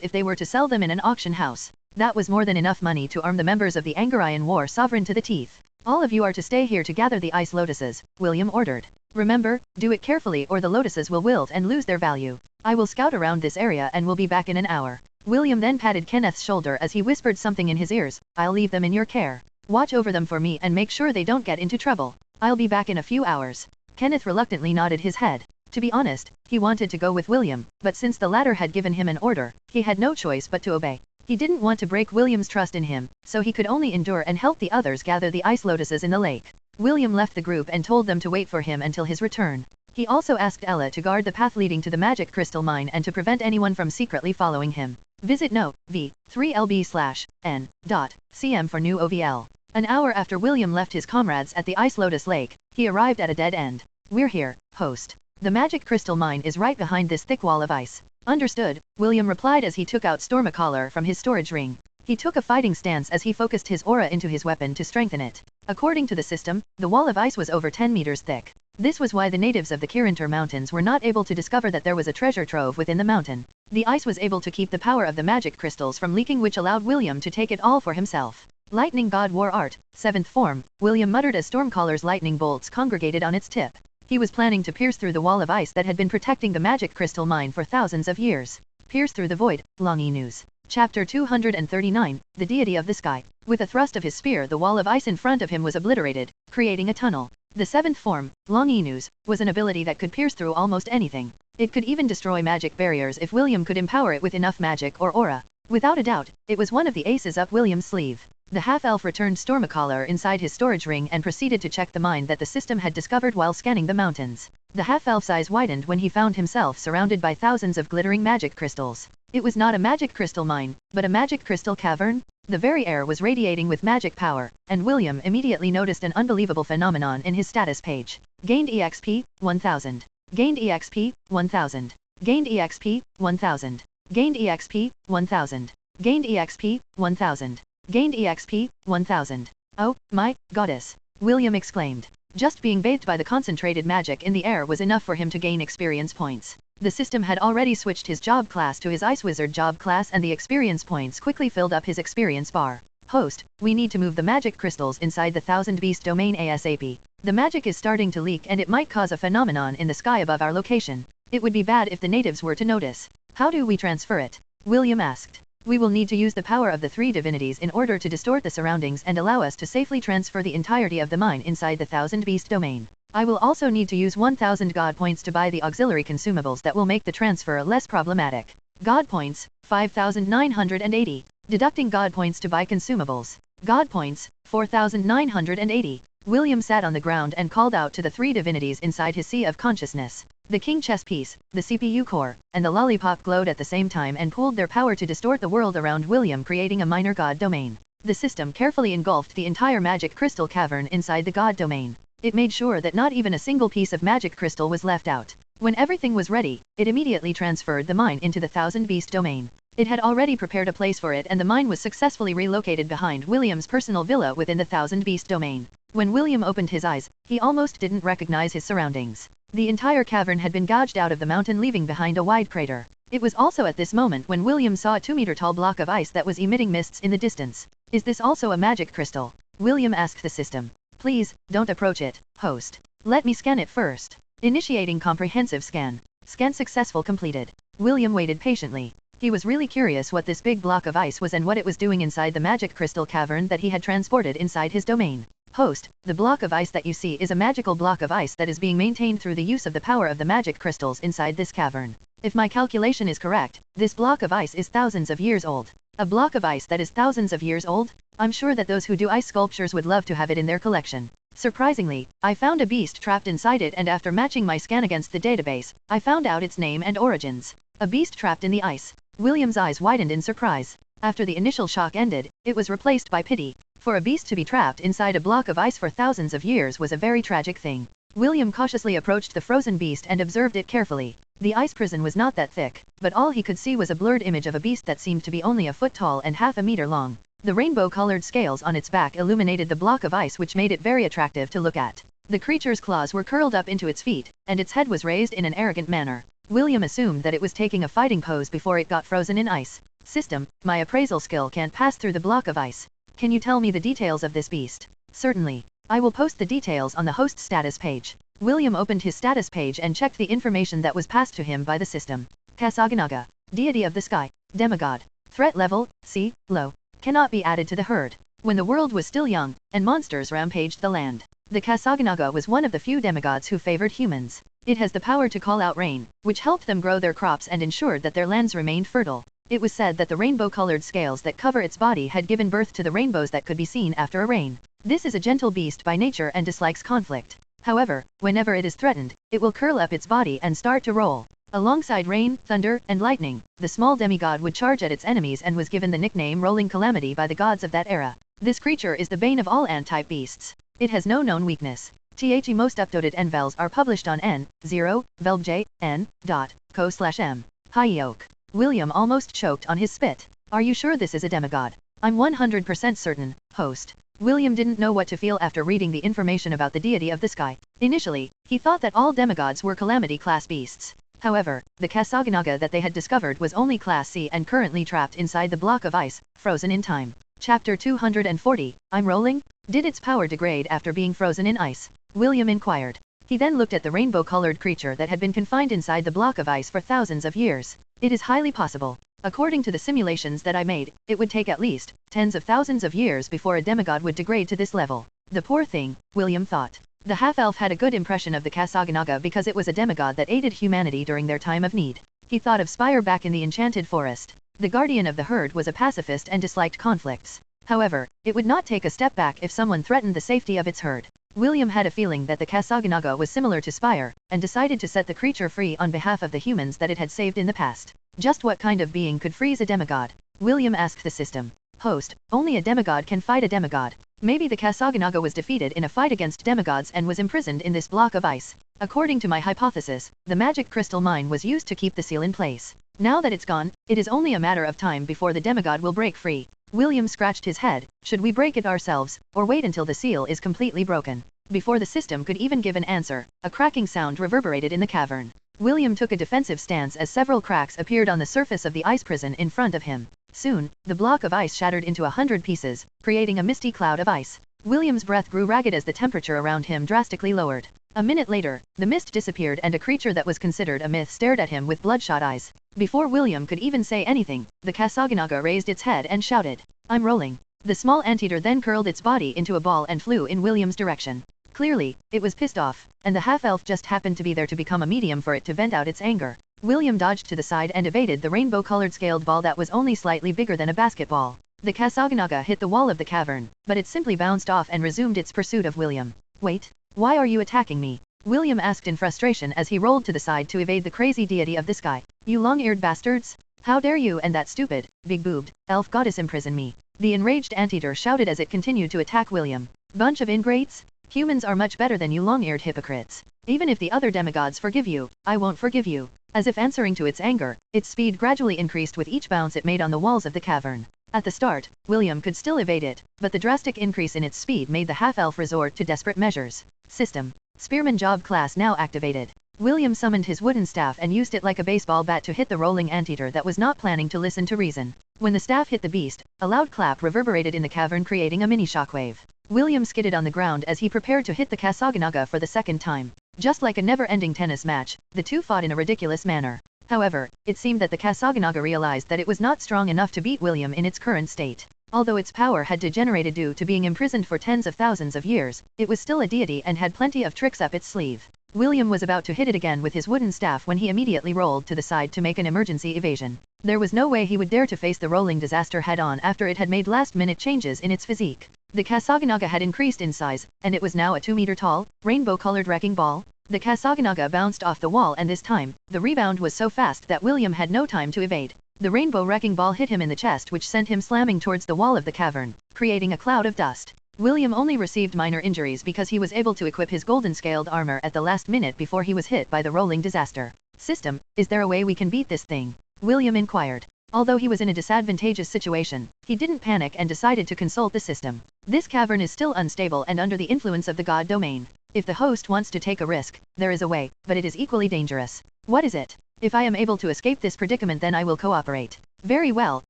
if they were to sell them in an auction house. That was more than enough money to arm the members of the Angarian War Sovereign to the teeth. All of you are to stay here to gather the ice lotuses, William ordered. Remember, do it carefully or the lotuses will wilt and lose their value. I will scout around this area and will be back in an hour. William then patted Kenneth's shoulder as he whispered something in his ears. I'll leave them in your care. Watch over them for me and make sure they don't get into trouble. I'll be back in a few hours. Kenneth reluctantly nodded his head. To be honest, he wanted to go with William, but since the latter had given him an order, he had no choice but to obey. He didn't want to break William's trust in him, so he could only endure and help the others gather the ice lotuses in the lake. William left the group and told them to wait for him until his return. He also asked Ella to guard the path leading to the magic crystal mine and to prevent anyone from secretly following him. Visit note, v3lb/n.cm for new OVL. An hour after William left his comrades at the Ice Lotus Lake, he arrived at a dead end. We're here, host. The magic crystal mine is right behind this thick wall of ice. Understood, William replied as he took out Stormacaller from his storage ring. He took a fighting stance as he focused his aura into his weapon to strengthen it. According to the system, the wall of ice was over 10 meters thick. This was why the natives of the Kirintur Mountains were not able to discover that there was a treasure trove within the mountain. The ice was able to keep the power of the magic crystals from leaking, which allowed William to take it all for himself. Lightning God War Art, 7th form, William muttered as Stormcaller's lightning bolts congregated on its tip. He was planning to pierce through the wall of ice that had been protecting the magic crystal mine for thousands of years. Pierce through the void, Long News. Chapter 239, The Deity of the Sky. With a thrust of his spear, the wall of ice in front of him was obliterated, creating a tunnel. The 7th form, Long News, was an ability that could pierce through almost anything. It could even destroy magic barriers if William could empower it with enough magic or aura. Without a doubt, it was one of the aces up William's sleeve. The half-elf returned Stormacaller inside his storage ring and proceeded to check the mine that the system had discovered while scanning the mountains. The half-elf's eyes widened when he found himself surrounded by thousands of glittering magic crystals. It was not a magic crystal mine, but a magic crystal cavern. The very air was radiating with magic power, and William immediately noticed an unbelievable phenomenon in his status page. Gained EXP, 1000. Gained EXP, 1000. Gained EXP, 1000. Gained EXP, 1000. Gained EXP, 1000. Gained EXP, 1000. Oh, my goddess! William exclaimed. Just being bathed by the concentrated magic in the air was enough for him to gain experience points. The system had already switched his job class to his Ice Wizard job class, and the experience points quickly filled up his experience bar. Host, we need to move the magic crystals inside the Thousand Beast domain ASAP. The magic is starting to leak and it might cause a phenomenon in the sky above our location. It would be bad if the natives were to notice. How do we transfer it? William asked. We will need to use the power of the three divinities in order to distort the surroundings and allow us to safely transfer the entirety of the mine inside the Thousand Beast domain. I will also need to use 1000 God points to buy the auxiliary consumables that will make the transfer less problematic. God points, 5980. Deducting God points to buy consumables. God points, 4980. William sat on the ground and called out to the three divinities inside his sea of consciousness. The king chess piece, the CPU core, and the lollipop glowed at the same time and pooled their power to distort the world around William, creating a minor god domain. The system carefully engulfed the entire magic crystal cavern inside the god domain. It made sure that not even a single piece of magic crystal was left out. When everything was ready, it immediately transferred the mine into the Thousand Beast domain. It had already prepared a place for it, and the mine was successfully relocated behind William's personal villa within the Thousand Beast domain. When William opened his eyes, he almost didn't recognize his surroundings. The entire cavern had been gouged out of the mountain, leaving behind a wide crater. It was also at this moment when William saw a 2-meter-tall block of ice that was emitting mists in the distance. Is this also a magic crystal? William asked the system. Please, don't approach it, host. Let me scan it first. Initiating comprehensive scan. Scan successful completed. William waited patiently. He was really curious what this big block of ice was and what it was doing inside the magic crystal cavern that he had transported inside his domain. Host, the block of ice that you see is a magical block of ice that is being maintained through the use of the power of the magic crystals inside this cavern. If my calculation is correct, this block of ice is thousands of years old. A block of ice that is thousands of years old? I'm sure that those who do ice sculptures would love to have it in their collection. Surprisingly, I found a beast trapped inside it, and after matching my scan against the database, I found out its name and origins. A beast trapped in the ice. William's eyes widened in surprise. After the initial shock ended, it was replaced by pity. For a beast to be trapped inside a block of ice for thousands of years was a very tragic thing. William cautiously approached the frozen beast and observed it carefully. The ice prison was not that thick, but all he could see was a blurred image of a beast that seemed to be only a foot tall and half a meter long. The rainbow-colored scales on its back illuminated the block of ice, which made it very attractive to look at. The creature's claws were curled up into its feet, and its head was raised in an arrogant manner. William assumed that it was taking a fighting pose before it got frozen in ice. System, my appraisal skill can't pass through the block of ice. Can you tell me the details of this beast? Certainly. I will post the details on the host status page. William opened his status page and checked the information that was passed to him by the system. Kasaganaga, deity of the sky, demigod. Threat level, C, low. Cannot be added to the herd. When the world was still young, and monsters rampaged the land, the Kasaganaga was one of the few demigods who favored humans. It has the power to call out rain, which helped them grow their crops and ensured that their lands remained fertile. It was said that the rainbow-colored scales that cover its body had given birth to the rainbows that could be seen after a rain. This is a gentle beast by nature and dislikes conflict. However, whenever it is threatened, it will curl up its body and start to roll. Alongside rain, thunder, and lightning, the small demigod would charge at its enemies and was given the nickname Rolling Calamity by the gods of that era. This creature is the bane of all ant-type beasts. It has no known weakness. The most updated NVELs are published on N0, VelbJ, N.co/m. Hyeok. William almost choked on his spit. Are you sure this is a demigod? I'm 100% certain, host. William didn't know what to feel after reading the information about the deity of the sky. Initially, he thought that all demigods were calamity-class beasts. However, the Kasaganaga that they had discovered was only Class C and currently trapped inside the block of ice, frozen in time. Chapter 240, I'm rolling? Did its power degrade after being frozen in ice? William inquired. He then looked at the rainbow-colored creature that had been confined inside the block of ice for thousands of years. It is highly possible. According to the simulations that I made, it would take at least tens of thousands of years before a demigod would degrade to this level. The poor thing, William thought. The half-elf had a good impression of the Kasaganaga because it was a demigod that aided humanity during their time of need. He thought of Spire back in the enchanted forest. The guardian of the herd was a pacifist and disliked conflicts. However, it would not take a step back if someone threatened the safety of its herd. William had a feeling that the Kasaganaga was similar to Spire, and decided to set the creature free on behalf of the humans that it had saved in the past. Just what kind of being could freeze a demigod? William asked the system. Host, only a demigod can fight a demigod. Maybe the Kasaganaga was defeated in a fight against demigods and was imprisoned in this block of ice. According to my hypothesis, the magic crystal mine was used to keep the seal in place. Now that it's gone, it is only a matter of time before the demigod will break free. William scratched his head. Should we break it ourselves, or wait until the seal is completely broken? Before the system could even give an answer, a cracking sound reverberated in the cavern. William took a defensive stance as several cracks appeared on the surface of the ice prison in front of him. Soon, the block of ice shattered into 100 pieces, creating a misty cloud of ice. William's breath grew ragged as the temperature around him drastically lowered. A minute later, the mist disappeared and a creature that was considered a myth stared at him with bloodshot eyes. Before William could even say anything, the Kasaganaga raised its head and shouted, I'm rolling. The small anteater then curled its body into a ball and flew in William's direction. Clearly, it was pissed off, and the half-elf just happened to be there to become a medium for it to vent out its anger. William dodged to the side and evaded the rainbow-colored scaled ball that was only slightly bigger than a basketball. The Kasaganaga hit the wall of the cavern, but it simply bounced off and resumed its pursuit of William. Wait, why are you attacking me? William asked in frustration as he rolled to the side to evade the crazy deity of the sky. You long-eared bastards? How dare you and that stupid, big-boobed, elf goddess imprison me? The enraged anteater shouted as it continued to attack William. Bunch of ingrates? Humans are much better than you long-eared hypocrites. Even if the other demigods forgive you, I won't forgive you. As if answering to its anger, its speed gradually increased with each bounce it made on the walls of the cavern. At the start, William could still evade it, but the drastic increase in its speed made the half-elf resort to desperate measures. System. Spearman Job class now activated. William summoned his wooden staff and used it like a baseball bat to hit the rolling anteater that was not planning to listen to reason. When the staff hit the beast, a loud clap reverberated in the cavern creating a mini shockwave. William skidded on the ground as he prepared to hit the Kasaganaga for the second time. Just like a never-ending tennis match, the two fought in a ridiculous manner. However, it seemed that the Kasaganaga realized that it was not strong enough to beat William in its current state. Although its power had degenerated due to being imprisoned for tens of thousands of years, it was still a deity and had plenty of tricks up its sleeve. William was about to hit it again with his wooden staff when he immediately rolled to the side to make an emergency evasion. There was no way he would dare to face the rolling disaster head-on after it had made last-minute changes in its physique. The Kasaganaga had increased in size, and it was now a 2-meter-tall, rainbow-colored wrecking ball. The Kasaganaga bounced off the wall and this time, the rebound was so fast that William had no time to evade. The rainbow wrecking ball hit him in the chest which sent him slamming towards the wall of the cavern, creating a cloud of dust. William only received minor injuries because he was able to equip his golden scaled armor at the last minute before he was hit by the rolling disaster. System, is there a way we can beat this thing? William inquired. Although he was in a disadvantageous situation, he didn't panic and decided to consult the system. This cavern is still unstable and under the influence of the god domain. If the host wants to take a risk, there is a way, but it is equally dangerous. What is it? If I am able to escape this predicament then I will cooperate. Very well,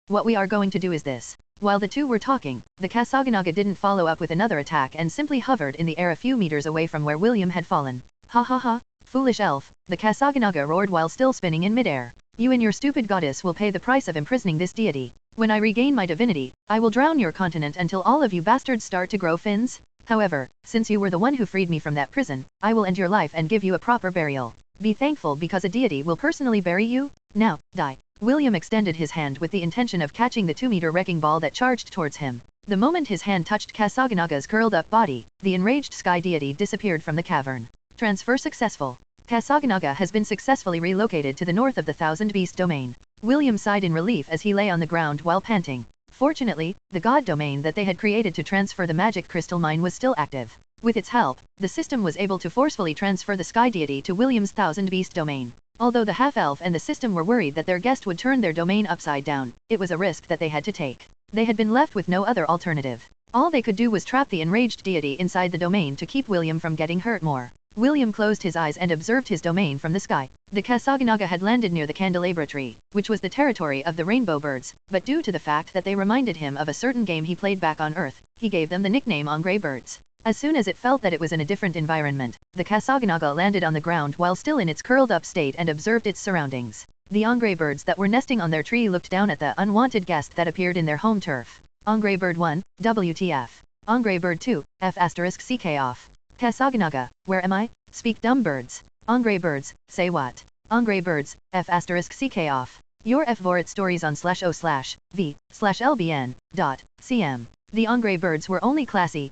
what we are going to do is this. While the two were talking, the Kasaganaga didn't follow up with another attack and simply hovered in the air a few meters away from where William had fallen. Ha ha ha, foolish elf, the Kasaganaga roared while still spinning in midair. You and your stupid goddess will pay the price of imprisoning this deity. When I regain my divinity, I will drown your continent until all of you bastards start to grow fins. However, since you were the one who freed me from that prison, I will end your life and give you a proper burial. Be thankful because a deity will personally bury you. Now, die. William extended his hand with the intention of catching the 2-meter wrecking ball that charged towards him. The moment his hand touched Kasaganaga's curled-up body, the enraged sky deity disappeared from the cavern. Transfer successful. Kasaganaga has been successfully relocated to the north of the Thousand Beast domain. William sighed in relief as he lay on the ground while panting. Fortunately, the god domain that they had created to transfer the magic crystal mine was still active. With its help, the system was able to forcefully transfer the sky deity to William's Thousand Beast domain. Although the half-elf and the system were worried that their guest would turn their domain upside down, it was a risk that they had to take. They had been left with no other alternative. All they could do was trap the enraged deity inside the domain to keep William from getting hurt more. William closed his eyes and observed his domain from the sky. The Kasaganaga had landed near the candelabra tree, which was the territory of the rainbow birds, but due to the fact that they reminded him of a certain game he played back on Earth, he gave them the nickname Angre birds. As soon as it felt that it was in a different environment, the Kasaganaga landed on the ground while still in its curled-up state and observed its surroundings. The Angre birds that were nesting on their tree looked down at the unwanted guest that appeared in their home turf. Angre bird 1, WTF. Angre bird 2, F***ck off. Kasaganaga, where am I? Speak dumb birds. Angre birds, say what? Angre birds, F***ck off. Your F-Vorit stories on /o/v/lbn.cm. The Angre birds were only classy,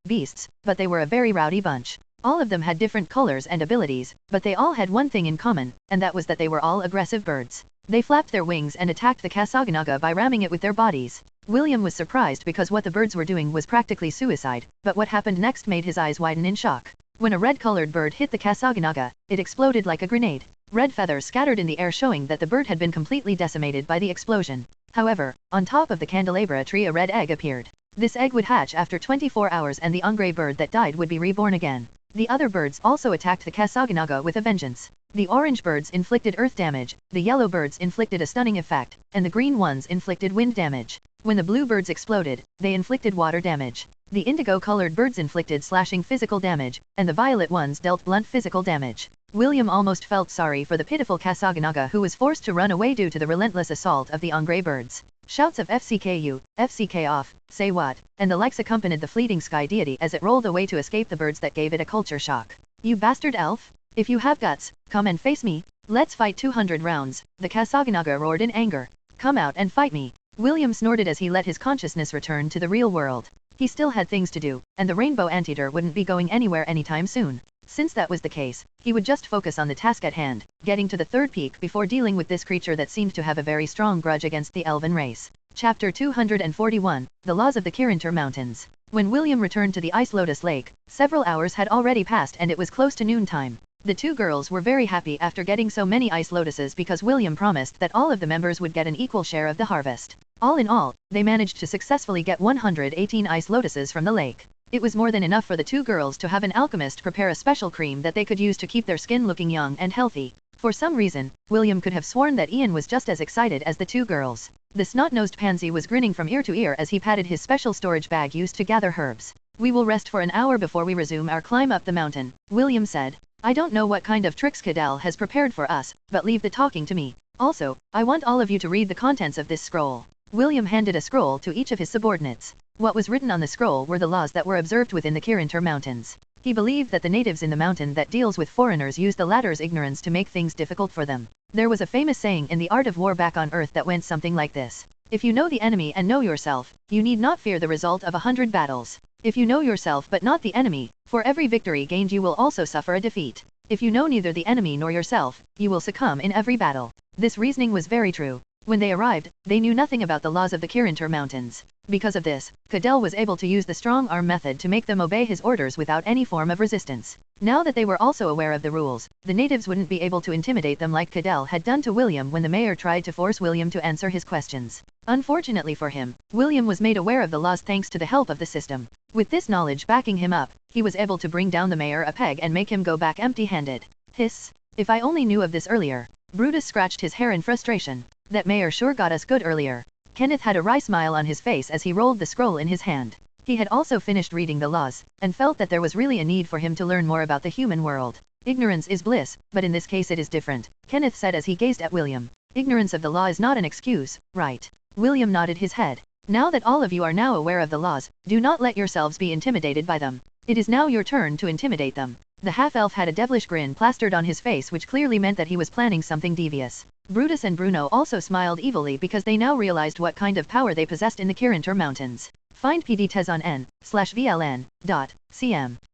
beasts, but they were a very rowdy bunch. All of them had different colors and abilities, but they all had one thing in common, and that was that they were all aggressive birds. They flapped their wings and attacked the Kasaganaga by ramming it with their bodies. William was surprised because what the birds were doing was practically suicide, but what happened next made his eyes widen in shock. When a red-colored bird hit the Kasaganaga, it exploded like a grenade. Red feathers scattered in the air showing that the bird had been completely decimated by the explosion. However, on top of the candelabra tree a red egg appeared. This egg would hatch after 24 hours and the Angre bird that died would be reborn again. The other birds also attacked the Kasaganaga with a vengeance. The orange birds inflicted earth damage, the yellow birds inflicted a stunning effect, and the green ones inflicted wind damage. When the blue birds exploded, they inflicted water damage. The indigo-colored birds inflicted slashing physical damage, and the violet ones dealt blunt physical damage. William almost felt sorry for the pitiful Kasaganaga who was forced to run away due to the relentless assault of the Angre birds. Shouts of FCKU, FCK off, say what, and the likes accompanied the fleeting sky deity as it rolled away to escape the birds that gave it a culture shock. You bastard elf! If you have guts, come and face me. Let's fight 200 rounds, the Kasaganaga roared in anger. Come out and fight me. William snorted as he let his consciousness return to the real world. He still had things to do, and the rainbow anteater wouldn't be going anywhere anytime soon. Since that was the case, he would just focus on the task at hand, getting to the third peak before dealing with this creature that seemed to have a very strong grudge against the elven race. Chapter 241, The Laws of the Kirinter Mountains. When William returned to the Ice Lotus Lake, several hours had already passed and it was close to noontime. The two girls were very happy after getting so many ice lotuses because William promised that all of the members would get an equal share of the harvest. All in all, they managed to successfully get 118 ice lotuses from the lake. It was more than enough for the two girls to have an alchemist prepare a special cream that they could use to keep their skin looking young and healthy. For some reason, William could have sworn that Ian was just as excited as the two girls. The snot-nosed pansy was grinning from ear to ear as he patted his special storage bag used to gather herbs. We will rest for an hour before we resume our climb up the mountain, William said. I don't know what kind of tricks Cadell has prepared for us, but leave the talking to me. Also, I want all of you to read the contents of this scroll. William handed a scroll to each of his subordinates. What was written on the scroll were the laws that were observed within the Kirinter Mountains. He believed that the natives in the mountain that deals with foreigners use the latter's ignorance to make things difficult for them. There was a famous saying in the art of war back on Earth that went something like this. If you know the enemy and know yourself, you need not fear the result of 100 battles. If you know yourself but not the enemy, for every victory gained you will also suffer a defeat. If you know neither the enemy nor yourself, you will succumb in every battle. This reasoning was very true. When they arrived, they knew nothing about the laws of the Kirinter Mountains. Because of this, Cadell was able to use the strong arm method to make them obey his orders without any form of resistance. Now that they were also aware of the rules, the natives wouldn't be able to intimidate them like Cadell had done to William when the mayor tried to force William to answer his questions. Unfortunately for him, William was made aware of the laws thanks to the help of the system. With this knowledge backing him up, he was able to bring down the mayor a peg and make him go back empty-handed. Hiss! If I only knew of this earlier. Brutus scratched his hair in frustration. That mayor sure got us good earlier. Kenneth had a wry smile on his face as he rolled the scroll in his hand. He had also finished reading the laws, and felt that there was really a need for him to learn more about the human world. Ignorance is bliss, but in this case it is different, Kenneth said as he gazed at William. Ignorance of the law is not an excuse, right? William nodded his head. Now that all of you are now aware of the laws, do not let yourselves be intimidated by them. It is now your turn to intimidate them. The half-elf had a devilish grin plastered on his face which clearly meant that he was planning something devious. Brutus and Bruno also smiled evilly because they now realized what kind of power they possessed in the Kirinter Mountains. Find PDTes on n/VLN.cm.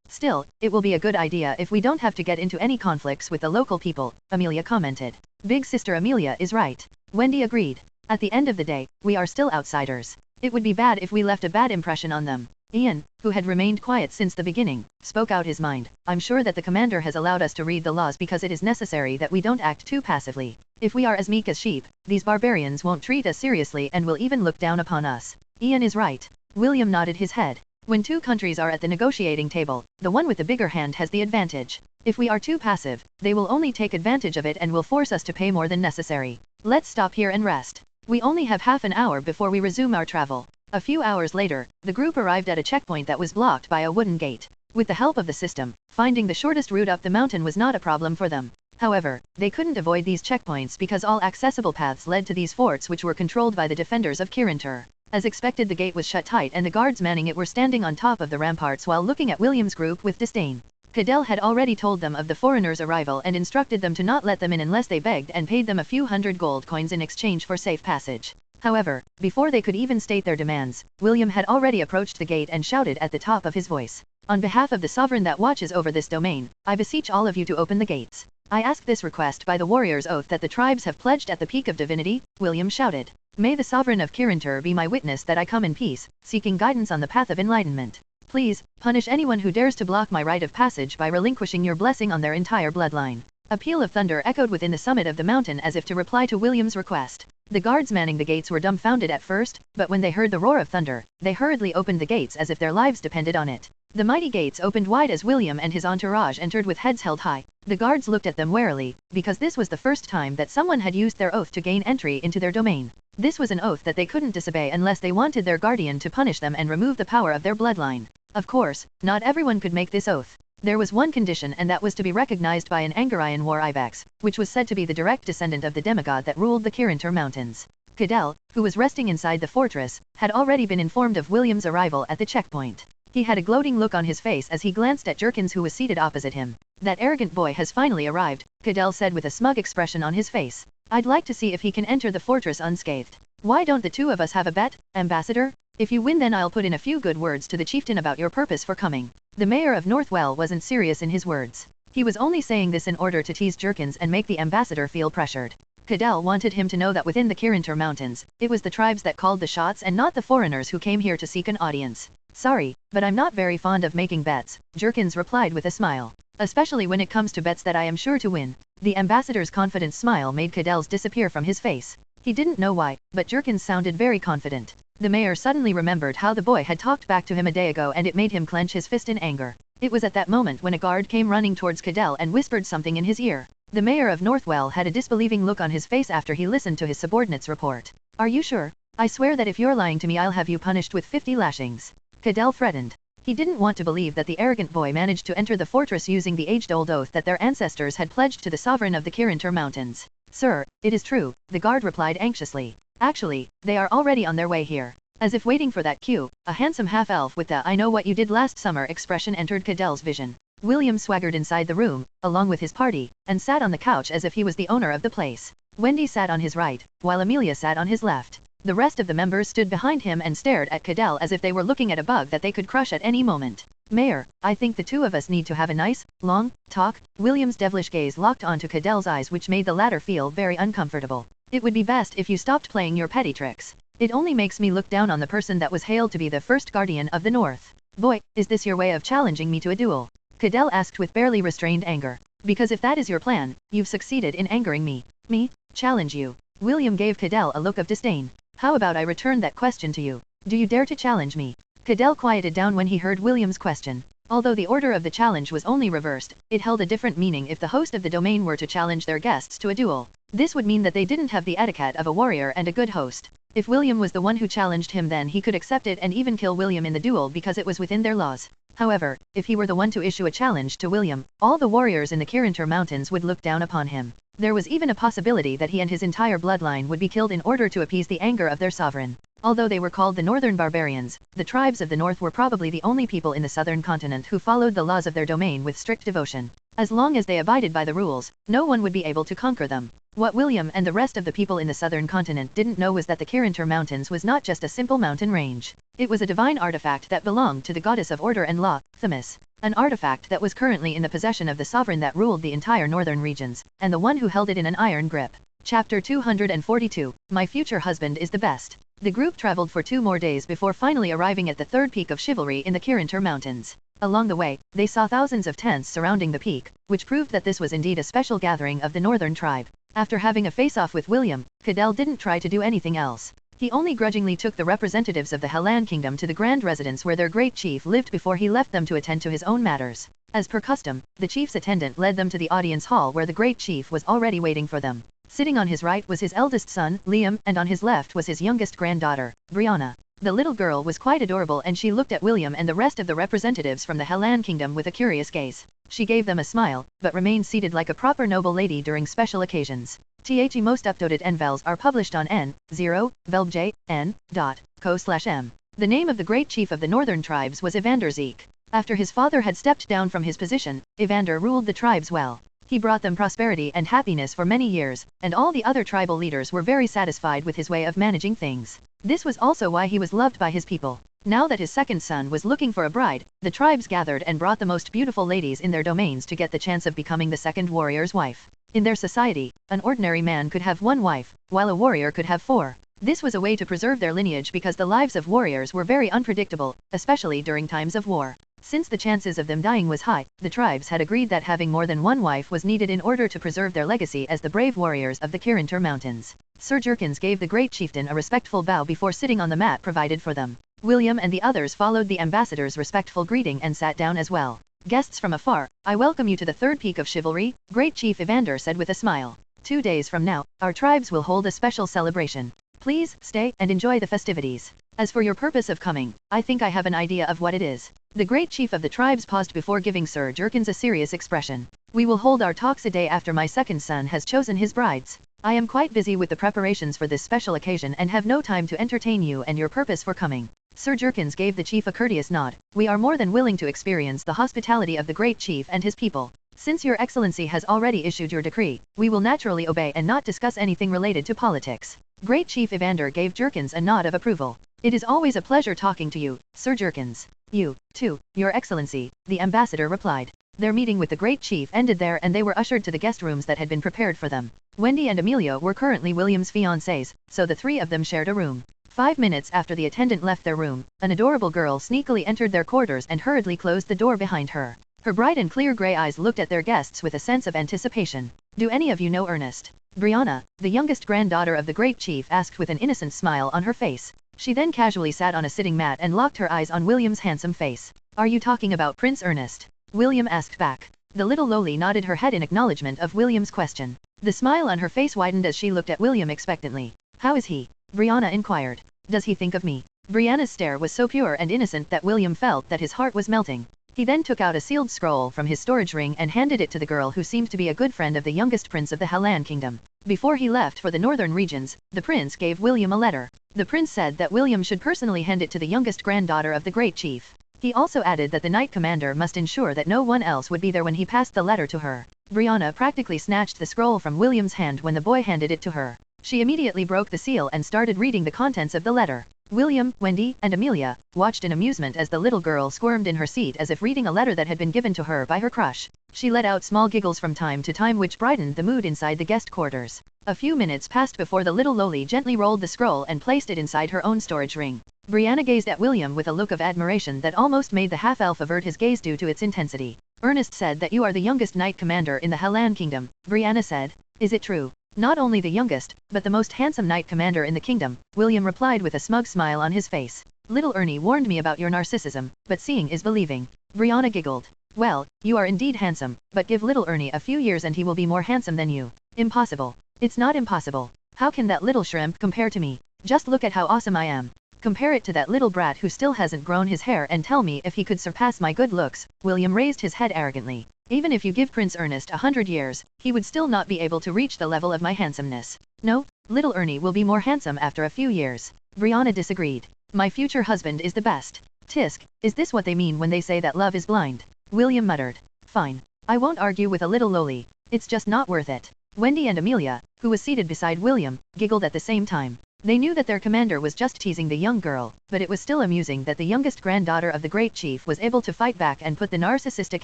Still, it will be a good idea if we don't have to get into any conflicts with the local people, Amelia commented. Big sister Amelia is right. Wendy agreed. At the end of the day, we are still outsiders. It would be bad if we left a bad impression on them. Ian, who had remained quiet since the beginning, spoke out his mind. I'm sure that the commander has allowed us to read the laws because it is necessary that we don't act too passively. If we are as meek as sheep, these barbarians won't treat us seriously and will even look down upon us. Ian is right. William nodded his head. When two countries are at the negotiating table, the one with the bigger hand has the advantage. If we are too passive, they will only take advantage of it and will force us to pay more than necessary. Let's stop here and rest. We only have half an hour before we resume our travel. A few hours later, the group arrived at a checkpoint that was blocked by a wooden gate. With the help of the system, finding the shortest route up the mountain was not a problem for them. However, they couldn't avoid these checkpoints because all accessible paths led to these forts which were controlled by the defenders of Kirinter. As expected, the gate was shut tight and the guards manning it were standing on top of the ramparts while looking at William's group with disdain. Cadell had already told them of the foreigners' arrival and instructed them to not let them in unless they begged and paid them a few hundred gold coins in exchange for safe passage. However, before they could even state their demands, William had already approached the gate and shouted at the top of his voice. On behalf of the sovereign that watches over this domain, I beseech all of you to open the gates. I ask this request by the warrior's oath that the tribes have pledged at the peak of divinity, William shouted. May the sovereign of Kirinter be my witness that I come in peace, seeking guidance on the path of enlightenment. Please, punish anyone who dares to block my right of passage by relinquishing your blessing on their entire bloodline. A peal of thunder echoed within the summit of the mountain as if to reply to William's request. The guards manning the gates were dumbfounded at first, but when they heard the roar of thunder, they hurriedly opened the gates as if their lives depended on it. The mighty gates opened wide as William and his entourage entered with heads held high. The guards looked at them warily, because this was the first time that someone had used their oath to gain entry into their domain. This was an oath that they couldn't disobey unless they wanted their guardian to punish them and remove the power of their bloodline. Of course, not everyone could make this oath. There was one condition, and that was to be recognized by an Angarayan war ibex, which was said to be the direct descendant of the demigod that ruled the Kirinter Mountains. Cadell, who was resting inside the fortress, had already been informed of William's arrival at the checkpoint. He had a gloating look on his face as he glanced at Jerkins, who was seated opposite him. That arrogant boy has finally arrived, Cadell said with a smug expression on his face. I'd like to see if he can enter the fortress unscathed. Why don't the two of us have a bet, Ambassador? If you win, then I'll put in a few good words to the chieftain about your purpose for coming. The mayor of Northwell wasn't serious in his words. He was only saying this in order to tease Jerkins and make the ambassador feel pressured. Cadell wanted him to know that within the Kirinter Mountains, it was the tribes that called the shots and not the foreigners who came here to seek an audience. Sorry, but I'm not very fond of making bets, Jerkins replied with a smile. Especially when it comes to bets that I am sure to win. The ambassador's confident smile made Cadell's disappear from his face. He didn't know why, but Jerkins sounded very confident. The mayor suddenly remembered how the boy had talked back to him a day ago, and it made him clench his fist in anger. It was at that moment when a guard came running towards Cadell and whispered something in his ear. The mayor of Northwell had a disbelieving look on his face after he listened to his subordinate's report. Are you sure? I swear that if you're lying to me, I'll have you punished with 50 lashings. Cadell threatened. He didn't want to believe that the arrogant boy managed to enter the fortress using the age-old oath that their ancestors had pledged to the sovereign of the Kirinter Mountains. Sir, it is true, the guard replied anxiously. Actually, they are already on their way here. As if waiting for that cue, a handsome half-elf with the "I know what you did last summer" expression entered Cadell's vision. William swaggered inside the room, along with his party, and sat on the couch as if he was the owner of the place. Wendy sat on his right, while Amelia sat on his left. The rest of the members stood behind him and stared at Cadell as if they were looking at a bug that they could crush at any moment. Mayor, I think the two of us need to have a nice, long, talk. William's devilish gaze locked onto Cadell's eyes, which made the latter feel very uncomfortable. It would be best if you stopped playing your petty tricks. It only makes me look down on the person that was hailed to be the first guardian of the North. Boy, is this your way of challenging me to a duel? Cadell asked with barely restrained anger. Because if that is your plan, you've succeeded in angering me. Me? Challenge you? William gave Cadell a look of disdain. How about I return that question to you? Do you dare to challenge me? Cadell quieted down when he heard William's question. Although the order of the challenge was only reversed, it held a different meaning if the host of the domain were to challenge their guests to a duel. This would mean that they didn't have the etiquette of a warrior and a good host. If William was the one who challenged him, then he could accept it and even kill William in the duel because it was within their laws. However, if he were the one to issue a challenge to William, all the warriors in the Kirinter Mountains would look down upon him. There was even a possibility that he and his entire bloodline would be killed in order to appease the anger of their sovereign. Although they were called the Northern Barbarians, the tribes of the North were probably the only people in the southern continent who followed the laws of their domain with strict devotion. As long as they abided by the rules, no one would be able to conquer them. What William and the rest of the people in the southern continent didn't know was that the Kirinter Mountains was not just a simple mountain range. It was a divine artifact that belonged to the goddess of order and law, Themis. An artifact that was currently in the possession of the sovereign that ruled the entire northern regions, and the one who held it in an iron grip. Chapter 242, My Future Husband is the Best. The group traveled for 2 more days before finally arriving at the third peak of chivalry in the Kirinter Mountains. Along the way, they saw thousands of tents surrounding the peak, which proved that this was indeed a special gathering of the northern tribe. After having a face-off with William, Cadell didn't try to do anything else. He only grudgingly took the representatives of the Hellan Kingdom to the grand residence where their great chief lived before he left them to attend to his own matters. As per custom, the chief's attendant led them to the audience hall where the great chief was already waiting for them. Sitting on his right was his eldest son, Liam, and on his left was his youngest granddaughter, Brianna. The little girl was quite adorable and she looked at William and the rest of the representatives from the Hellan Kingdom with a curious gaze. She gave them a smile, but remained seated like a proper noble lady during special occasions. The most updated NVELs are published on n0velbjn.co/m. The name of the great chief of the northern tribes was Evander Zeke. After his father had stepped down from his position, Evander ruled the tribes well. He brought them prosperity and happiness for many years, and all the other tribal leaders were very satisfied with his way of managing things. This was also why he was loved by his people. Now that his second son was looking for a bride, the tribes gathered and brought the most beautiful ladies in their domains to get the chance of becoming the second warrior's wife. In their society, an ordinary man could have 1 wife, while a warrior could have 4. This was a way to preserve their lineage because the lives of warriors were very unpredictable, especially during times of war. Since the chances of them dying was high, the tribes had agreed that having more than 1 wife was needed in order to preserve their legacy as the brave warriors of the Kirinter Mountains. Sir Jerkins gave the great chieftain a respectful bow before sitting on the mat provided for them. William and the others followed the ambassador's respectful greeting and sat down as well. Guests from afar, I welcome you to the third peak of chivalry, Great Chief Evander said with a smile. 2 days from now, our tribes will hold a special celebration. Please, stay and enjoy the festivities. As for your purpose of coming, I think I have an idea of what it is. The great chief of the tribes paused before giving Sir Jerkins a serious expression. We will hold our talks a day after my second son has chosen his brides. I am quite busy with the preparations for this special occasion and have no time to entertain you and your purpose for coming. Sir Jerkins gave the chief a courteous nod. We are more than willing to experience the hospitality of the great chief and his people. Since your excellency has already issued your decree, we will naturally obey and not discuss anything related to politics. Great Chief Evander gave Jerkins a nod of approval. It is always a pleasure talking to you, Sir Jerkins. You, too, your excellency, the ambassador replied. Their meeting with the great chief ended there and they were ushered to the guest rooms that had been prepared for them. Wendy and Amelia were currently William's fiancées, so the 3 of them shared a room. 5 minutes after the attendant left their room, an adorable girl sneakily entered their quarters and hurriedly closed the door behind her. Her bright and clear grey eyes looked at their guests with a sense of anticipation. Do any of you know Ernest? Brianna, the youngest granddaughter of the great chief, asked with an innocent smile on her face. She then casually sat on a sitting mat and locked her eyes on William's handsome face. Are you talking about Prince Ernest? William asked back. The little lowly nodded her head in acknowledgement of William's question. The smile on her face widened as she looked at William expectantly. How is he? Brianna inquired. Does he think of me? Brianna's stare was so pure and innocent that William felt that his heart was melting. He then took out a sealed scroll from his storage ring and handed it to the girl who seemed to be a good friend of the youngest prince of the Hellan Kingdom. Before he left for the northern regions, the prince gave William a letter. The prince said that William should personally hand it to the youngest granddaughter of the great chief. He also added that the knight commander must ensure that no one else would be there when he passed the letter to her. Brianna practically snatched the scroll from William's hand when the boy handed it to her. She immediately broke the seal and started reading the contents of the letter. William, Wendy, and Amelia watched in amusement as the little girl squirmed in her seat as if reading a letter that had been given to her by her crush. She let out small giggles from time to time which brightened the mood inside the guest quarters. A few minutes passed before the little lowly gently rolled the scroll and placed it inside her own storage ring. Brianna gazed at William with a look of admiration that almost made the half-elf avert his gaze due to its intensity. Ernest said that you are the youngest knight commander in the Hellan Kingdom, Brianna said. Is it true? Not only the youngest, but the most handsome knight commander in the kingdom, William replied with a smug smile on his face. Little Ernie warned me about your narcissism, but seeing is believing. Brianna giggled. Well, you are indeed handsome, but give little Ernie a few years and he will be more handsome than you. Impossible. It's not impossible. How can that little shrimp compare to me? Just look at how awesome I am. Compare it to that little brat who still hasn't grown his hair and tell me if he could surpass my good looks. William raised his head arrogantly. Even if you give Prince Ernest 100 years, he would still not be able to reach the level of my handsomeness. No, little Ernie will be more handsome after a few years. Brianna disagreed. My future husband is the best. Tisk, is this what they mean when they say that love is blind? William muttered. Fine. I won't argue with a little lowly. It's just not worth it. Wendy and Amelia, who was seated beside William, giggled at the same time. They knew that their commander was just teasing the young girl, but it was still amusing that the youngest granddaughter of the great chief was able to fight back and put the narcissistic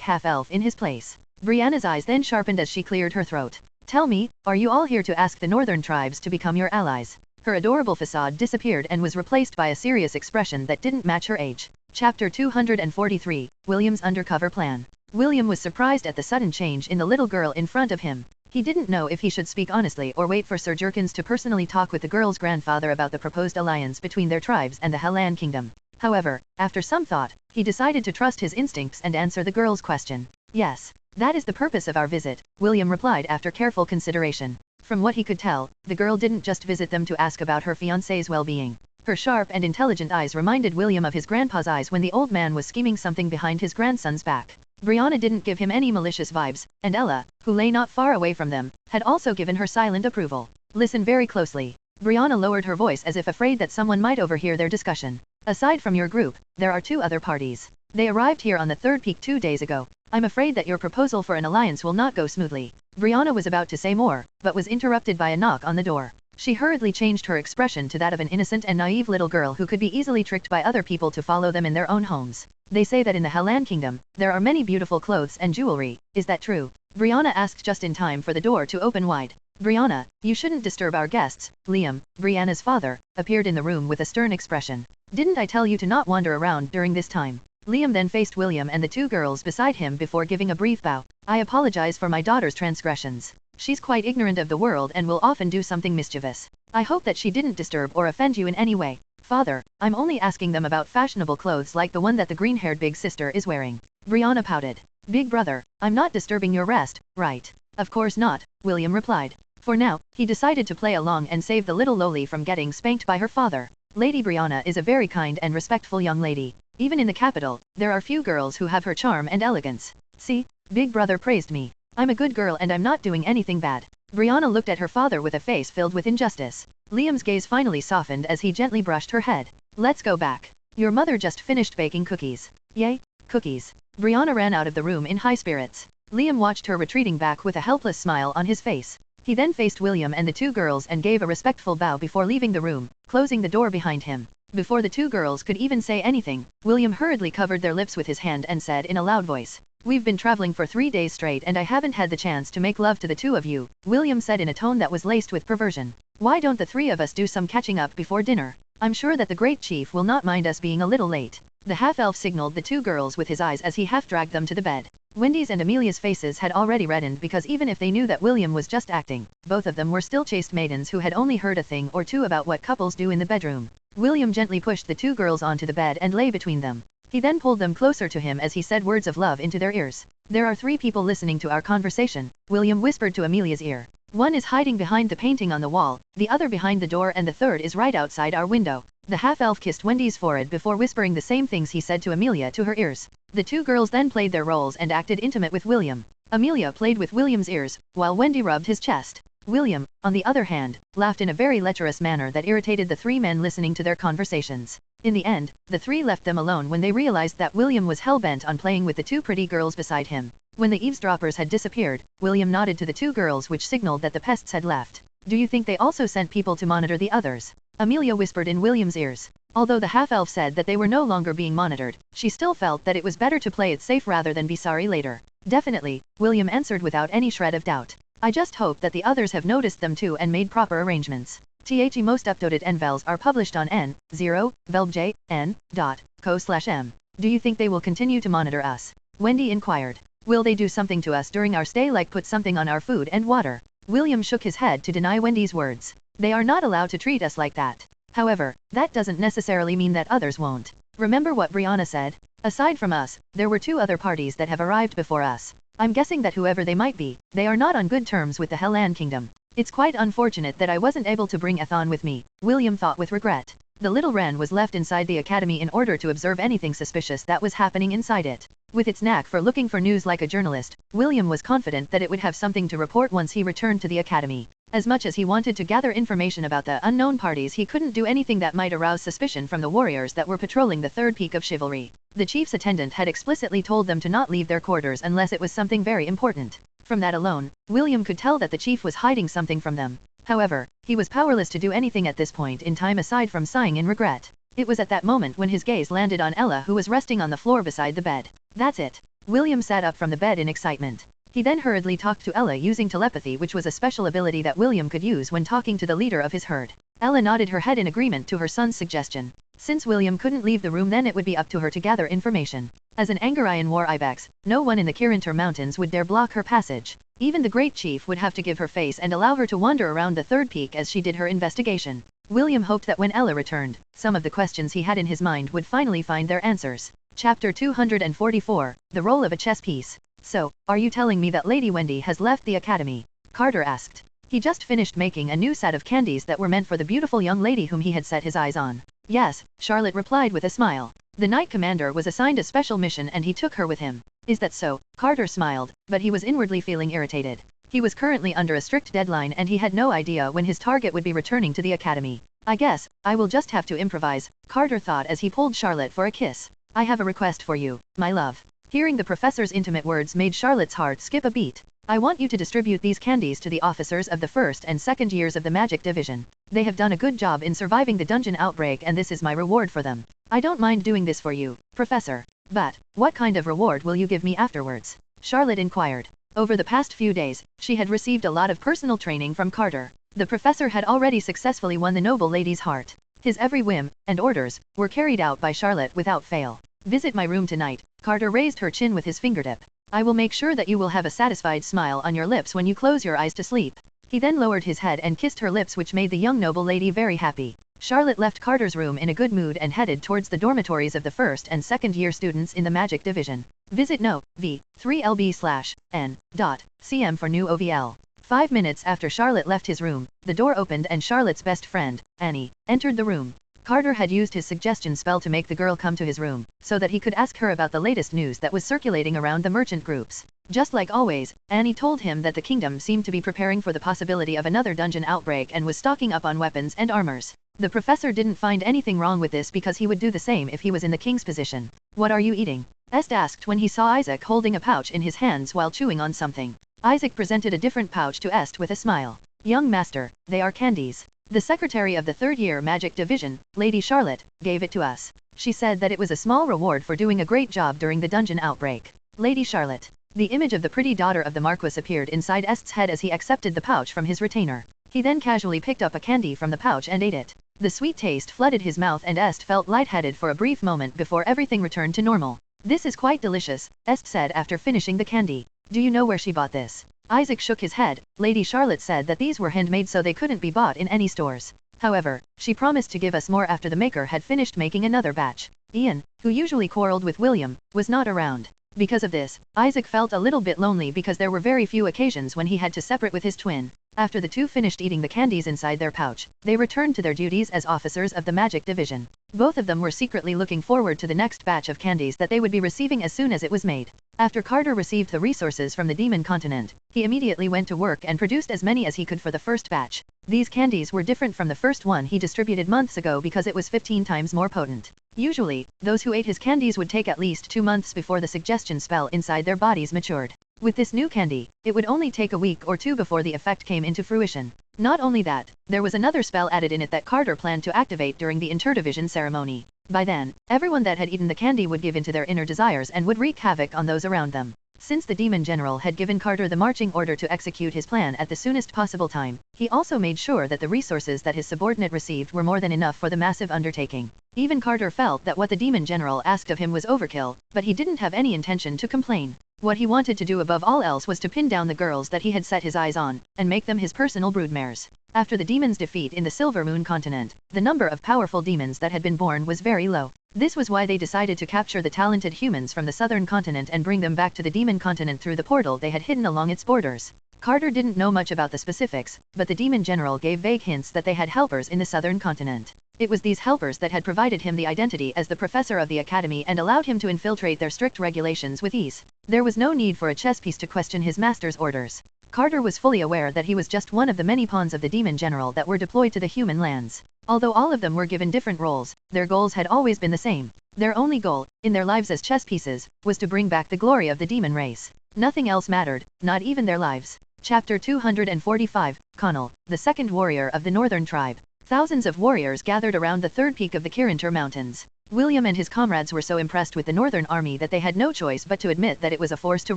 half-elf in his place. Brianna's eyes then sharpened as she cleared her throat. Tell me, are you all here to ask the northern tribes to become your allies? Her adorable facade disappeared and was replaced by a serious expression that didn't match her age. Chapter 243, William's Undercover Plan. William was surprised at the sudden change in the little girl in front of him. He didn't know if he should speak honestly or wait for Sir Jerkins to personally talk with the girl's grandfather about the proposed alliance between their tribes and the Hellan Kingdom. However, after some thought, he decided to trust his instincts and answer the girl's question. Yes, that is the purpose of our visit, William replied after careful consideration. From what he could tell, the girl didn't just visit them to ask about her fiancé's well-being. Her sharp and intelligent eyes reminded William of his grandpa's eyes when the old man was scheming something behind his grandson's back. Brianna didn't give him any malicious vibes, and Ella, who lay not far away from them, had also given her silent approval. Listen very closely. Brianna lowered her voice as if afraid that someone might overhear their discussion. Aside from your group, there are 2 other parties. They arrived here on the 3rd peak 2 days ago. I'm afraid that your proposal for an alliance will not go smoothly. Brianna was about to say more, but was interrupted by a knock on the door. She hurriedly changed her expression to that of an innocent and naive little girl who could be easily tricked by other people to follow them in their own homes. They say that in the Hellan Kingdom, there are many beautiful clothes and jewelry. Is that true? Brianna asked just in time for the door to open wide. Brianna, you shouldn't disturb our guests. Liam, Brianna's father, appeared in the room with a stern expression. Didn't I tell you to not wander around during this time? Liam then faced William and the 2 girls beside him before giving a brief bow. I apologize for my daughter's transgressions. She's quite ignorant of the world and will often do something mischievous. I hope that she didn't disturb or offend you in any way. Father, I'm only asking them about fashionable clothes like the one that the green-haired big sister is wearing. Brianna pouted. Big brother, I'm not disturbing your rest, right? Of course not, William replied. For now, he decided to play along and save the little lowly from getting spanked by her father. Lady Brianna is a very kind and respectful young lady. Even in the capital, there are few girls who have her charm and elegance. See, Big brother praised me. I'm a good girl and I'm not doing anything bad. Brianna looked at her father with a face filled with injustice. Liam's gaze finally softened as he gently brushed her head. Let's go back. Your mother just finished baking cookies. Yay, cookies. Brianna ran out of the room in high spirits. Liam watched her retreating back with a helpless smile on his face. He then faced William and the 2 girls and gave a respectful bow before leaving the room, closing the door behind him. Before the 2 girls could even say anything, William hurriedly covered their lips with his hand and said in a loud voice, We've been traveling for 3 days straight and I haven't had the chance to make love to the 2 of you, William said in a tone that was laced with perversion. Why don't the 3 of us do some catching up before dinner? I'm sure that the great chief will not mind us being a little late. The half-elf signaled the 2 girls with his eyes as he half-dragged them to the bed. Wendy's and Amelia's faces had already reddened because even if they knew that William was just acting, both of them were still chaste maidens who had only heard a thing or two about what couples do in the bedroom. William gently pushed the 2 girls onto the bed and lay between them. He then pulled them closer to him as he said words of love into their ears. There are 3 people listening to our conversation, William whispered to Amelia's ear. One is hiding behind the painting on the wall, the other behind the door and the 3rd is right outside our window. The half-elf kissed Wendy's forehead before whispering the same things he said to Amelia to her ears. The 2 girls then played their roles and acted intimate with William. Amelia played with William's ears, while Wendy rubbed his chest. William, on the other hand, laughed in a very lecherous manner that irritated the 3 men listening to their conversations. In the end, the 3 left them alone when they realized that William was hell-bent on playing with the 2 pretty girls beside him. When the eavesdroppers had disappeared, William nodded to the 2 girls which signaled that the pests had left. Do you think they also sent people to monitor the others? Amelia whispered in William's ears. Although the half-elf said that they were no longer being monitored, she still felt that it was better to play it safe rather than be sorry later. Definitely, William answered without any shred of doubt. I just hope that the others have noticed them too and made proper arrangements. The most updated NVELs are published on n0velbjn.co/m. Do you think they will continue to monitor us? Wendy inquired. Will they do something to us during our stay like put something on our food and water? William shook his head to deny Wendy's words. They are not allowed to treat us like that. However, that doesn't necessarily mean that others won't. Remember what Brianna said? Aside from us, there were 2 other parties that have arrived before us. I'm guessing that whoever they might be, they are not on good terms with the Hellan Kingdom. It's quite unfortunate that I wasn't able to bring Ethan with me, William thought with regret. The little wren was left inside the academy in order to observe anything suspicious that was happening inside it. With its knack for looking for news like a journalist, William was confident that it would have something to report once he returned to the academy. As much as he wanted to gather information about the unknown parties, he couldn't do anything that might arouse suspicion from the warriors that were patrolling the third peak of chivalry. The chief's attendant had explicitly told them to not leave their quarters unless it was something very important. From that alone, William could tell that the chief was hiding something from them. However, he was powerless to do anything at this point in time aside from sighing in regret. It was at that moment when his gaze landed on Ella, who was resting on the floor beside the bed. That's it. William sat up from the bed in excitement. He then hurriedly talked to Ella using telepathy, which was a special ability that William could use when talking to the leader of his herd. Ella nodded her head in agreement to her son's suggestion. Since William couldn't leave the room, then it would be up to her to gather information. As an Angarayan war ibex, no one in the Kirintur Mountains would dare block her passage. Even the great chief would have to give her face and allow her to wander around the third peak as she did her investigation. William hoped that when Ella returned, some of the questions he had in his mind would finally find their answers. Chapter 244, The Role of a Chess Piece. So, are you telling me that Lady Wendy has left the academy? Carter asked. He just finished making a new set of candies that were meant for the beautiful young lady whom he had set his eyes on. Yes, Charlotte replied with a smile. The Knight Commander was assigned a special mission and he took her with him. Is that so? Carter smiled, but he was inwardly feeling irritated. He was currently under a strict deadline and he had no idea when his target would be returning to the academy. I guess, I will just have to improvise, Carter thought as he pulled Charlotte for a kiss. I have a request for you, my love. Hearing the professor's intimate words made Charlotte's heart skip a beat. I want you to distribute these candies to the officers of the first and second years of the Magic Division. They have done a good job in surviving the dungeon outbreak and this is my reward for them. I don't mind doing this for you, Professor. But, what kind of reward will you give me afterwards? Charlotte inquired. Over the past few days, she had received a lot of personal training from Carter. The professor had already successfully won the noble lady's heart. His every whim and orders were carried out by Charlotte without fail. Visit my room tonight. Carter raised her chin with his fingertip. I will make sure that you will have a satisfied smile on your lips when you close your eyes to sleep. He then lowered his head and kissed her lips, which made the young noble lady very happy. Charlotte left Carter's room in a good mood and headed towards the dormitories of the first and second year students in the Magic Division. Visit note v3lb/n.cm for new OVL. 5 minutes after Charlotte left his room, the door opened and Charlotte's best friend, Annie, entered the room. Carter had used his suggestion spell to make the girl come to his room, so that he could ask her about the latest news that was circulating around the merchant groups. Just like always, Annie told him that the kingdom seemed to be preparing for the possibility of another dungeon outbreak and was stocking up on weapons and armors. The professor didn't find anything wrong with this because he would do the same if he was in the king's position. What are you eating? Est asked when he saw Isaac holding a pouch in his hands while chewing on something. Isaac presented a different pouch to Est with a smile. Young master, they are candies. The secretary of the third-year Magic Division, Lady Charlotte, gave it to us. She said that it was a small reward for doing a great job during the dungeon outbreak. Lady Charlotte. The image of the pretty daughter of the Marquis appeared inside Est's head as he accepted the pouch from his retainer. He then casually picked up a candy from the pouch and ate it. The sweet taste flooded his mouth and Est felt lightheaded for a brief moment before everything returned to normal. This is quite delicious, Est said after finishing the candy. Do you know where she bought this? Isaac shook his head. Lady Charlotte said that these were handmade so they couldn't be bought in any stores. However, she promised to give us more after the maker had finished making another batch. Ian, who usually quarreled with William, was not around. Because of this, Isaac felt a little bit lonely because there were very few occasions when he had to separate with his twin. After the two finished eating the candies inside their pouch, they returned to their duties as officers of the Magic Division. Both of them were secretly looking forward to the next batch of candies that they would be receiving as soon as it was made. After Carter received the resources from the Demon Continent, he immediately went to work and produced as many as he could for the first batch. These candies were different from the first one he distributed months ago because it was 15 times more potent. Usually, those who ate his candies would take at least 2 months before the suggestion spell inside their bodies matured. With this new candy, it would only take a week or two before the effect came into fruition. Not only that, there was another spell added in it that Carter planned to activate during the interdivision ceremony. By then, everyone that had eaten the candy would give in to their inner desires and would wreak havoc on those around them. Since the Demon General had given Carter the marching order to execute his plan at the soonest possible time, he also made sure that the resources that his subordinate received were more than enough for the massive undertaking. Even Carter felt that what the Demon General asked of him was overkill, but he didn't have any intention to complain. What he wanted to do above all else was to pin down the girls that he had set his eyes on, and make them his personal broodmares. After the demons' defeat in the Silver Moon continent, the number of powerful demons that had been born was very low. This was why they decided to capture the talented humans from the southern continent and bring them back to the demon continent through the portal they had hidden along its borders. Carter didn't know much about the specifics, but the Demon General gave vague hints that they had helpers in the southern continent. It was these helpers that had provided him the identity as the professor of the academy and allowed him to infiltrate their strict regulations with ease. There was no need for a chess piece to question his master's orders. Carter was fully aware that he was just one of the many pawns of the demon general that were deployed to the human lands. Although all of them were given different roles, their goals had always been the same. Their only goal, in their lives as chess pieces, was to bring back the glory of the demon race. Nothing else mattered, not even their lives. Chapter 245, Connell, the second warrior of the Northern Tribe. Thousands of warriors gathered around the third peak of the Kirintur Mountains. William and his comrades were so impressed with the Northern Army that they had no choice but to admit that it was a force to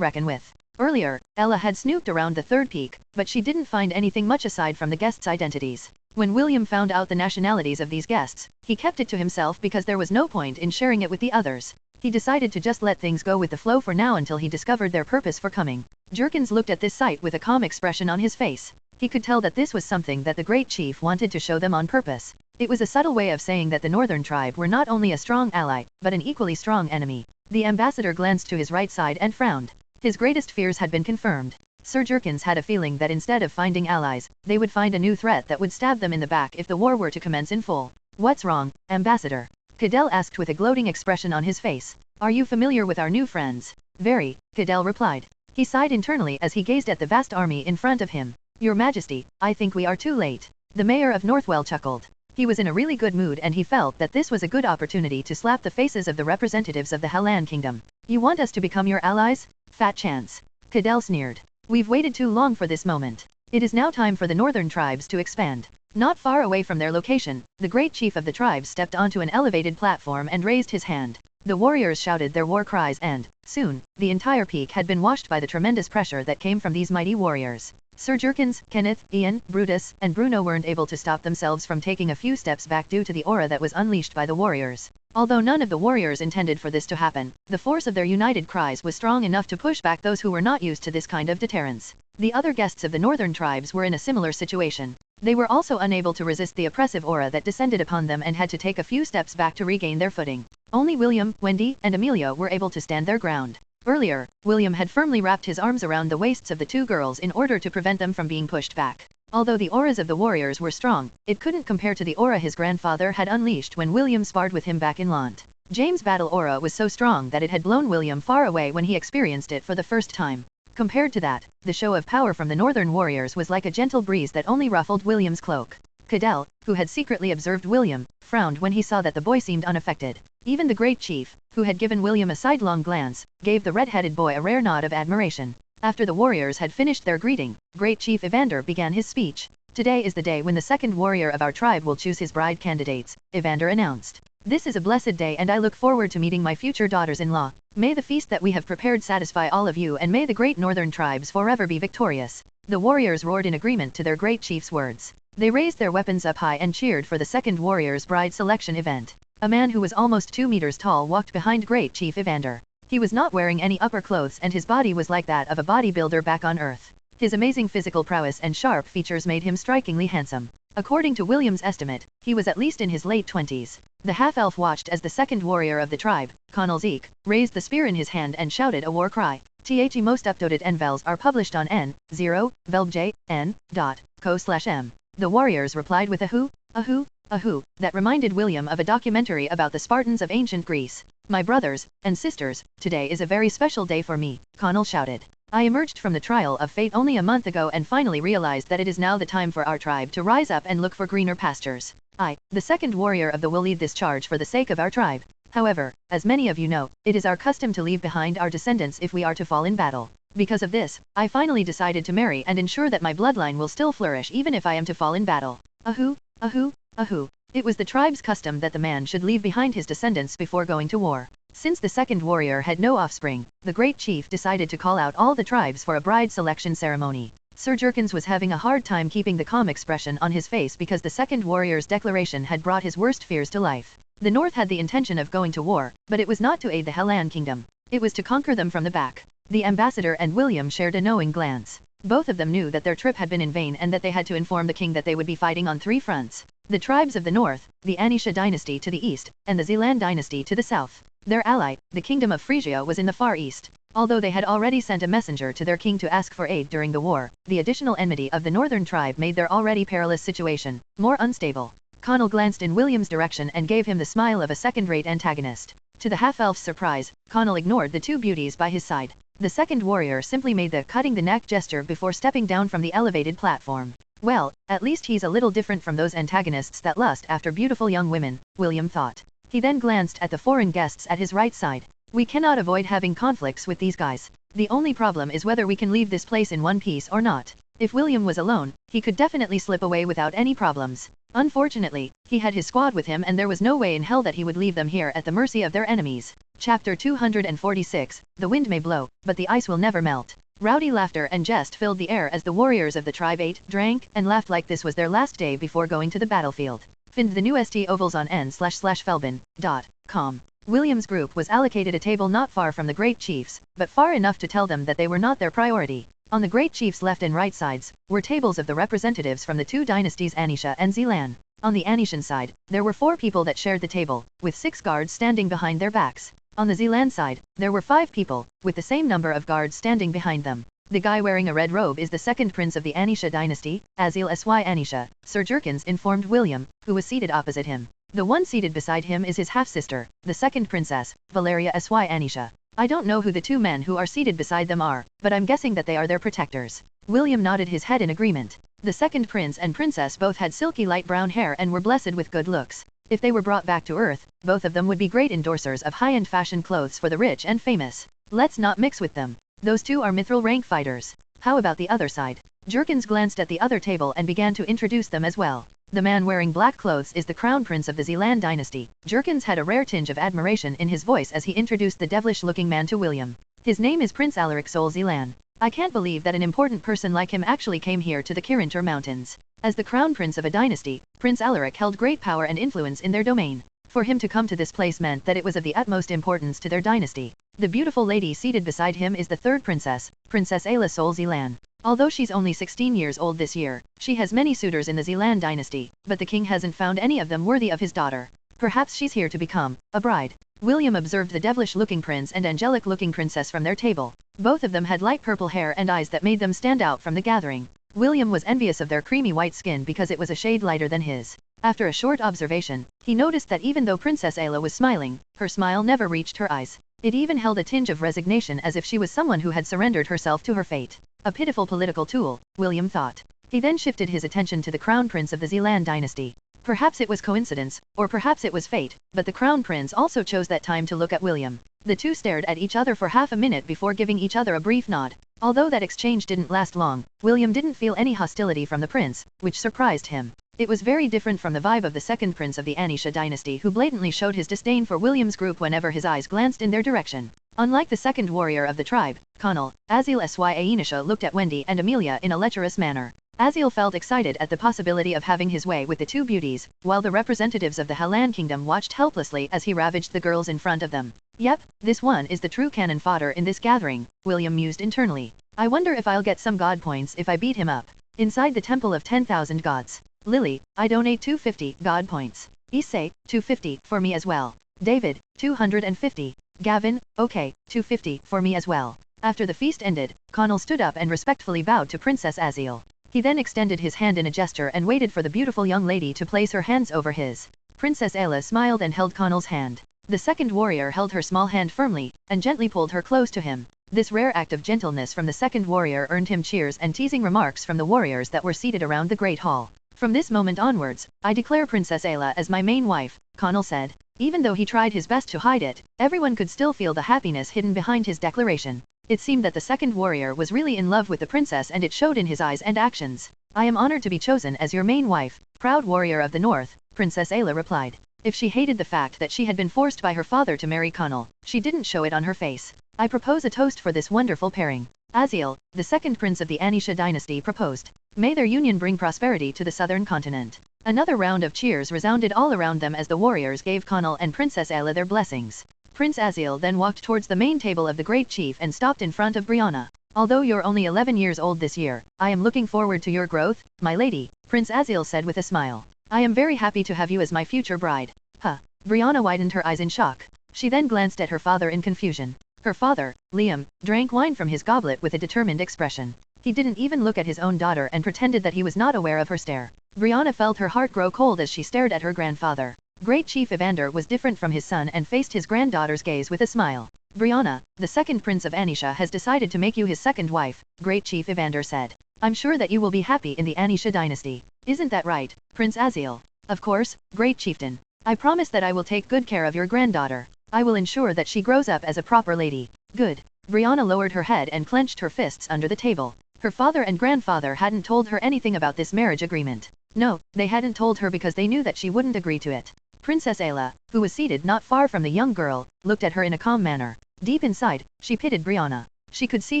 reckon with. Earlier, Ella had snooped around the third peak, but she didn't find anything much aside from the guests' identities. When William found out the nationalities of these guests, he kept it to himself because there was no point in sharing it with the others. He decided to just let things go with the flow for now until he discovered their purpose for coming. Jerkins looked at this sight with a calm expression on his face. He could tell that this was something that the great chief wanted to show them on purpose. It was a subtle way of saying that the Northern Tribe were not only a strong ally, but an equally strong enemy. The ambassador glanced to his right side and frowned. His greatest fears had been confirmed. Sir Jerkins had a feeling that instead of finding allies, they would find a new threat that would stab them in the back if the war were to commence in full. What's wrong, Ambassador? Cadell asked with a gloating expression on his face. Are you familiar with our new friends? Very, Cadell replied. He sighed internally as he gazed at the vast army in front of him. Your Majesty, I think we are too late. The mayor of Northwell chuckled. He was in a really good mood and he felt that this was a good opportunity to slap the faces of the representatives of the Hellan Kingdom. You want us to become your allies? Fat chance. Cadell sneered. We've waited too long for this moment. It is now time for the northern tribes to expand. Not far away from their location, the great chief of the tribes stepped onto an elevated platform and raised his hand. The warriors shouted their war cries and, soon, the entire peak had been washed by the tremendous pressure that came from these mighty warriors. Sir Jerkins, Kenneth, Ian, Brutus, and Bruno weren't able to stop themselves from taking a few steps back due to the aura that was unleashed by the warriors. Although none of the warriors intended for this to happen, the force of their united cries was strong enough to push back those who were not used to this kind of deterrence. The other guests of the northern tribes were in a similar situation. They were also unable to resist the oppressive aura that descended upon them and had to take a few steps back to regain their footing. Only William, Wendy, and Amelia were able to stand their ground. Earlier, William had firmly wrapped his arms around the waists of the two girls in order to prevent them from being pushed back. Although the auras of the warriors were strong, it couldn't compare to the aura his grandfather had unleashed when William sparred with him back in Lant. James' battle aura was so strong that it had blown William far away when he experienced it for the first time. Compared to that, the show of power from the northern warriors was like a gentle breeze that only ruffled William's cloak. Cadell, who had secretly observed William, frowned when he saw that the boy seemed unaffected. Even the great chief, who had given William a sidelong glance, gave the red-headed boy a rare nod of admiration. After the warriors had finished their greeting, Great Chief Evander began his speech. Today is the day when the second warrior of our tribe will choose his bride candidates, Evander announced. This is a blessed day and I look forward to meeting my future daughters-in-law. May the feast that we have prepared satisfy all of you and may the great northern tribes forever be victorious. The warriors roared in agreement to their great chief's words. They raised their weapons up high and cheered for the second warrior's bride selection event. A man who was almost 2 meters tall walked behind Great Chief Evander. He was not wearing any upper clothes and his body was like that of a bodybuilder back on Earth. His amazing physical prowess and sharp features made him strikingly handsome. According to William's estimate, he was at least in his late 20s. The half-elf watched as the second warrior of the tribe, Connell Zeke, raised the spear in his hand and shouted a war cry. The most updated NVELs are published on n0velbj.n.co/m. The warriors replied with a hoo, a hoo, a hoo, that reminded William of a documentary about the Spartans of ancient Greece. My brothers and sisters, today is a very special day for me, Connell shouted. I emerged from the trial of fate only a month ago and finally realized that it is now the time for our tribe to rise up and look for greener pastures. I, the second warrior of the will lead this charge for the sake of our tribe. However, as many of you know, it is our custom to leave behind our descendants if we are to fall in battle. Because of this, I finally decided to marry and ensure that my bloodline will still flourish even if I am to fall in battle. Ahoo, ahoo, ahoo. It was the tribe's custom that the man should leave behind his descendants before going to war. Since the second warrior had no offspring, the great chief decided to call out all the tribes for a bride selection ceremony. Sir Jerkins was having a hard time keeping the calm expression on his face because the second warrior's declaration had brought his worst fears to life. The North had the intention of going to war, but it was not to aid the Hellan Kingdom. It was to conquer them from the back. The ambassador and William shared a knowing glance. Both of them knew that their trip had been in vain and that they had to inform the king that they would be fighting on 3 fronts. The tribes of the north, the Anisha dynasty to the east, and the Zealand dynasty to the south. Their ally, the kingdom of Frisia, was in the far east. Although they had already sent a messenger to their king to ask for aid during the war, the additional enmity of the northern tribe made their already perilous situation more unstable. Connell glanced in William's direction and gave him the smile of a second-rate antagonist. To the half-elf's surprise, Connell ignored the two beauties by his side. The second warrior simply made the cutting-the-neck gesture before stepping down from the elevated platform. Well, at least he's a little different from those antagonists that lust after beautiful young women, William thought. He then glanced at the foreign guests at his right side. We cannot avoid having conflicts with these guys. The only problem is whether we can leave this place in one piece or not. If William was alone, he could definitely slip away without any problems. Unfortunately, he had his squad with him and there was no way in hell that he would leave them here at the mercy of their enemies. Chapter 246, The wind may blow, but the ice will never melt. Rowdy laughter and jest filled the air as the warriors of the tribe ate, drank, and laughed like this was their last day before going to the battlefield. Find the new ST ovals on n//felbin.com. William's group was allocated a table not far from the Great Chiefs, but far enough to tell them that they were not their priority. On the Great Chief's left and right sides, were tables of the representatives from the two dynasties Anisha and Zelan. On the Anishan side, there were 4 people that shared the table, with 6 guards standing behind their backs. On the Zelan side, there were 5 people, with the same number of guards standing behind them. The guy wearing a red robe is the second prince of the Anisha dynasty, Azil Sy Anisha, Sir Jerkins informed William, who was seated opposite him. The one seated beside him is his half-sister, the second princess, Valeria Sy Anisha. I don't know who the 2 men who are seated beside them are, but I'm guessing that they are their protectors. William nodded his head in agreement. The second prince and princess both had silky light brown hair and were blessed with good looks. If they were brought back to Earth, both of them would be great endorsers of high-end fashion clothes for the rich and famous. Let's not mix with them. Those 2 are mithril rank fighters. How about the other side? Jerkins glanced at the other table and began to introduce them as well. The man wearing black clothes is the crown prince of the Zelan dynasty. Jerkins had a rare tinge of admiration in his voice as he introduced the devilish-looking man to William. His name is Prince Alaric Sol Zelan. I can't believe that an important person like him actually came here to the Kirintur Mountains. As the crown prince of a dynasty, Prince Alaric held great power and influence in their domain. For him to come to this place meant that it was of the utmost importance to their dynasty. The beautiful lady seated beside him is the third princess, Princess Ayla Sol Zelan. Although she's only 16 years old this year, she has many suitors in the Zelan dynasty, but the king hasn't found any of them worthy of his daughter. Perhaps she's here to become a bride. William observed the devilish-looking prince and angelic-looking princess from their table. Both of them had light purple hair and eyes that made them stand out from the gathering. William was envious of their creamy white skin because it was a shade lighter than his. After a short observation, he noticed that even though Princess Ayla was smiling, her smile never reached her eyes. It even held a tinge of resignation as if she was someone who had surrendered herself to her fate. A pitiful political tool, William thought. He then shifted his attention to the crown prince of the Zelan dynasty. Perhaps it was coincidence, or perhaps it was fate, but the crown prince also chose that time to look at William. The two stared at each other for half a minute before giving each other a brief nod. Although that exchange didn't last long, William didn't feel any hostility from the prince, which surprised him. It was very different from the vibe of the second prince of the Anisha dynasty who blatantly showed his disdain for William's group whenever his eyes glanced in their direction. Unlike the second warrior of the tribe, Connell, Azil Sy Anisha looked at Wendy and Amelia in a lecherous manner. Azil felt excited at the possibility of having his way with the two beauties, while the representatives of the Halan kingdom watched helplessly as he ravaged the girls in front of them. Yep, this one is the true cannon fodder in this gathering, William mused internally. I wonder if I'll get some god points if I beat him up. Inside the temple of 10,000 gods. Lily, I donate 250 god points. Issei, 250 for me as well. David, 250. Gavin, okay, 250 for me as well. After the feast ended, Connell stood up and respectfully bowed to Princess Azil. He then extended his hand in a gesture and waited for the beautiful young lady to place her hands over his. Princess Ayla smiled and held Connell's hand. The second warrior held her small hand firmly, and gently pulled her close to him. This rare act of gentleness from the second warrior earned him cheers and teasing remarks from the warriors that were seated around the great hall. From this moment onwards, I declare Princess Ayla as my main wife, Connell said. Even though he tried his best to hide it, everyone could still feel the happiness hidden behind his declaration. It seemed that the second warrior was really in love with the princess and it showed in his eyes and actions. I am honored to be chosen as your main wife, proud warrior of the north, Princess Ayla replied. If she hated the fact that she had been forced by her father to marry Connell, she didn't show it on her face. I propose a toast for this wonderful pairing. Azil, the second prince of the Anisha dynasty proposed. May their union bring prosperity to the southern continent. Another round of cheers resounded all around them as the warriors gave Connell and Princess Ayla their blessings. Prince Azil then walked towards the main table of the great chief and stopped in front of Brianna. Although you're only 11 years old this year, I am looking forward to your growth, my lady, Prince Azil said with a smile. I am very happy to have you as my future bride. Huh. Brianna widened her eyes in shock. She then glanced at her father in confusion. Her father, Liam, drank wine from his goblet with a determined expression. He didn't even look at his own daughter and pretended that he was not aware of her stare. Brianna felt her heart grow cold as she stared at her grandfather. Great Chief Evander was different from his son and faced his granddaughter's gaze with a smile. Brianna, the second prince of Anisha has decided to make you his second wife, Great Chief Evander said. I'm sure that you will be happy in the Anisha dynasty. Isn't that right, Prince Aziel? Of course, Great Chieftain. I promise that I will take good care of your granddaughter. I will ensure that she grows up as a proper lady. Good. Brianna lowered her head and clenched her fists under the table. Her father and grandfather hadn't told her anything about this marriage agreement. No, they hadn't told her because they knew that she wouldn't agree to it. Princess Ayla, who was seated not far from the young girl, looked at her in a calm manner. Deep inside, she pitied Brianna. She could see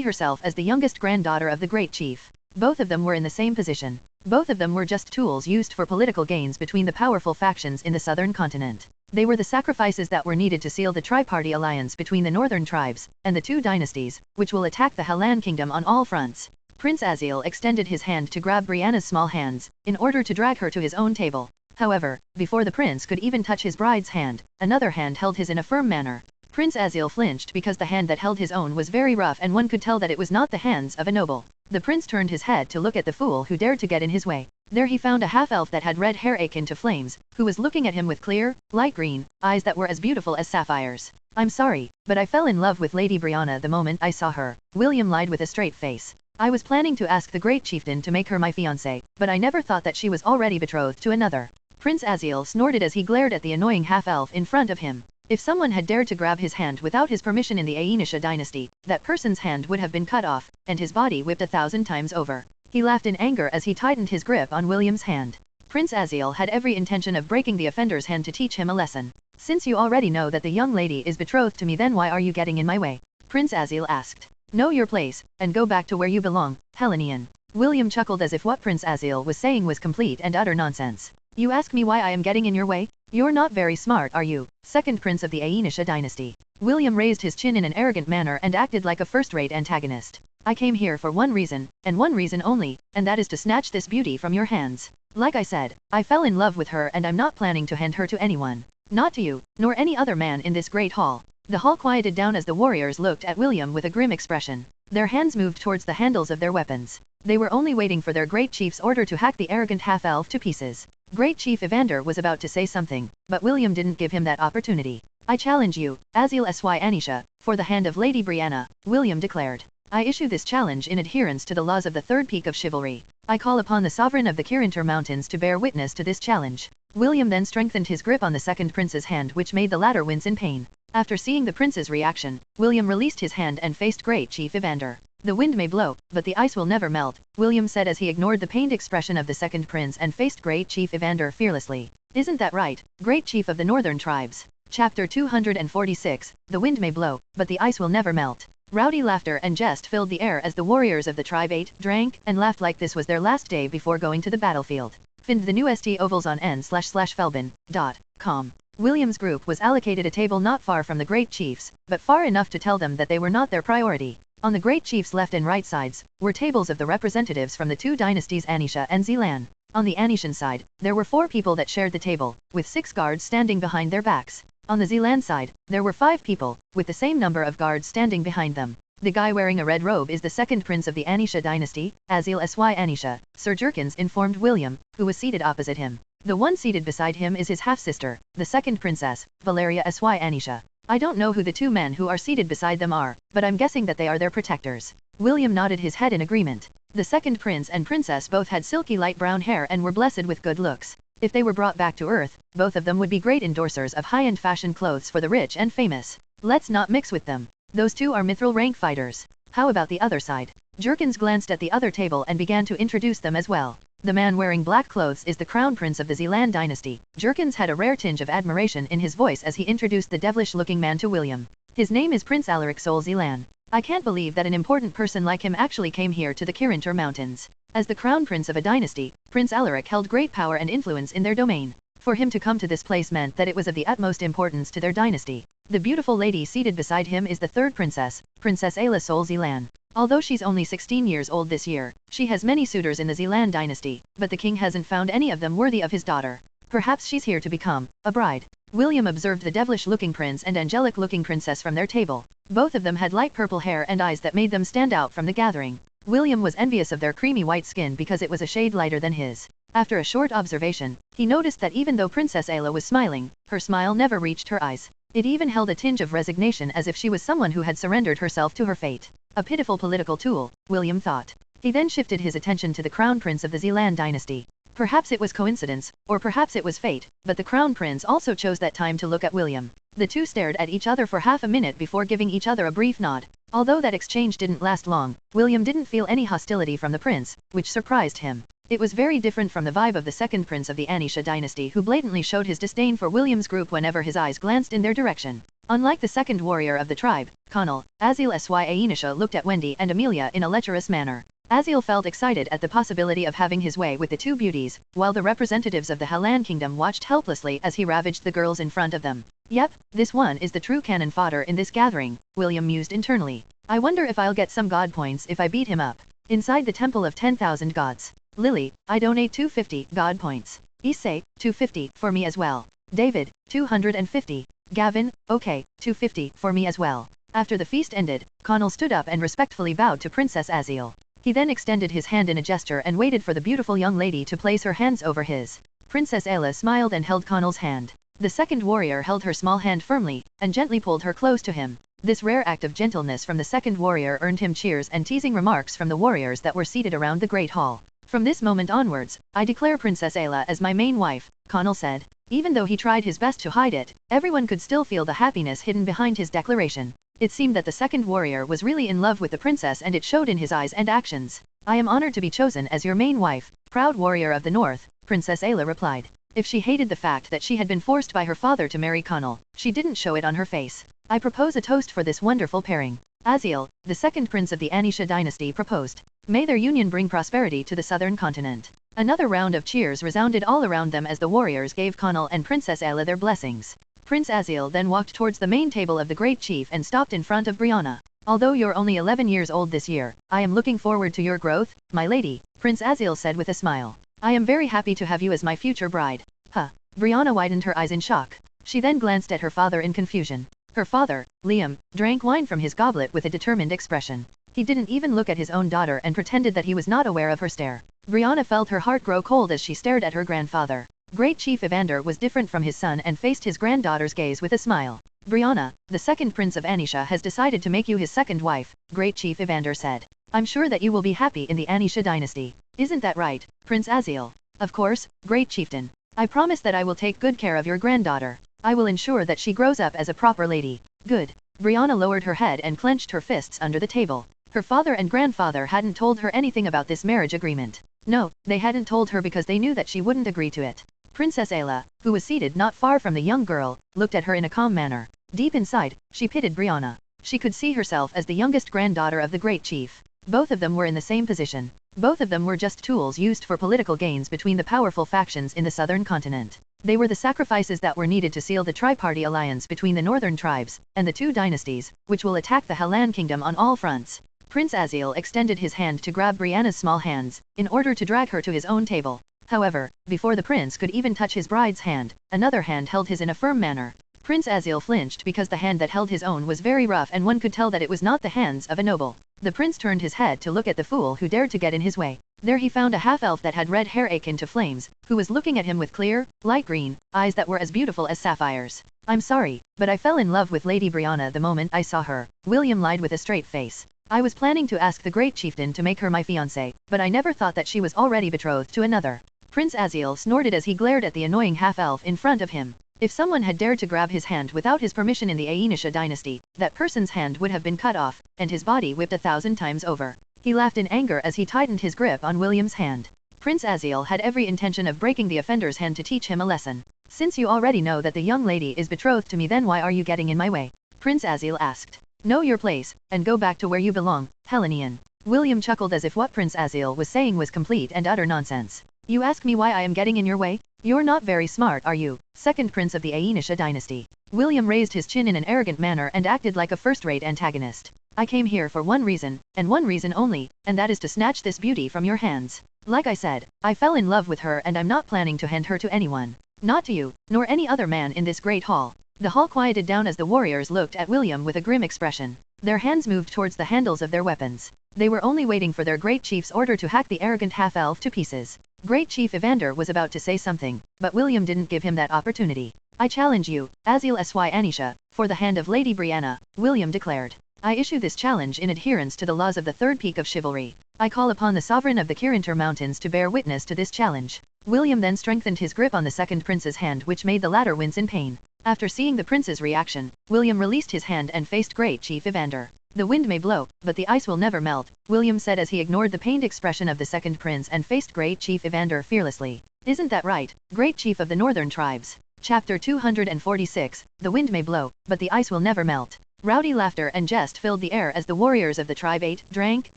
herself as the youngest granddaughter of the great chief. Both of them were in the same position. Both of them were just tools used for political gains between the powerful factions in the southern continent. They were the sacrifices that were needed to seal the tri-party alliance between the northern tribes and the two dynasties, which will attack the Halan kingdom on all fronts. Prince Aziel extended his hand to grab Brianna's small hands, in order to drag her to his own table. However, before the prince could even touch his bride's hand, another hand held his in a firm manner. Prince Aziel flinched because the hand that held his own was very rough and one could tell that it was not the hands of a noble. The prince turned his head to look at the fool who dared to get in his way. There he found a half-elf that had red hair akin to flames, who was looking at him with clear, light green, eyes that were as beautiful as sapphires. I'm sorry, but I fell in love with Lady Brianna the moment I saw her. William lied with a straight face. I was planning to ask the great chieftain to make her my fiancée, but I never thought that she was already betrothed to another. Prince Aziel snorted as he glared at the annoying half-elf in front of him. If someone had dared to grab his hand without his permission in the Anisha dynasty, that person's hand would have been cut off, and his body whipped 1,000 times over. He laughed in anger as he tightened his grip on William's hand. Prince Aziel had every intention of breaking the offender's hand to teach him a lesson. Since you already know that the young lady is betrothed to me, then why are you getting in my way? Prince Aziel asked. Know your place, and go back to where you belong, Hellenian. William chuckled as if what Prince Aziel was saying was complete and utter nonsense. You ask me why I am getting in your way? You're not very smart, are you? Second prince of the Anisha dynasty. William raised his chin in an arrogant manner and acted like a first-rate antagonist. I came here for one reason, and one reason only, and that is to snatch this beauty from your hands. Like I said, I fell in love with her and I'm not planning to hand her to anyone. Not to you, nor any other man in this great hall. The hall quieted down as the warriors looked at William with a grim expression. Their hands moved towards the handles of their weapons. They were only waiting for their great chief's order to hack the arrogant half-elf to pieces. Great Chief Evander was about to say something, but William didn't give him that opportunity. I challenge you, Aziel Sy Anisha, for the hand of Lady Brianna, William declared. I issue this challenge in adherence to the laws of the third peak of chivalry. I call upon the sovereign of the Kirinter Mountains to bear witness to this challenge. William then strengthened his grip on the second prince's hand, which made the latter wince in pain. After seeing the prince's reaction, William released his hand and faced Great Chief Evander. The wind may blow, but the ice will never melt, William said as he ignored the pained expression of the second prince and faced Great Chief Evander fearlessly. Isn't that right, Great Chief of the Northern Tribes? Chapter 246, The wind may blow, but the ice will never melt. Rowdy laughter and jest filled the air as the warriors of the tribe ate, drank, and laughed like this was their last day before going to the battlefield. Find the new ST ovals on n//felbin.com. William's group was allocated a table not far from the Great Chiefs, but far enough to tell them that they were not their priority. On the Great Chief's left and right sides, were tables of the representatives from the two dynasties Anisha and Zelan. On the Anishan side, there were 4 people that shared the table, with 6 guards standing behind their backs. On the Zelan side, there were 5 people, with the same number of guards standing behind them. The guy wearing a red robe is the second prince of the Anisha dynasty, Aziel Sy Anisha, Sir Jerkins informed William, who was seated opposite him. The one seated beside him is his half-sister, the second princess, Valeria Sy Anisha. I don't know who the 2 men who are seated beside them are, but I'm guessing that they are their protectors. William nodded his head in agreement. The second prince and princess both had silky light brown hair and were blessed with good looks. If they were brought back to Earth, both of them would be great endorsers of high-end fashion clothes for the rich and famous. Let's not mix with them. Those 2 are mithril rank fighters. How about the other side? Jerkins glanced at the other table and began to introduce them as well. The man wearing black clothes is the crown prince of the Zelan dynasty. Jerkins had a rare tinge of admiration in his voice as he introduced the devilish-looking man to William. His name is Prince Alaric Sol Zelan. I can't believe that an important person like him actually came here to the Kirinter Mountains. As the crown prince of a dynasty, Prince Alaric held great power and influence in their domain. For him to come to this place meant that it was of the utmost importance to their dynasty. The beautiful lady seated beside him is the third princess, Princess Ayla Sol Zelan. Although she's only 16 years old this year, she has many suitors in the Zelan dynasty, but the king hasn't found any of them worthy of his daughter. Perhaps she's here to become a bride. William observed the devilish-looking prince and angelic-looking princess from their table. Both of them had light purple hair and eyes that made them stand out from the gathering. William was envious of their creamy white skin because it was a shade lighter than his. After a short observation, he noticed that even though Princess Ayla was smiling, her smile never reached her eyes. It even held a tinge of resignation as if she was someone who had surrendered herself to her fate. A pitiful political tool, William thought. He then shifted his attention to the Crown Prince of the Zealand dynasty. Perhaps it was coincidence, or perhaps it was fate, but the Crown Prince also chose that time to look at William. The two stared at each other for half a minute before giving each other a brief nod. Although that exchange didn't last long, William didn't feel any hostility from the prince, which surprised him. It was very different from the vibe of the second prince of the Anisha dynasty who blatantly showed his disdain for William's group whenever his eyes glanced in their direction. Unlike the second warrior of the tribe, Connell, Azil Sy Anisha looked at Wendy and Amelia in a lecherous manner. Azil felt excited at the possibility of having his way with the two beauties, while the representatives of the Halan kingdom watched helplessly as he ravaged the girls in front of them. Yep, this one is the true cannon fodder in this gathering, William mused internally. I wonder if I'll get some god points if I beat him up. Inside the Temple of 10,000 Gods. Lily, I donate 250 god points. Issei, 250 for me as well. David, 250. Gavin, okay, 250 for me as well. After the feast ended, Connell stood up and respectfully bowed to Princess Azil. He then extended his hand in a gesture and waited for the beautiful young lady to place her hands over his. Princess Ayla smiled and held Connell's hand. The second warrior held her small hand firmly, and gently pulled her close to him. This rare act of gentleness from the second warrior earned him cheers and teasing remarks from the warriors that were seated around the Great Hall. From this moment onwards, I declare Princess Ayla as my main wife, Connell said. Even though he tried his best to hide it, everyone could still feel the happiness hidden behind his declaration. It seemed that the second warrior was really in love with the princess and it showed in his eyes and actions. I am honored to be chosen as your main wife, proud warrior of the north, Princess Ayla replied. If she hated the fact that she had been forced by her father to marry Connell, she didn't show it on her face. I propose a toast for this wonderful pairing. Azil, the second prince of the Anisha dynasty proposed. May their union bring prosperity to the southern continent. Another round of cheers resounded all around them as the warriors gave Connell and Princess Ayla their blessings. Prince Azil then walked towards the main table of the great chief and stopped in front of Brianna. Although you're only 11 years old this year, I am looking forward to your growth, my lady, Prince Azil said with a smile. I am very happy to have you as my future bride. Huh. Brianna widened her eyes in shock. She then glanced at her father in confusion. Her father, Liam, drank wine from his goblet with a determined expression. He didn't even look at his own daughter and pretended that he was not aware of her stare. Brianna felt her heart grow cold as she stared at her grandfather. Great Chief Evander was different from his son and faced his granddaughter's gaze with a smile. Brianna, the second prince of Anisha has decided to make you his second wife, Great Chief Evander said. I'm sure that you will be happy in the Anisha dynasty. Isn't that right, Prince Azil? Of course, Great Chieftain. I promise that I will take good care of your granddaughter. I will ensure that she grows up as a proper lady. Good. Brianna lowered her head and clenched her fists under the table. Her father and grandfather hadn't told her anything about this marriage agreement. No, they hadn't told her because they knew that she wouldn't agree to it. Princess Ayla, who was seated not far from the young girl, looked at her in a calm manner. Deep inside, she pitied Brianna. She could see herself as the youngest granddaughter of the great chief. Both of them were in the same position. Both of them were just tools used for political gains between the powerful factions in the southern continent. They were the sacrifices that were needed to seal the tri-party alliance between the northern tribes and the two dynasties, which will attack the Halan kingdom on all fronts. Prince Azil extended his hand to grab Brianna's small hands, in order to drag her to his own table. However, before the prince could even touch his bride's hand, another hand held his in a firm manner. Prince Azil flinched because the hand that held his own was very rough and one could tell that it was not the hands of a noble. The prince turned his head to look at the fool who dared to get in his way. There he found a half-elf that had red hair akin to flames, who was looking at him with clear, light green, eyes that were as beautiful as sapphires. I'm sorry, but I fell in love with Lady Brianna the moment I saw her, William lied with a straight face. I was planning to ask the great chieftain to make her my fiancée, but I never thought that she was already betrothed to another. Prince Azil snorted as he glared at the annoying half-elf in front of him. If someone had dared to grab his hand without his permission in the Anisha dynasty, that person's hand would have been cut off, and his body whipped 1,000 times over. He laughed in anger as he tightened his grip on William's hand. Prince Azil had every intention of breaking the offender's hand to teach him a lesson. Since you already know that the young lady is betrothed to me, then why are you getting in my way? Prince Azil asked. Know your place, and go back to where you belong, Hellenian. William chuckled as if what Prince Azil was saying was complete and utter nonsense. You ask me why I am getting in your way? You're not very smart, are you, second prince of the Anisha dynasty? William raised his chin in an arrogant manner and acted like a first-rate antagonist. I came here for one reason, and one reason only, and that is to snatch this beauty from your hands. Like I said, I fell in love with her and I'm not planning to hand her to anyone. Not to you, nor any other man in this great hall. The hall quieted down as the warriors looked at William with a grim expression. Their hands moved towards the handles of their weapons. They were only waiting for their great chief's order to hack the arrogant half-elf to pieces. Great Chief Evander was about to say something, but William didn't give him that opportunity. I challenge you, Azil Sy Anisha, for the hand of Lady Brianna, William declared. I issue this challenge in adherence to the laws of the third peak of chivalry. I call upon the sovereign of the Kirinter Mountains to bear witness to this challenge. William then strengthened his grip on the second prince's hand, which made the latter wince in pain. After seeing the prince's reaction, William released his hand and faced Great Chief Evander. The wind may blow, but the ice will never melt, William said as he ignored the pained expression of the second prince and faced Great Chief Evander fearlessly. Isn't that right, Great Chief of the Northern Tribes? Chapter 246, The wind may blow, but the ice will never melt. Rowdy laughter and jest filled the air as the warriors of the tribe ate, drank,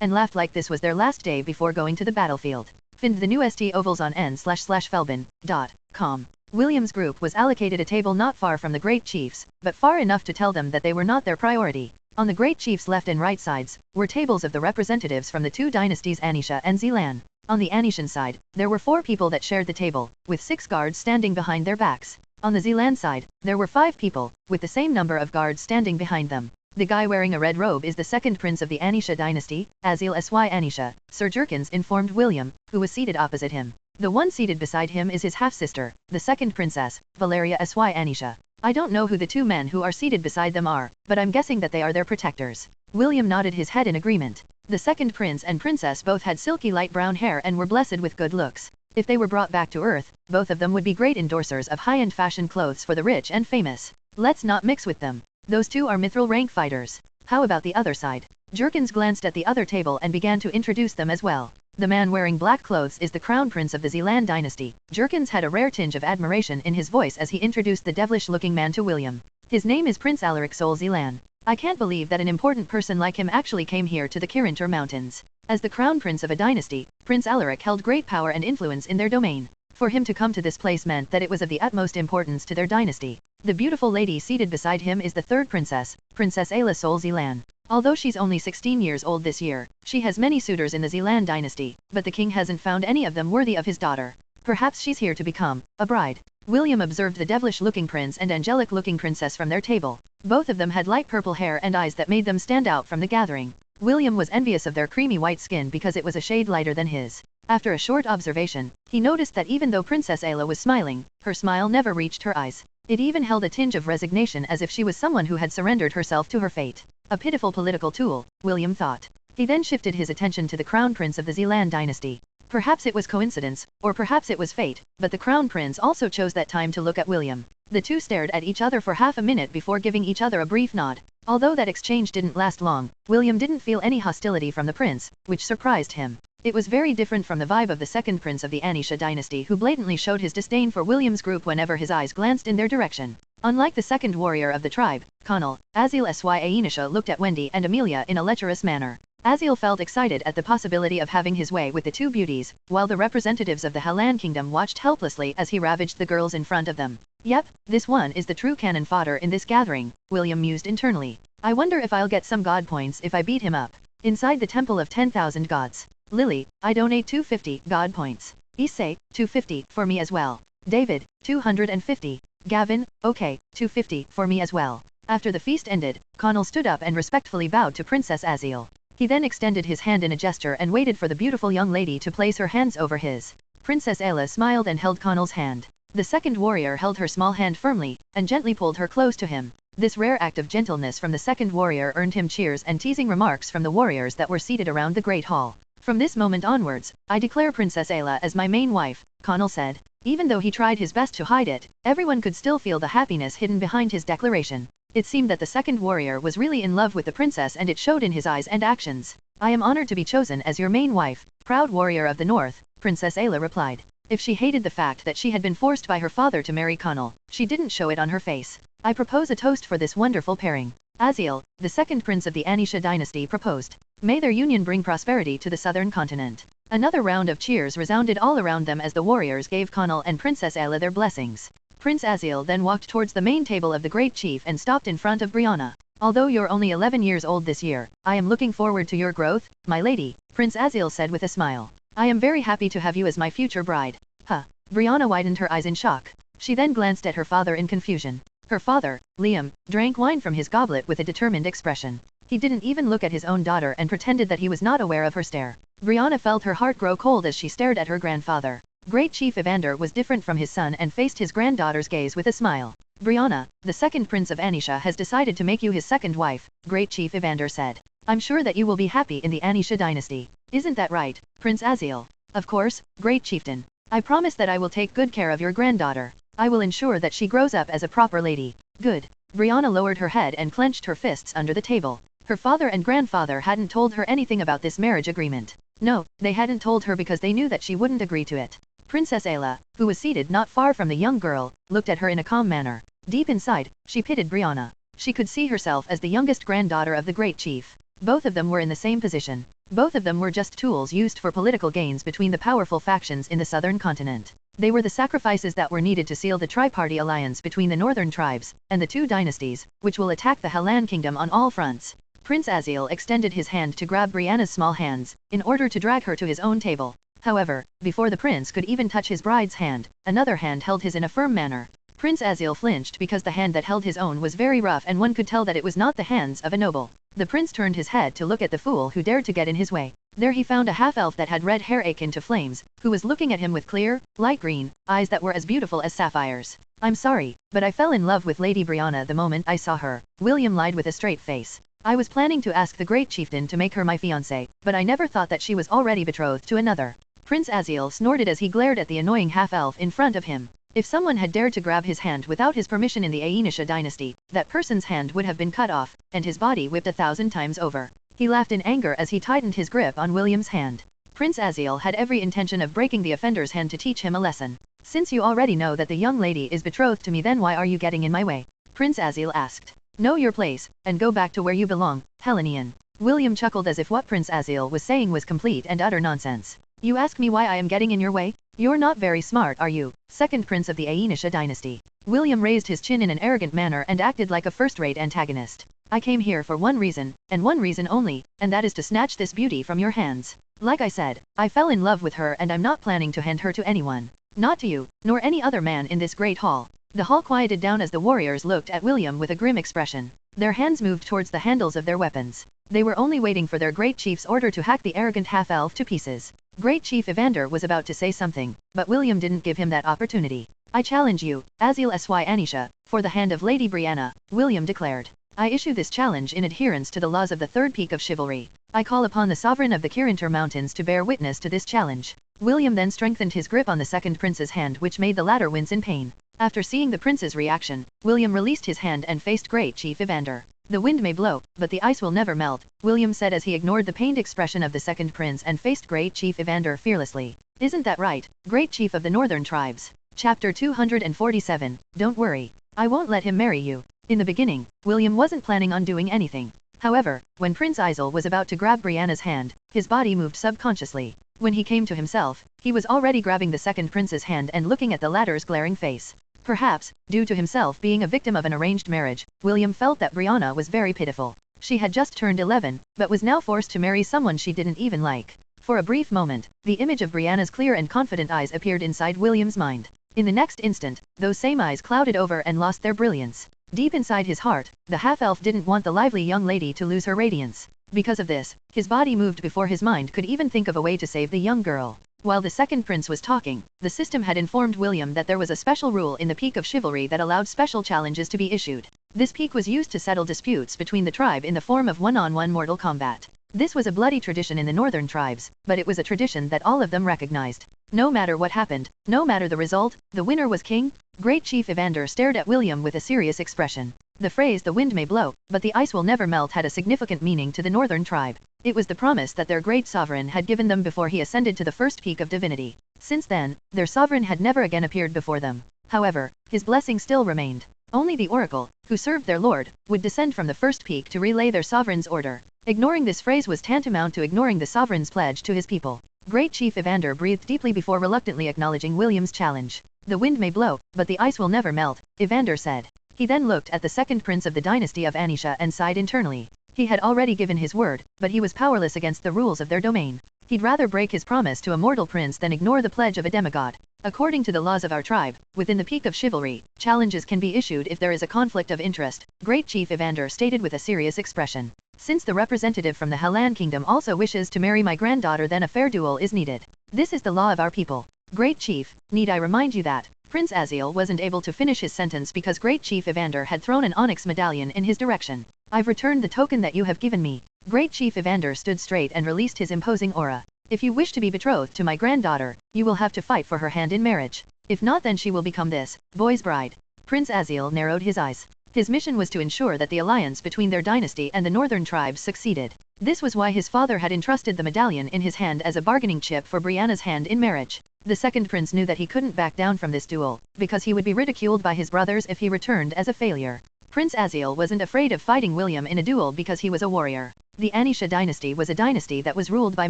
and laughed like this was their last day before going to the battlefield. Find the new ST ovals on n//felbin.com. William's group was allocated a table not far from the Great Chiefs, but far enough to tell them that they were not their priority. On the Great Chief's left and right sides, were tables of the representatives from the two dynasties Anisha and Zelan. On the Anishan side, there were 4 people that shared the table, with 6 guards standing behind their backs. On the Zelan side, there were 5 people, with the same number of guards standing behind them. The guy wearing a red robe is the second prince of the Anisha dynasty, Azil Sy Anisha, Sir Jerkins informed William, who was seated opposite him. The one seated beside him is his half-sister, the second princess, Valeria Sy Anisha. I don't know who the 2 men who are seated beside them are, but I'm guessing that they are their protectors. William nodded his head in agreement. The second prince and princess both had silky light brown hair and were blessed with good looks. If they were brought back to Earth, both of them would be great endorsers of high-end fashion clothes for the rich and famous. Let's not mix with them. Those 2 are mithril rank fighters. How about the other side? Jerkins glanced at the other table and began to introduce them as well. The man wearing black clothes is the crown prince of the Zelan dynasty. Jerkins had a rare tinge of admiration in his voice as he introduced the devilish-looking man to William. His name is Prince Alaric Sol Zelan. I can't believe that an important person like him actually came here to the Kirinter Mountains. As the crown prince of a dynasty, Prince Alaric held great power and influence in their domain. For him to come to this place meant that it was of the utmost importance to their dynasty. The beautiful lady seated beside him is the third princess, Princess Ayla Sol Zelan. Although she's only 16 years old this year, she has many suitors in the Zelan dynasty, but the king hasn't found any of them worthy of his daughter. Perhaps she's here to become a bride. William observed the devilish-looking prince and angelic-looking princess from their table. Both of them had light purple hair and eyes that made them stand out from the gathering. William was envious of their creamy white skin because it was a shade lighter than his. After a short observation, he noticed that even though Princess Ayla was smiling, her smile never reached her eyes. It even held a tinge of resignation as if she was someone who had surrendered herself to her fate. A pitiful political tool, William thought. He then shifted his attention to the crown prince of the Zelan dynasty. Perhaps it was coincidence, or perhaps it was fate, but the crown prince also chose that time to look at William. The 2 stared at each other for half a minute before giving each other a brief nod. Although that exchange didn't last long, William didn't feel any hostility from the prince, which surprised him. It was very different from the vibe of the second prince of the Anisha dynasty who blatantly showed his disdain for William's group whenever his eyes glanced in their direction. Unlike the second warrior of the tribe, Connell, Azil Sy Anisha looked at Wendy and Amelia in a lecherous manner. Azil felt excited at the possibility of having his way with the 2 beauties, while the representatives of the Halan kingdom watched helplessly as he ravaged the girls in front of them. Yep, this one is the true cannon fodder in this gathering, William mused internally. I wonder if I'll get some god points if I beat him up. Inside the Temple of 10,000 Gods. Lily, I donate 250 god points. Issei, 250 for me as well. David, 250. Gavin, okay, 250 for me as well. After the feast ended, Connell stood up and respectfully bowed to Princess Azil. He then extended his hand in a gesture and waited for the beautiful young lady to place her hands over his. Princess Ayla smiled and held Connell's hand. The second warrior held her small hand firmly, and gently pulled her close to him. This rare act of gentleness from the second warrior earned him cheers and teasing remarks from the warriors that were seated around the Great Hall. From this moment onwards, I declare Princess Ayla as my main wife, Connell said. Even though he tried his best to hide it, everyone could still feel the happiness hidden behind his declaration. It seemed that the second warrior was really in love with the princess and it showed in his eyes and actions. I am honored to be chosen as your main wife, proud warrior of the north, Princess Ayla replied. If she hated the fact that she had been forced by her father to marry Connell, she didn't show it on her face. I propose a toast for this wonderful pairing. Azil, the second prince of the Anisha dynasty proposed. May their union bring prosperity to the southern continent. Another round of cheers resounded all around them as the warriors gave Connell and Princess Ayla their blessings. Prince Azil then walked towards the main table of the Great Chief and stopped in front of Brianna. Although you're only 11 years old this year, I am looking forward to your growth, my lady, Prince Azil said with a smile. I am very happy to have you as my future bride. Huh. Brianna widened her eyes in shock. She then glanced at her father in confusion. Her father, Liam, drank wine from his goblet with a determined expression. He didn't even look at his own daughter and pretended that he was not aware of her stare. Brianna felt her heart grow cold as she stared at her grandfather. Great Chief Evander was different from his son and faced his granddaughter's gaze with a smile. Brianna, the second prince of Anisha has decided to make you his second wife, Great Chief Evander said. I'm sure that you will be happy in the Anisha dynasty. Isn't that right, Prince Aziel? Of course, Great Chieftain. I promise that I will take good care of your granddaughter. I will ensure that she grows up as a proper lady. Good. Brianna lowered her head and clenched her fists under the table. Her father and grandfather hadn't told her anything about this marriage agreement. No, they hadn't told her because they knew that she wouldn't agree to it. Princess Ayla, who was seated not far from the young girl, looked at her in a calm manner. Deep inside, she pitied Brianna. She could see herself as the youngest granddaughter of the great chief. Both of them were in the same position. Both of them were just tools used for political gains between the powerful factions in the southern continent. They were the sacrifices that were needed to seal the tri-party alliance between the northern tribes and the two dynasties, which will attack the Hellan kingdom on all fronts. Prince Aziel extended his hand to grab Brianna's small hands, in order to drag her to his own table. However, before the prince could even touch his bride's hand, another hand held his in a firm manner. Prince Aziel flinched because the hand that held his own was very rough and one could tell that it was not the hands of a noble. The prince turned his head to look at the fool who dared to get in his way. There he found a half-elf that had red hair akin to flames, who was looking at him with clear, light green, eyes that were as beautiful as sapphires. I'm sorry, but I fell in love with Lady Brianna the moment I saw her, William lied with a straight face. I was planning to ask the great chieftain to make her my fiancée, but I never thought that she was already betrothed to another. Prince Aziel snorted as he glared at the annoying half-elf in front of him. If someone had dared to grab his hand without his permission in the Anisha dynasty, that person's hand would have been cut off, and his body whipped 1,000 times over. He laughed in anger as he tightened his grip on William's hand. Prince Aziel had every intention of breaking the offender's hand to teach him a lesson. Since you already know that the young lady is betrothed to me, then why are you getting in my way? Prince Aziel asked. Know your place, and go back to where you belong, Hellenian. William chuckled as if what Prince Aziel was saying was complete and utter nonsense. You ask me why I am getting in your way? You're not very smart, are you, second prince of the Anisha dynasty? William raised his chin in an arrogant manner and acted like a first-rate antagonist. I came here for one reason, and one reason only, and that is to snatch this beauty from your hands. Like I said, I fell in love with her and I'm not planning to hand her to anyone. Not to you, nor any other man in this great hall. The hall quieted down as the warriors looked at William with a grim expression. Their hands moved towards the handles of their weapons. They were only waiting for their great chief's order to hack the arrogant half-elf to pieces. Great Chief Evander was about to say something, but William didn't give him that opportunity. I challenge you, Aziel Sy Anisha, for the hand of Lady Brianna, William declared. I issue this challenge in adherence to the laws of the third peak of chivalry. I call upon the sovereign of the Kirintir Mountains to bear witness to this challenge. William then strengthened his grip on the second prince's hand, which made the latter wince in pain. After seeing the prince's reaction, William released his hand and faced Great Chief Evander. The wind may blow, but the ice will never melt, William said as he ignored the pained expression of the second prince and faced Great Chief Evander fearlessly. Isn't that right, Great Chief of the Northern Tribes? Chapter 247, Don't worry. I won't let him marry you. In the beginning, William wasn't planning on doing anything. However, when Prince Aziel was about to grab Brianna's hand, his body moved subconsciously. When he came to himself, he was already grabbing the second prince's hand and looking at the latter's glaring face. Perhaps, due to himself being a victim of an arranged marriage, William felt that Brianna was very pitiful. She had just turned 11, but was now forced to marry someone she didn't even like. For a brief moment, the image of Brianna's clear and confident eyes appeared inside William's mind. In the next instant, those same eyes clouded over and lost their brilliance. Deep inside his heart, the half-elf didn't want the lively young lady to lose her radiance. Because of this, his body moved before his mind could even think of a way to save the young girl. While the second prince was talking, the system had informed William that there was a special rule in the Peak of Chivalry that allowed special challenges to be issued. This peak was used to settle disputes between the tribe in the form of one-on-one mortal combat. This was a bloody tradition in the northern tribes, but it was a tradition that all of them recognized. No matter what happened, no matter the result, the winner was king. Great Chief Evander stared at William with a serious expression. The phrase "the wind may blow, but the ice will never melt" had a significant meaning to the northern tribe. It was the promise that their great sovereign had given them before he ascended to the first peak of divinity. Since then, their sovereign had never again appeared before them. However, his blessing still remained. Only the oracle, who served their lord, would descend from the first peak to relay their sovereign's order. Ignoring this phrase was tantamount to ignoring the sovereign's pledge to his people. Great Chief Evander breathed deeply before reluctantly acknowledging William's challenge. The wind may blow, but the ice will never melt, Evander said. He then looked at the second prince of the dynasty of Anisha and sighed internally. He had already given his word, but he was powerless against the rules of their domain. He'd rather break his promise to a mortal prince than ignore the pledge of a demigod. According to the laws of our tribe, within the peak of chivalry, challenges can be issued if there is a conflict of interest, Great Chief Evander stated with a serious expression. Since the representative from the Hellan kingdom also wishes to marry my granddaughter, then a fair duel is needed. This is the law of our people. Great Chief, need I remind you that Prince Aziel wasn't able to finish his sentence because Great Chief Evander had thrown an onyx medallion in his direction. I've returned the token that you have given me. Great Chief Evander stood straight and released his imposing aura. If you wish to be betrothed to my granddaughter, you will have to fight for her hand in marriage. If not, then she will become this boy's bride. Prince Aziel narrowed his eyes. His mission was to ensure that the alliance between their dynasty and the northern tribes succeeded. This was why his father had entrusted the medallion in his hand as a bargaining chip for Brianna's hand in marriage. The second prince knew that he couldn't back down from this duel, because he would be ridiculed by his brothers if he returned as a failure. Prince Aziel wasn't afraid of fighting William in a duel because he was a warrior. The Anisha dynasty was a dynasty that was ruled by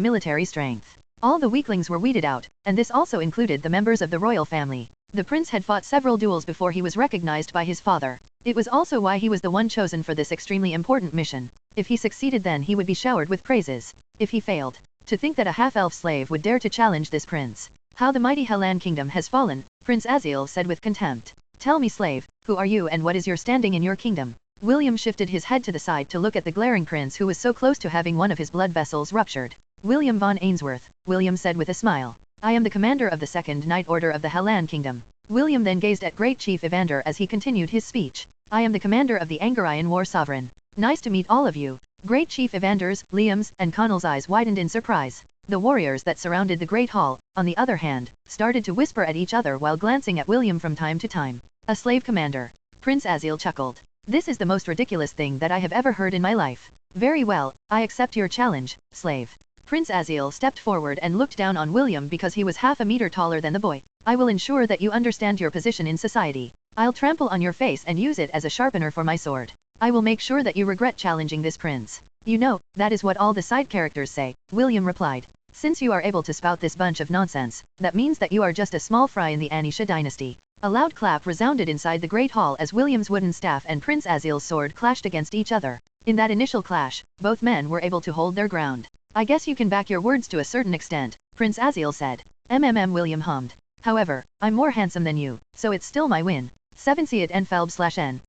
military strength. All the weaklings were weeded out, and this also included the members of the royal family. The prince had fought several duels before he was recognized by his father. It was also why he was the one chosen for this extremely important mission. If he succeeded, then he would be showered with praises. If he failed, to think that a half-elf slave would dare to challenge this prince. How the mighty Hellan kingdom has fallen, Prince Aziel said with contempt. Tell me, slave, who are you and what is your standing in your kingdom? William shifted his head to the side to look at the glaring prince who was so close to having one of his blood vessels ruptured. William von Ainsworth, William said with a smile. I am the commander of the Second Knight Order of the Hellan Kingdom. William then gazed at Great Chief Evander as he continued his speech. I am the commander of the Angarian War Sovereign. Nice to meet all of you. Great Chief Evander's, Liam's, and Connell's eyes widened in surprise. The warriors that surrounded the Great Hall, on the other hand, started to whisper at each other while glancing at William from time to time. A slave commander. Prince Aziel chuckled. This is the most ridiculous thing that I have ever heard in my life. Very well, I accept your challenge, slave. Prince Aziel stepped forward and looked down on William because he was half a meter taller than the boy. I will ensure that you understand your position in society. I'll trample on your face and use it as a sharpener for my sword. I will make sure that you regret challenging this prince. You know, that is what all the side characters say, William replied. Since you are able to spout this bunch of nonsense, that means that you are just a small fry in the Anisha dynasty. A loud clap resounded inside the Great Hall as William's wooden staff and Prince Aziel's sword clashed against each other. In that initial clash, both men were able to hold their ground. I guess you can back your words to a certain extent, Prince Aziel said. William hummed. However, I'm more handsome than you, so it's still my win. 7 See it N/Felb/N.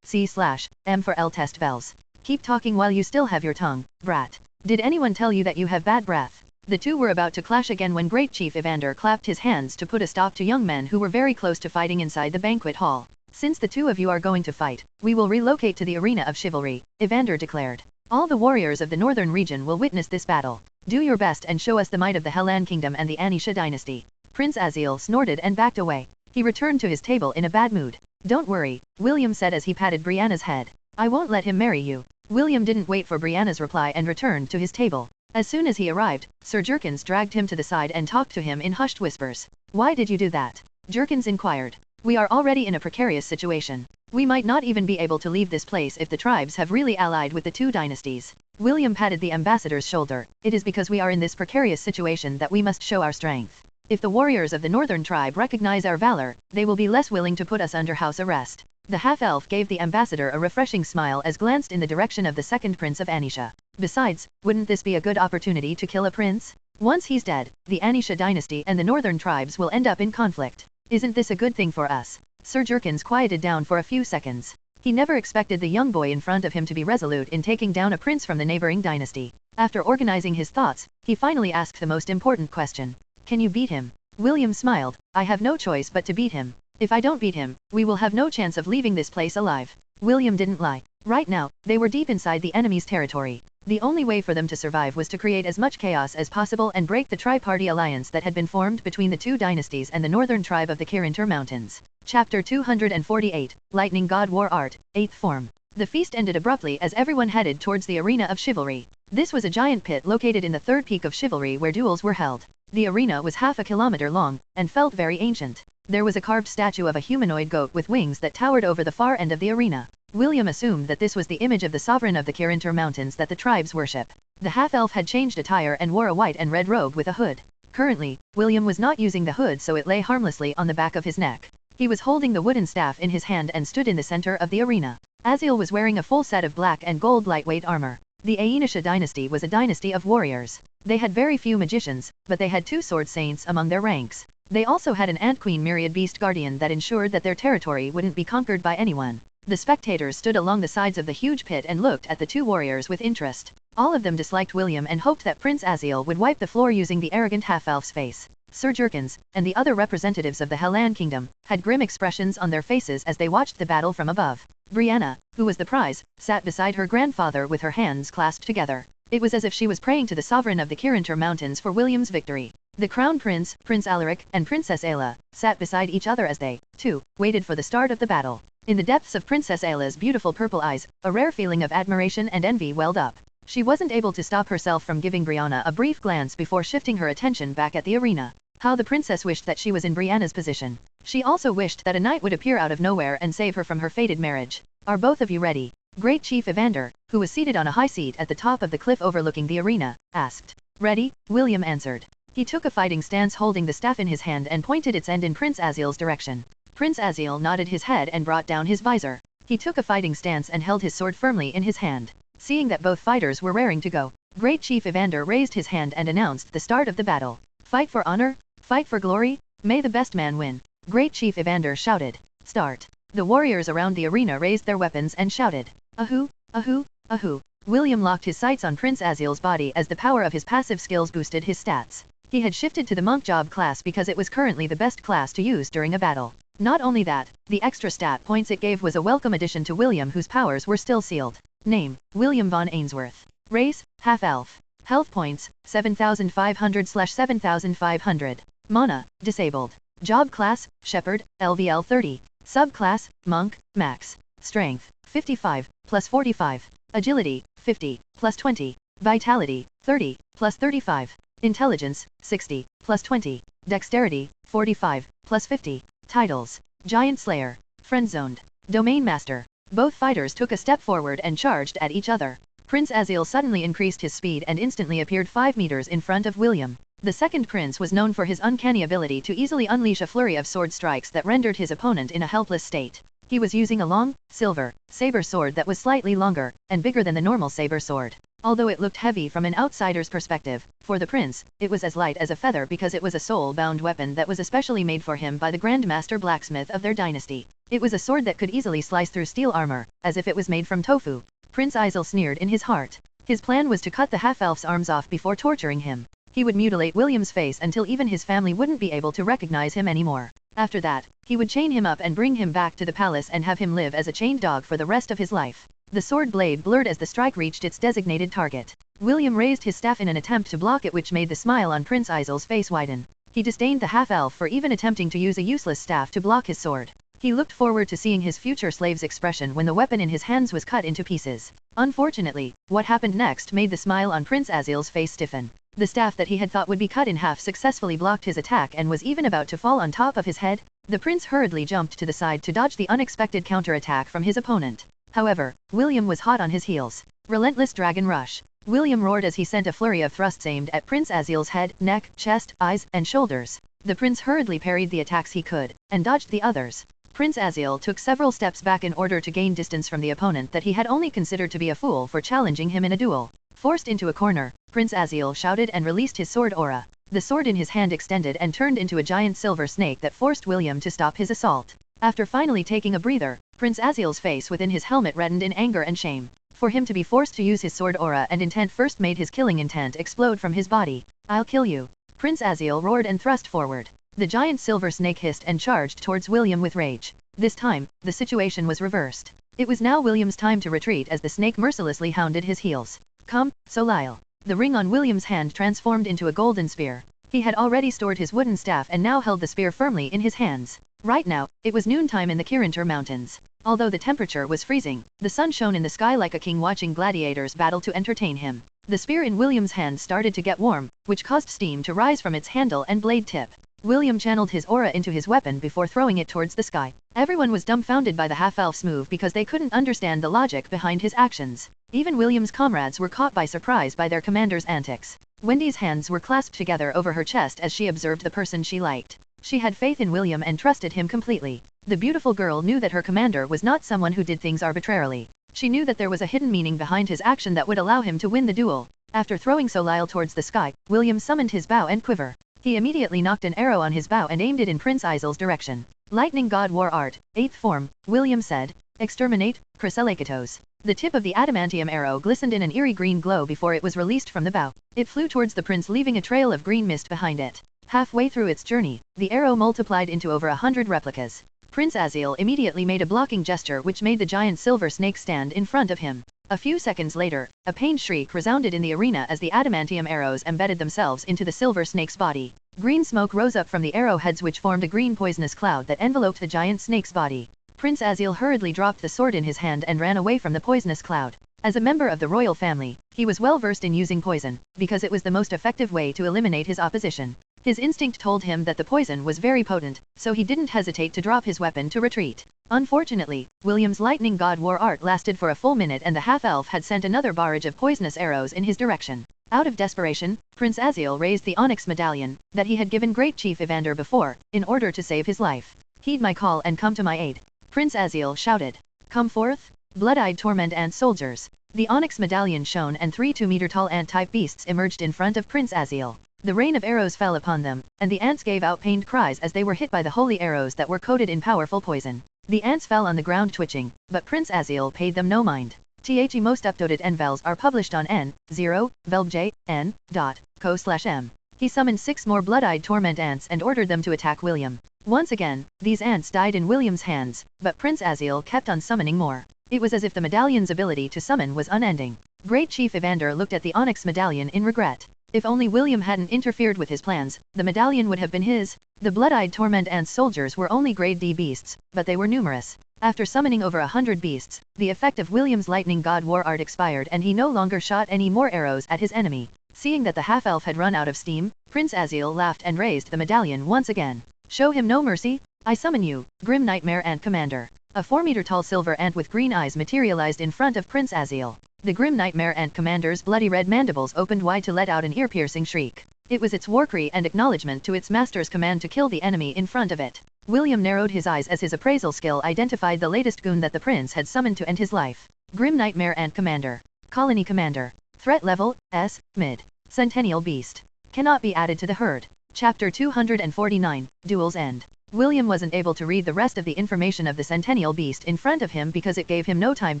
C/M for L test vels. Keep talking while you still have your tongue, brat. Did anyone tell you that you have bad breath? The two were about to clash again when Great Chief Evander clapped his hands to put a stop to young men who were very close to fighting inside the banquet hall. Since the two of you are going to fight, we will relocate to the arena of chivalry, Evander declared. All the warriors of the northern region will witness this battle. Do your best and show us the might of the Hellan kingdom and the Anisha dynasty. Prince Aziel snorted and backed away. He returned to his table in a bad mood. Don't worry, William said as he patted Brianna's head. I won't let him marry you. William didn't wait for Brianna's reply and returned to his table. As soon as he arrived, Sir Jerkins dragged him to the side and talked to him in hushed whispers. Why did you do that? Jerkins inquired. We are already in a precarious situation. We might not even be able to leave this place if the tribes have really allied with the two dynasties. William patted the ambassador's shoulder. It is because we are in this precarious situation that we must show our strength. If the warriors of the northern tribe recognize our valor, they will be less willing to put us under house arrest. The half-elf gave the ambassador a refreshing smile as glanced in the direction of the second prince of Anisha. Besides, wouldn't this be a good opportunity to kill a prince? Once he's dead, the Anisha dynasty and the northern tribes will end up in conflict. Isn't this a good thing for us? Sir Jerkins quieted down for a few seconds. He never expected the young boy in front of him to be resolute in taking down a prince from the neighboring dynasty. After organizing his thoughts, he finally asked the most important question. Can you beat him? William smiled. I have no choice but to beat him. If I don't beat him, we will have no chance of leaving this place alive. William didn't lie. Right now, they were deep inside the enemy's territory. The only way for them to survive was to create as much chaos as possible and break the tri-party alliance that had been formed between the two dynasties and the northern tribe of the Kirinter Mountains. Chapter 248, Lightning God War Art, 8th Form. The feast ended abruptly as everyone headed towards the arena of chivalry. This was a giant pit located in the third peak of chivalry where duels were held. The arena was half a kilometer long, and felt very ancient. There was a carved statue of a humanoid goat with wings that towered over the far end of the arena. William assumed that this was the image of the sovereign of the Kirinter Mountains that the tribes worship. The half-elf had changed attire and wore a white and red robe with a hood. Currently, William was not using the hood, so it lay harmlessly on the back of his neck. He was holding the wooden staff in his hand and stood in the center of the arena. Aziel was wearing a full set of black and gold lightweight armor. The Anisha dynasty was a dynasty of warriors. They had very few magicians, but they had 2 sword saints among their ranks. They also had an ant queen myriad beast guardian that ensured that their territory wouldn't be conquered by anyone. The spectators stood along the sides of the huge pit and looked at the 2 warriors with interest. All of them disliked William and hoped that Prince Aziel would wipe the floor using the arrogant half-elf's face. Sir Jerkins, and the other representatives of the Hellan Kingdom, had grim expressions on their faces as they watched the battle from above. Brianna, who was the prize, sat beside her grandfather with her hands clasped together. It was as if she was praying to the sovereign of the Kirinter Mountains for William's victory. The Crown Prince, Prince Alaric, and Princess Ayla, sat beside each other as they, too, waited for the start of the battle. In the depths of Princess Ayla's beautiful purple eyes, a rare feeling of admiration and envy welled up. She wasn't able to stop herself from giving Brianna a brief glance before shifting her attention back at the arena. How the princess wished that she was in Brianna's position. She also wished that a knight would appear out of nowhere and save her from her fated marriage. Are both of you ready? Great Chief Evander, who was seated on a high seat at the top of the cliff overlooking the arena, asked. Ready, William answered. He took a fighting stance holding the staff in his hand and pointed its end in Prince Aziel's direction. Prince Aziel nodded his head and brought down his visor. He took a fighting stance and held his sword firmly in his hand. Seeing that both fighters were raring to go, Great Chief Evander raised his hand and announced the start of the battle. Fight for honor, fight for glory, may the best man win. Great Chief Evander shouted. Start. The warriors around the arena raised their weapons and shouted. Ahoo, ahoo, ahoo. William locked his sights on Prince Aziel's body as the power of his passive skills boosted his stats. He had shifted to the monk job class because it was currently the best class to use during a battle. Not only that, the extra stat points it gave was a welcome addition to William whose powers were still sealed. Name, William von Ainsworth. Race, half-elf. Health points, 7,500/7,500. Mana, disabled. Job class, Shepherd, LVL 30. Subclass, Monk, Max. Strength, 55, plus 45. Agility, 50, plus 20. Vitality, 30, plus 35. Intelligence, 60, plus 20. Dexterity, 45, plus 50. Titles, Giant Slayer. Friendzoned. Domain Master. Both fighters took a step forward and charged at each other. Prince Aziel suddenly increased his speed and instantly appeared 5 meters in front of William. The second prince was known for his uncanny ability to easily unleash a flurry of sword strikes that rendered his opponent in a helpless state. He was using a long, silver, saber sword that was slightly longer and bigger than the normal saber sword. Although it looked heavy from an outsider's perspective, for the prince, it was as light as a feather because it was a soul-bound weapon that was especially made for him by the Grand Master Blacksmith of their dynasty. It was a sword that could easily slice through steel armor, as if it was made from tofu. Prince Aziel sneered in his heart. His plan was to cut the half-elf's arms off before torturing him. He would mutilate William's face until even his family wouldn't be able to recognize him anymore. After that, he would chain him up and bring him back to the palace and have him live as a chained dog for the rest of his life. The sword blade blurred as the strike reached its designated target. William raised his staff in an attempt to block it, which made the smile on Prince Aziel's face widen. He disdained the half-elf for even attempting to use a useless staff to block his sword. He looked forward to seeing his future slave's expression when the weapon in his hands was cut into pieces. Unfortunately, what happened next made the smile on Prince Aziel's face stiffen. The staff that he had thought would be cut in half successfully blocked his attack and was even about to fall on top of his head. The prince hurriedly jumped to the side to dodge the unexpected counterattack from his opponent. However, William was hot on his heels. Relentless Dragon Rush. William roared as he sent a flurry of thrusts aimed at Prince Aziel's head, neck, chest, eyes, and shoulders. The prince hurriedly parried the attacks he could, and dodged the others. Prince Aziel took several steps back in order to gain distance from the opponent that he had only considered to be a fool for challenging him in a duel. Forced into a corner, Prince Aziel shouted and released his sword aura. The sword in his hand extended and turned into a giant silver snake that forced William to stop his assault. After finally taking a breather, Prince Aziel's face within his helmet reddened in anger and shame. For him to be forced to use his sword aura and intent first made his killing intent explode from his body. I'll kill you. Prince Aziel roared and thrust forward. The giant silver snake hissed and charged towards William with rage. This time, the situation was reversed. It was now William's time to retreat as the snake mercilessly hounded his heels. Come, Solile. The ring on William's hand transformed into a golden spear. He had already stored his wooden staff and now held the spear firmly in his hands. Right now, it was noontime in the Kirinter Mountains. Although the temperature was freezing, the sun shone in the sky like a king watching gladiators battle to entertain him. The spear in William's hand started to get warm, which caused steam to rise from its handle and blade tip. William channeled his aura into his weapon before throwing it towards the sky. Everyone was dumbfounded by the half-elf's move because they couldn't understand the logic behind his actions. Even William's comrades were caught by surprise by their commander's antics. Wendy's hands were clasped together over her chest as she observed the person she liked. She had faith in William and trusted him completely. The beautiful girl knew that her commander was not someone who did things arbitrarily. She knew that there was a hidden meaning behind his action that would allow him to win the duel. After throwing Solile towards the sky, William summoned his bow and quiver. He immediately knocked an arrow on his bow and aimed it in Prince Aziel's direction. Lightning God War Art, 8th form, William said. Exterminate, Chryselakatos. The tip of the adamantium arrow glistened in an eerie green glow before it was released from the bow. It flew towards the prince leaving a trail of green mist behind it. Halfway through its journey, the arrow multiplied into over 100 replicas. Prince Aziel immediately made a blocking gesture which made the giant silver snake stand in front of him. A few seconds later, a pained shriek resounded in the arena as the adamantium arrows embedded themselves into the silver snake's body. Green smoke rose up from the arrowheads which formed a green poisonous cloud that enveloped the giant snake's body. Prince Aziel hurriedly dropped the sword in his hand and ran away from the poisonous cloud. As a member of the royal family, he was well versed in using poison, because it was the most effective way to eliminate his opposition. His instinct told him that the poison was very potent, so he didn't hesitate to drop his weapon to retreat. Unfortunately, William's lightning god war art lasted for a full minute and the half-elf had sent another barrage of poisonous arrows in his direction. Out of desperation, Prince Aziel raised the onyx medallion that he had given Great Chief Evander before, in order to save his life. Heed my call and come to my aid. Prince Aziel shouted. Come forth, blood-eyed torment ant soldiers. The onyx medallion shone and 3 2-meter-tall ant-type beasts emerged in front of Prince Aziel. The rain of arrows fell upon them, and the ants gave out pained cries as they were hit by the holy arrows that were coated in powerful poison. The ants fell on the ground twitching, but Prince Aziel paid them no mind. The most updated envels are published on n0velbjn.co/m. He summoned 6 more blood-eyed torment ants and ordered them to attack William. Once again, these ants died in William's hands, but Prince Aziel kept on summoning more. It was as if the medallion's ability to summon was unending. Great Chief Evander looked at the onyx medallion in regret. If only William hadn't interfered with his plans, the medallion would have been his. The blood-eyed torment ant soldiers were only grade D beasts, but they were numerous. After summoning over 100 beasts, the effect of William's lightning god war art expired and he no longer shot any more arrows at his enemy. Seeing that the half-elf had run out of steam, Prince Aziel laughed and raised the medallion once again. Show him no mercy? I summon you, Grim Nightmare Ant Commander. A 4-meter-tall silver ant with green eyes materialized in front of Prince Aziel. The Grim Nightmare Ant Commander's bloody red mandibles opened wide to let out an ear-piercing shriek. It was its war cry and acknowledgement to its master's command to kill the enemy in front of it. William narrowed his eyes as his appraisal skill identified the latest goon that the prince had summoned to end his life. Grim Nightmare Ant Commander. Colony Commander. Threat level, S, mid. Centennial Beast. Cannot be added to the herd. Chapter 249, Duel's End. William wasn't able to read the rest of the information of the Centennial Beast in front of him because it gave him no time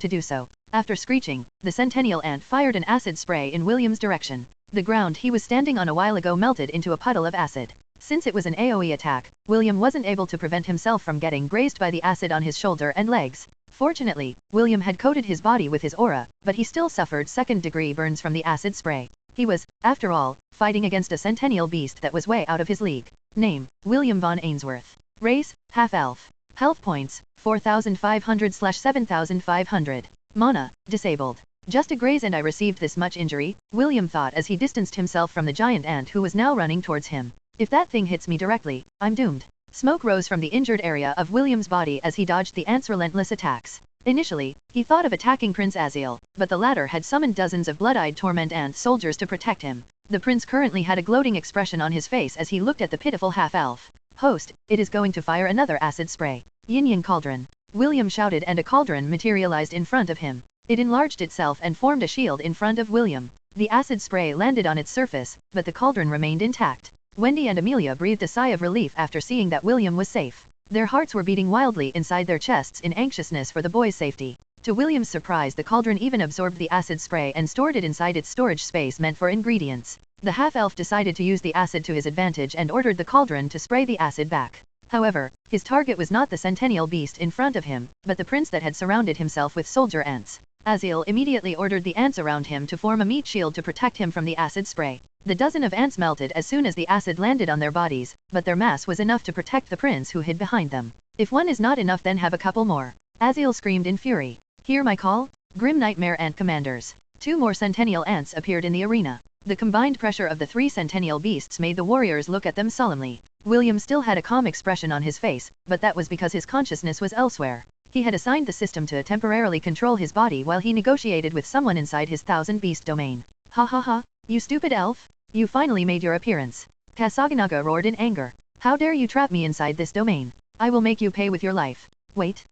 to do so. After screeching, the Centennial Ant fired an acid spray in William's direction. The ground he was standing on a while ago melted into a puddle of acid. Since it was an AoE attack, William wasn't able to prevent himself from getting grazed by the acid on his shoulder and legs. Fortunately, William had coated his body with his aura, but he still suffered second-degree burns from the acid spray. He was, after all, fighting against a Centennial Beast that was way out of his league. Name, William von Ainsworth. Race, half-elf. Health points, 4,500/7,500. Mana, disabled. Just a graze and I received this much injury, William thought as he distanced himself from the giant ant who was now running towards him. If that thing hits me directly, I'm doomed. Smoke rose from the injured area of William's body as he dodged the ant's relentless attacks. Initially, he thought of attacking Prince Aziel, but the latter had summoned dozens of blood-eyed torment ant soldiers to protect him. The prince currently had a gloating expression on his face as he looked at the pitiful half-elf. Host, it is going to fire another acid spray. Yin-Yang Cauldron. William shouted and a cauldron materialized in front of him. It enlarged itself and formed a shield in front of William. The acid spray landed on its surface, but the cauldron remained intact. Wendy and Amelia breathed a sigh of relief after seeing that William was safe. Their hearts were beating wildly inside their chests in anxiousness for the boy's safety. To William's surprise, the cauldron even absorbed the acid spray and stored it inside its storage space meant for ingredients. The half-elf decided to use the acid to his advantage and ordered the cauldron to spray the acid back. However, his target was not the Centennial Beast in front of him, but the prince that had surrounded himself with soldier ants. Aziel immediately ordered the ants around him to form a meat shield to protect him from the acid spray. The dozen of ants melted as soon as the acid landed on their bodies, but their mass was enough to protect the prince who hid behind them. If one is not enough, then have a couple more. Aziel screamed in fury. Hear my call? Grim Nightmare Ant Commanders. 2 more Centennial ants appeared in the arena. The combined pressure of the 3 Centennial Beasts made the warriors look at them solemnly. William still had a calm expression on his face, but that was because his consciousness was elsewhere. He had assigned the system to temporarily control his body while he negotiated with someone inside his 1000-beast domain. Ha ha ha, you stupid elf! You finally made your appearance. Kasaganaga roared in anger. How dare you trap me inside this domain? I will make you pay with your life. Wait,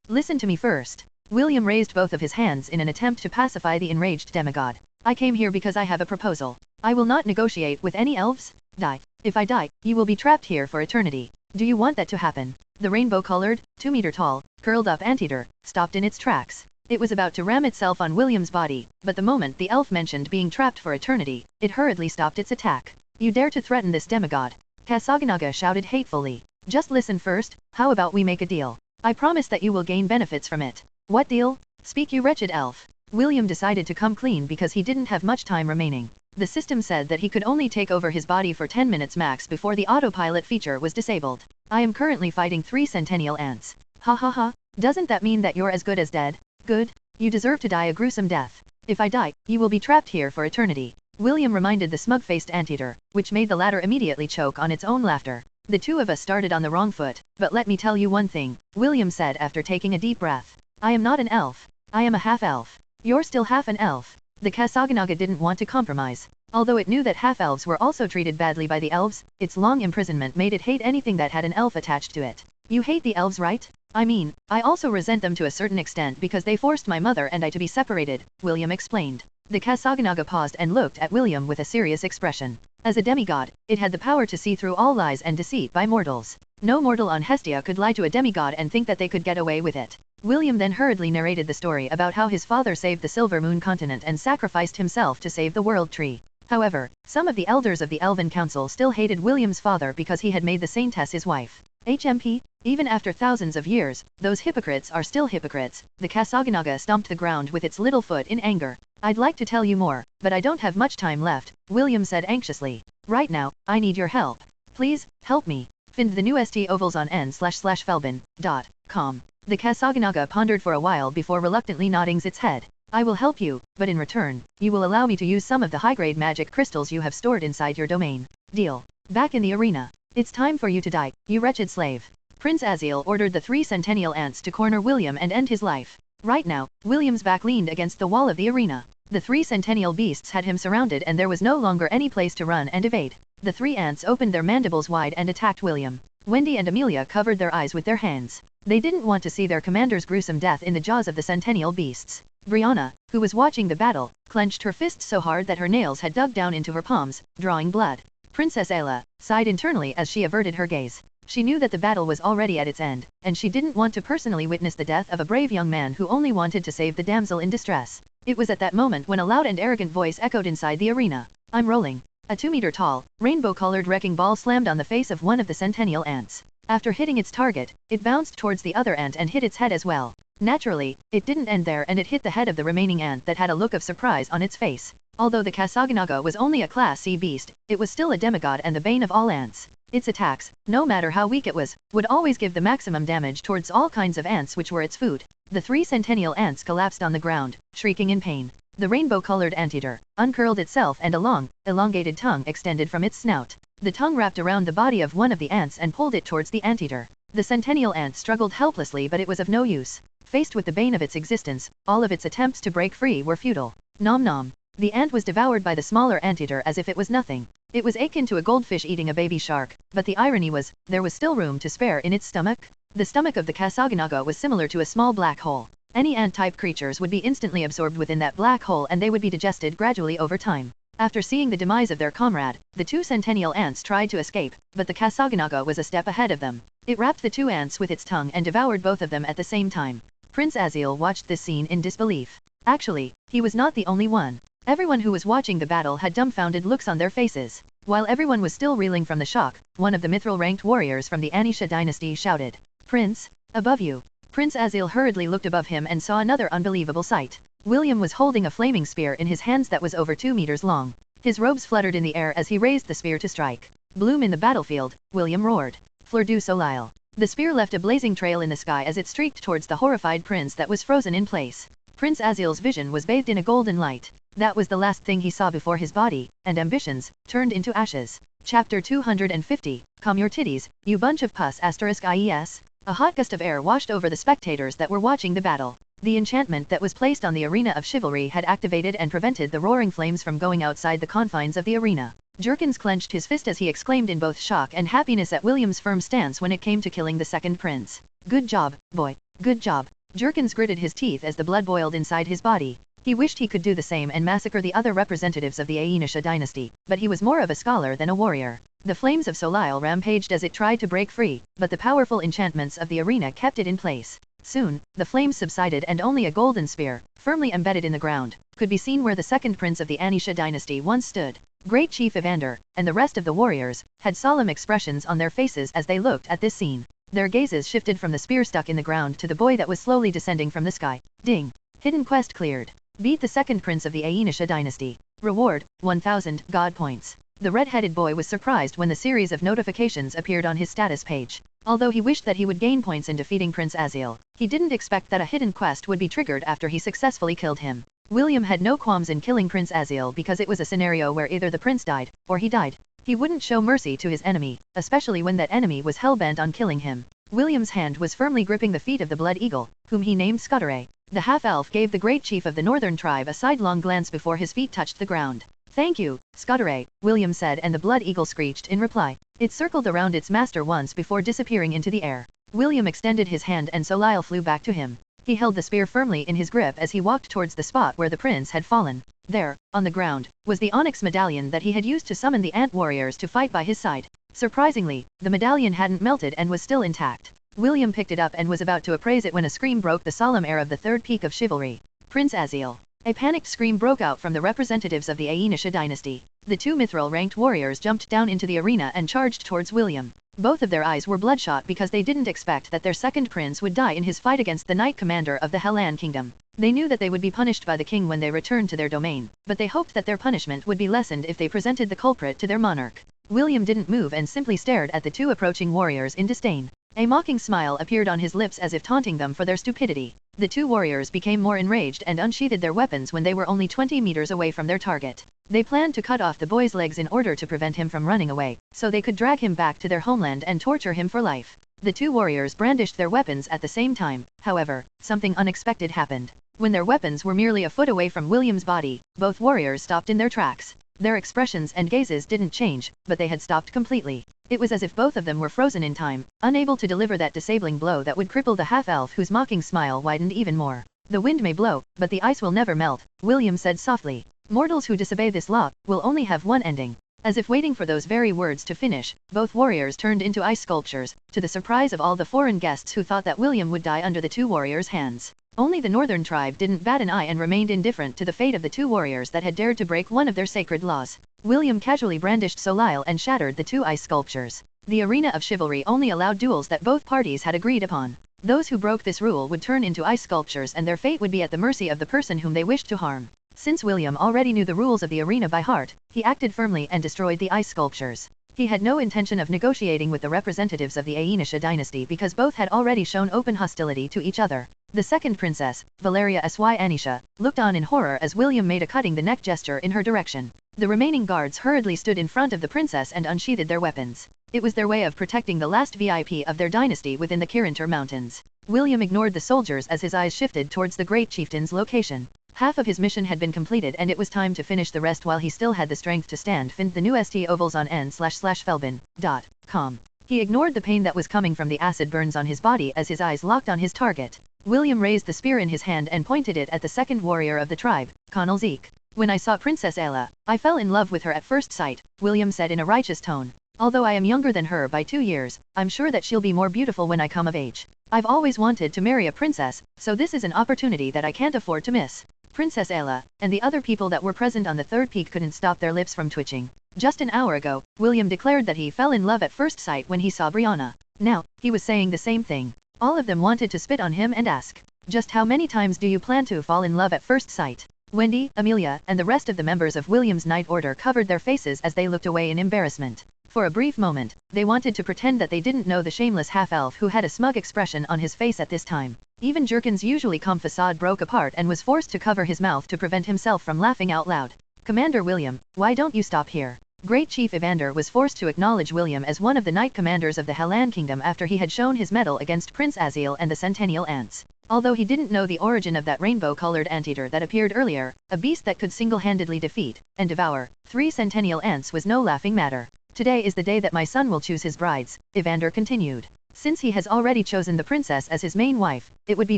listen to me first. William raised both of his hands in an attempt to pacify the enraged demigod. I came here because I have a proposal. I will not negotiate with any elves. Die. If I die, you will be trapped here for eternity. Do you want that to happen? The rainbow-colored, 2-meter-tall, curled-up anteater stopped in its tracks. It was about to ram itself on William's body, but the moment the elf mentioned being trapped for eternity, it hurriedly stopped its attack. You dare to threaten this demigod? Kasaganaga shouted hatefully. Just listen first, how about we make a deal? I promise that you will gain benefits from it. What deal? Speak, you wretched elf. William decided to come clean because he didn't have much time remaining. The system said that he could only take over his body for 10 minutes max before the autopilot feature was disabled. I am currently fighting 3 centennial ants. Ha ha ha, doesn't that mean that you're as good as dead? Good. You deserve to die a gruesome death. If I die, you will be trapped here for eternity. William reminded the smug-faced anteater, which made the latter immediately choke on its own laughter. The two of us started on the wrong foot, but let me tell you one thing, William said after taking a deep breath. I am not an elf. I am a half-elf. You're still half an elf. The Kasaganaga didn't want to compromise. Although it knew that half-elves were also treated badly by the elves, its long imprisonment made it hate anything that had an elf attached to it. You hate the elves, right? I mean, I also resent them to a certain extent because they forced my mother and I to be separated, William explained. The Kasaganaga paused and looked at William with a serious expression. As a demigod, it had the power to see through all lies and deceit by mortals. No mortal on Hestia could lie to a demigod and think that they could get away with it. William then hurriedly narrated the story about how his father saved the Silver Moon continent and sacrificed himself to save the World Tree. However, some of the elders of the Elven Council still hated William's father because he had made the Saintess his wife. HMP? Even after thousands of years, those hypocrites are still hypocrites. The Kasaganaga stomped the ground with its little foot in anger. I'd like to tell you more, but I don't have much time left, William said anxiously. Right now, I need your help. Please, help me. Find the new ST ovals on n//felbin.com. The Kasaganaga pondered for a while before reluctantly nodding its head. I will help you, but in return, you will allow me to use some of the high-grade magic crystals you have stored inside your domain. Deal. Back in the arena. It's time for you to die, you wretched slave. Prince Aziel ordered the 3 centennial ants to corner William and end his life. Right now, William's back leaned against the wall of the arena. The 3 centennial beasts had him surrounded and there was no longer any place to run and evade. The 3 ants opened their mandibles wide and attacked William. Wendy and Amelia covered their eyes with their hands. They didn't want to see their commander's gruesome death in the jaws of the centennial beasts. Brianna, who was watching the battle, clenched her fists so hard that her nails had dug down into her palms, drawing blood. Princess Ayla sighed internally as she averted her gaze. She knew that the battle was already at its end, and she didn't want to personally witness the death of a brave young man who only wanted to save the damsel in distress. It was at that moment when a loud and arrogant voice echoed inside the arena. I'm rolling. A 2-meter-tall, rainbow-colored wrecking ball slammed on the face of one of the centennial ants. After hitting its target, it bounced towards the other ant and hit its head as well. Naturally, it didn't end there and it hit the head of the remaining ant that had a look of surprise on its face. Although the Kasaganaga was only a Class C beast, it was still a demigod and the bane of all ants. Its attacks, no matter how weak it was, would always give the maximum damage towards all kinds of ants which were its food. The 3 centennial ants collapsed on the ground, shrieking in pain. The rainbow-colored anteater uncurled itself and a long, elongated tongue extended from its snout. The tongue wrapped around the body of one of the ants and pulled it towards the anteater. The centennial ant struggled helplessly but it was of no use. Faced with the bane of its existence, all of its attempts to break free were futile. Nom nom. The ant was devoured by the smaller anteater as if it was nothing. It was akin to a goldfish eating a baby shark, but the irony was, there was still room to spare in its stomach. The stomach of the Kasaganaga was similar to a small black hole. Any ant-type creatures would be instantly absorbed within that black hole and they would be digested gradually over time. After seeing the demise of their comrade, the 2 centennial ants tried to escape, but the Kasaganaga was a step ahead of them. It wrapped the 2 ants with its tongue and devoured both of them at the same time. Prince Aziel watched this scene in disbelief. Actually, he was not the only one. Everyone who was watching the battle had dumbfounded looks on their faces. While everyone was still reeling from the shock, one of the mithril-ranked warriors from the Anisha dynasty shouted, Prince, above you. Prince Aziel hurriedly looked above him and saw another unbelievable sight. William was holding a flaming spear in his hands that was over 2 meters long. His robes fluttered in the air as he raised the spear to strike. Bloom in the battlefield, William roared. Fleur du Soleil. The spear left a blazing trail in the sky as it streaked towards the horrified prince that was frozen in place. Prince Aziel's vision was bathed in a golden light. That was the last thing he saw before his body, and ambitions, turned into ashes. Chapter 250, Calm your titties, you bunch of pus *IES. A hot gust of air washed over the spectators that were watching the battle. The enchantment that was placed on the arena of chivalry had activated and prevented the roaring flames from going outside the confines of the arena. Jerkins clenched his fist as he exclaimed in both shock and happiness at William's firm stance when it came to killing the second prince. Good job, boy. Good job. Jerkins gritted his teeth as the blood boiled inside his body. He wished he could do the same and massacre the other representatives of the Aenisha dynasty, but he was more of a scholar than a warrior. The flames of Soleil rampaged as it tried to break free, but the powerful enchantments of the arena kept it in place. Soon, the flames subsided and only a golden spear, firmly embedded in the ground, could be seen where the second prince of the Anisha dynasty once stood. Great Chief Evander, and the rest of the warriors, had solemn expressions on their faces as they looked at this scene. Their gazes shifted from the spear stuck in the ground to the boy that was slowly descending from the sky. Ding! Hidden quest cleared. Beat the second prince of the Aenisha dynasty. Reward, 1000 God points. The red-headed boy was surprised when the series of notifications appeared on his status page. Although he wished that he would gain points in defeating Prince Aziel, he didn't expect that a hidden quest would be triggered after he successfully killed him. William had no qualms in killing Prince Aziel because it was a scenario where either the prince died, or he died. He wouldn't show mercy to his enemy, especially when that enemy was hell-bent on killing him. William's hand was firmly gripping the feet of the Blood Eagle, whom he named Scudderay. The half-elf gave the great chief of the northern tribe a sidelong glance before his feet touched the ground. Thank you, Scudderay, William said, and the Blood Eagle screeched in reply. It circled around its master once before disappearing into the air. William extended his hand and Solile flew back to him. He held the spear firmly in his grip as he walked towards the spot where the prince had fallen. There, on the ground, was the onyx medallion that he had used to summon the ant warriors to fight by his side. Surprisingly, the medallion hadn't melted and was still intact. William picked it up and was about to appraise it when a scream broke the solemn air of the third peak of chivalry. Prince Aziel. A panicked scream broke out from the representatives of the Aenisha dynasty. The two mithril-ranked warriors jumped down into the arena and charged towards William. Both of their eyes were bloodshot because they didn't expect that their second prince would die in his fight against the Knight Commander of the Hellan Kingdom. They knew that they would be punished by the king when they returned to their domain, but they hoped that their punishment would be lessened if they presented the culprit to their monarch. William didn't move and simply stared at the two approaching warriors in disdain. A mocking smile appeared on his lips as if taunting them for their stupidity. The two warriors became more enraged and unsheathed their weapons when they were only 20 meters away from their target. They planned to cut off the boy's legs in order to prevent him from running away, so they could drag him back to their homeland and torture him for life. The two warriors brandished their weapons at the same time. However, something unexpected happened. When their weapons were merely a foot away from William's body, both warriors stopped in their tracks. Their expressions and gazes didn't change, but they had stopped completely. It was as if both of them were frozen in time, unable to deliver that disabling blow that would cripple the half-elf, whose mocking smile widened even more. The wind may blow, but the ice will never melt, William said softly. Mortals who disobey this law will only have one ending. As if waiting for those very words to finish, both warriors turned into ice sculptures, to the surprise of all the foreign guests who thought that William would die under the two warriors' hands. Only the northern tribe didn't bat an eye and remained indifferent to the fate of the two warriors that had dared to break one of their sacred laws. William casually brandished Solile and shattered the two ice sculptures. The arena of chivalry only allowed duels that both parties had agreed upon. Those who broke this rule would turn into ice sculptures and their fate would be at the mercy of the person whom they wished to harm. Since William already knew the rules of the arena by heart, he acted firmly and destroyed the ice sculptures. He had no intention of negotiating with the representatives of the Aenisha dynasty because both had already shown open hostility to each other. The second princess, Valeria Sy Anisha, looked on in horror as William made a cutting-the-neck gesture in her direction. The remaining guards hurriedly stood in front of the princess and unsheathed their weapons. It was their way of protecting the last VIP of their dynasty within the Kirinter Mountains. William ignored the soldiers as his eyes shifted towards the great chieftain's location. Half of his mission had been completed and it was time to finish the rest while he still had the strength to stand. Find the new ovals on n//felbin.com. He ignored the pain that was coming from the acid burns on his body as his eyes locked on his target. William raised the spear in his hand and pointed it at the second warrior of the tribe, Connell Zeke. When I saw Princess Ayla, I fell in love with her at first sight, William said in a righteous tone. Although I am younger than her by 2 years, I'm sure that she'll be more beautiful when I come of age. I've always wanted to marry a princess, so this is an opportunity that I can't afford to miss. Princess Ayla, and the other people that were present on the third peak couldn't stop their lips from twitching. Just an hour ago, William declared that he fell in love at first sight when he saw Brianna. Now, he was saying the same thing. All of them wanted to spit on him and ask, just how many times do you plan to fall in love at first sight? Wendy, Amelia, and the rest of the members of William's Night Order covered their faces as they looked away in embarrassment. For a brief moment, they wanted to pretend that they didn't know the shameless half-elf who had a smug expression on his face at this time. Even Jerkin's usually calm facade broke apart and was forced to cover his mouth to prevent himself from laughing out loud. Commander William, why don't you stop here? Great Chief Evander was forced to acknowledge William as one of the Knight Commanders of the Hellan Kingdom after he had shown his mettle against Prince Aziel and the Centennial Ants. Although he didn't know the origin of that rainbow-colored anteater that appeared earlier, a beast that could single-handedly defeat and devour 3 Centennial Ants was no laughing matter. Today is the day that my son will choose his brides, Evander continued. Since he has already chosen the princess as his main wife, it would be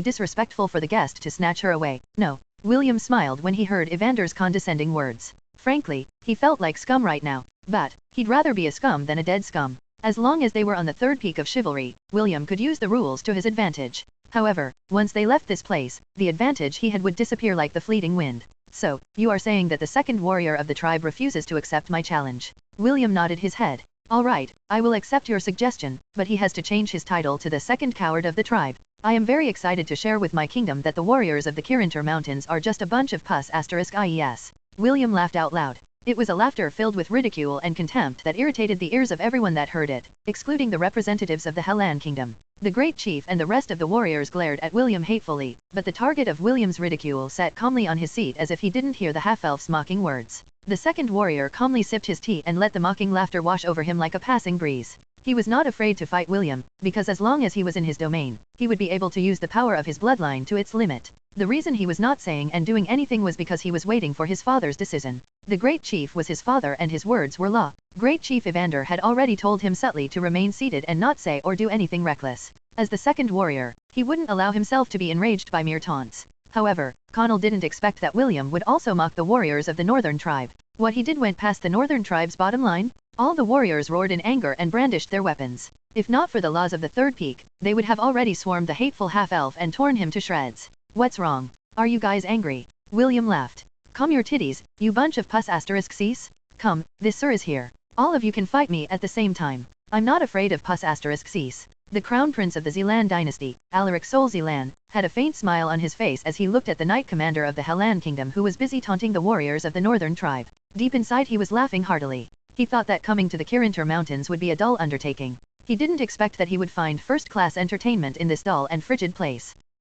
disrespectful for the guest to snatch her away. No. William smiled when he heard Evander's condescending words. Frankly, he felt like scum right now. But, he'd rather be a scum than a dead scum. As long as they were on the third peak of chivalry, William could use the rules to his advantage. However, once they left this place, the advantage he had would disappear like the fleeting wind. So, you are saying that the second warrior of the tribe refuses to accept my challenge. William nodded his head. Alright, I will accept your suggestion, but he has to change his title to the second coward of the tribe. I am very excited to share with my kingdom that the warriors of the Kirinter Mountains are just a bunch of pus *ies. William laughed out loud. It was a laughter filled with ridicule and contempt that irritated the ears of everyone that heard it, excluding the representatives of the Hellan kingdom. The great chief and the rest of the warriors glared at William hatefully, but the target of William's ridicule sat calmly on his seat as if he didn't hear the half-elf's mocking words. The second warrior calmly sipped his tea and let the mocking laughter wash over him like a passing breeze. He was not afraid to fight William, because as long as he was in his domain, he would be able to use the power of his bloodline to its limit. The reason he was not saying and doing anything was because he was waiting for his father's decision. The great chief was his father and his words were law. Great Chief Evander had already told him subtly to remain seated and not say or do anything reckless. As the second warrior, he wouldn't allow himself to be enraged by mere taunts. However, Connell didn't expect that William would also mock the warriors of the northern tribe. What he did went past the northern tribe's bottom line. All the warriors roared in anger and brandished their weapons. If not for the laws of the third peak, they would have already swarmed the hateful half-elf and torn him to shreds. What's wrong? Are you guys angry? William laughed. Calm your titties, you bunch of pus *cease. Come, this sir is here. All of you can fight me at the same time. I'm not afraid of pus *cease. The crown prince of the Zealand dynasty, Alaric Sol Zealand, had a faint smile on his face as he looked at the knight commander of the Hellan kingdom who was busy taunting the warriors of the northern tribe. Deep inside he was laughing heartily. He thought that coming to the Kirinter Mountains would be a dull undertaking. He didn't expect that he would find first-class entertainment in this dull and frigid place.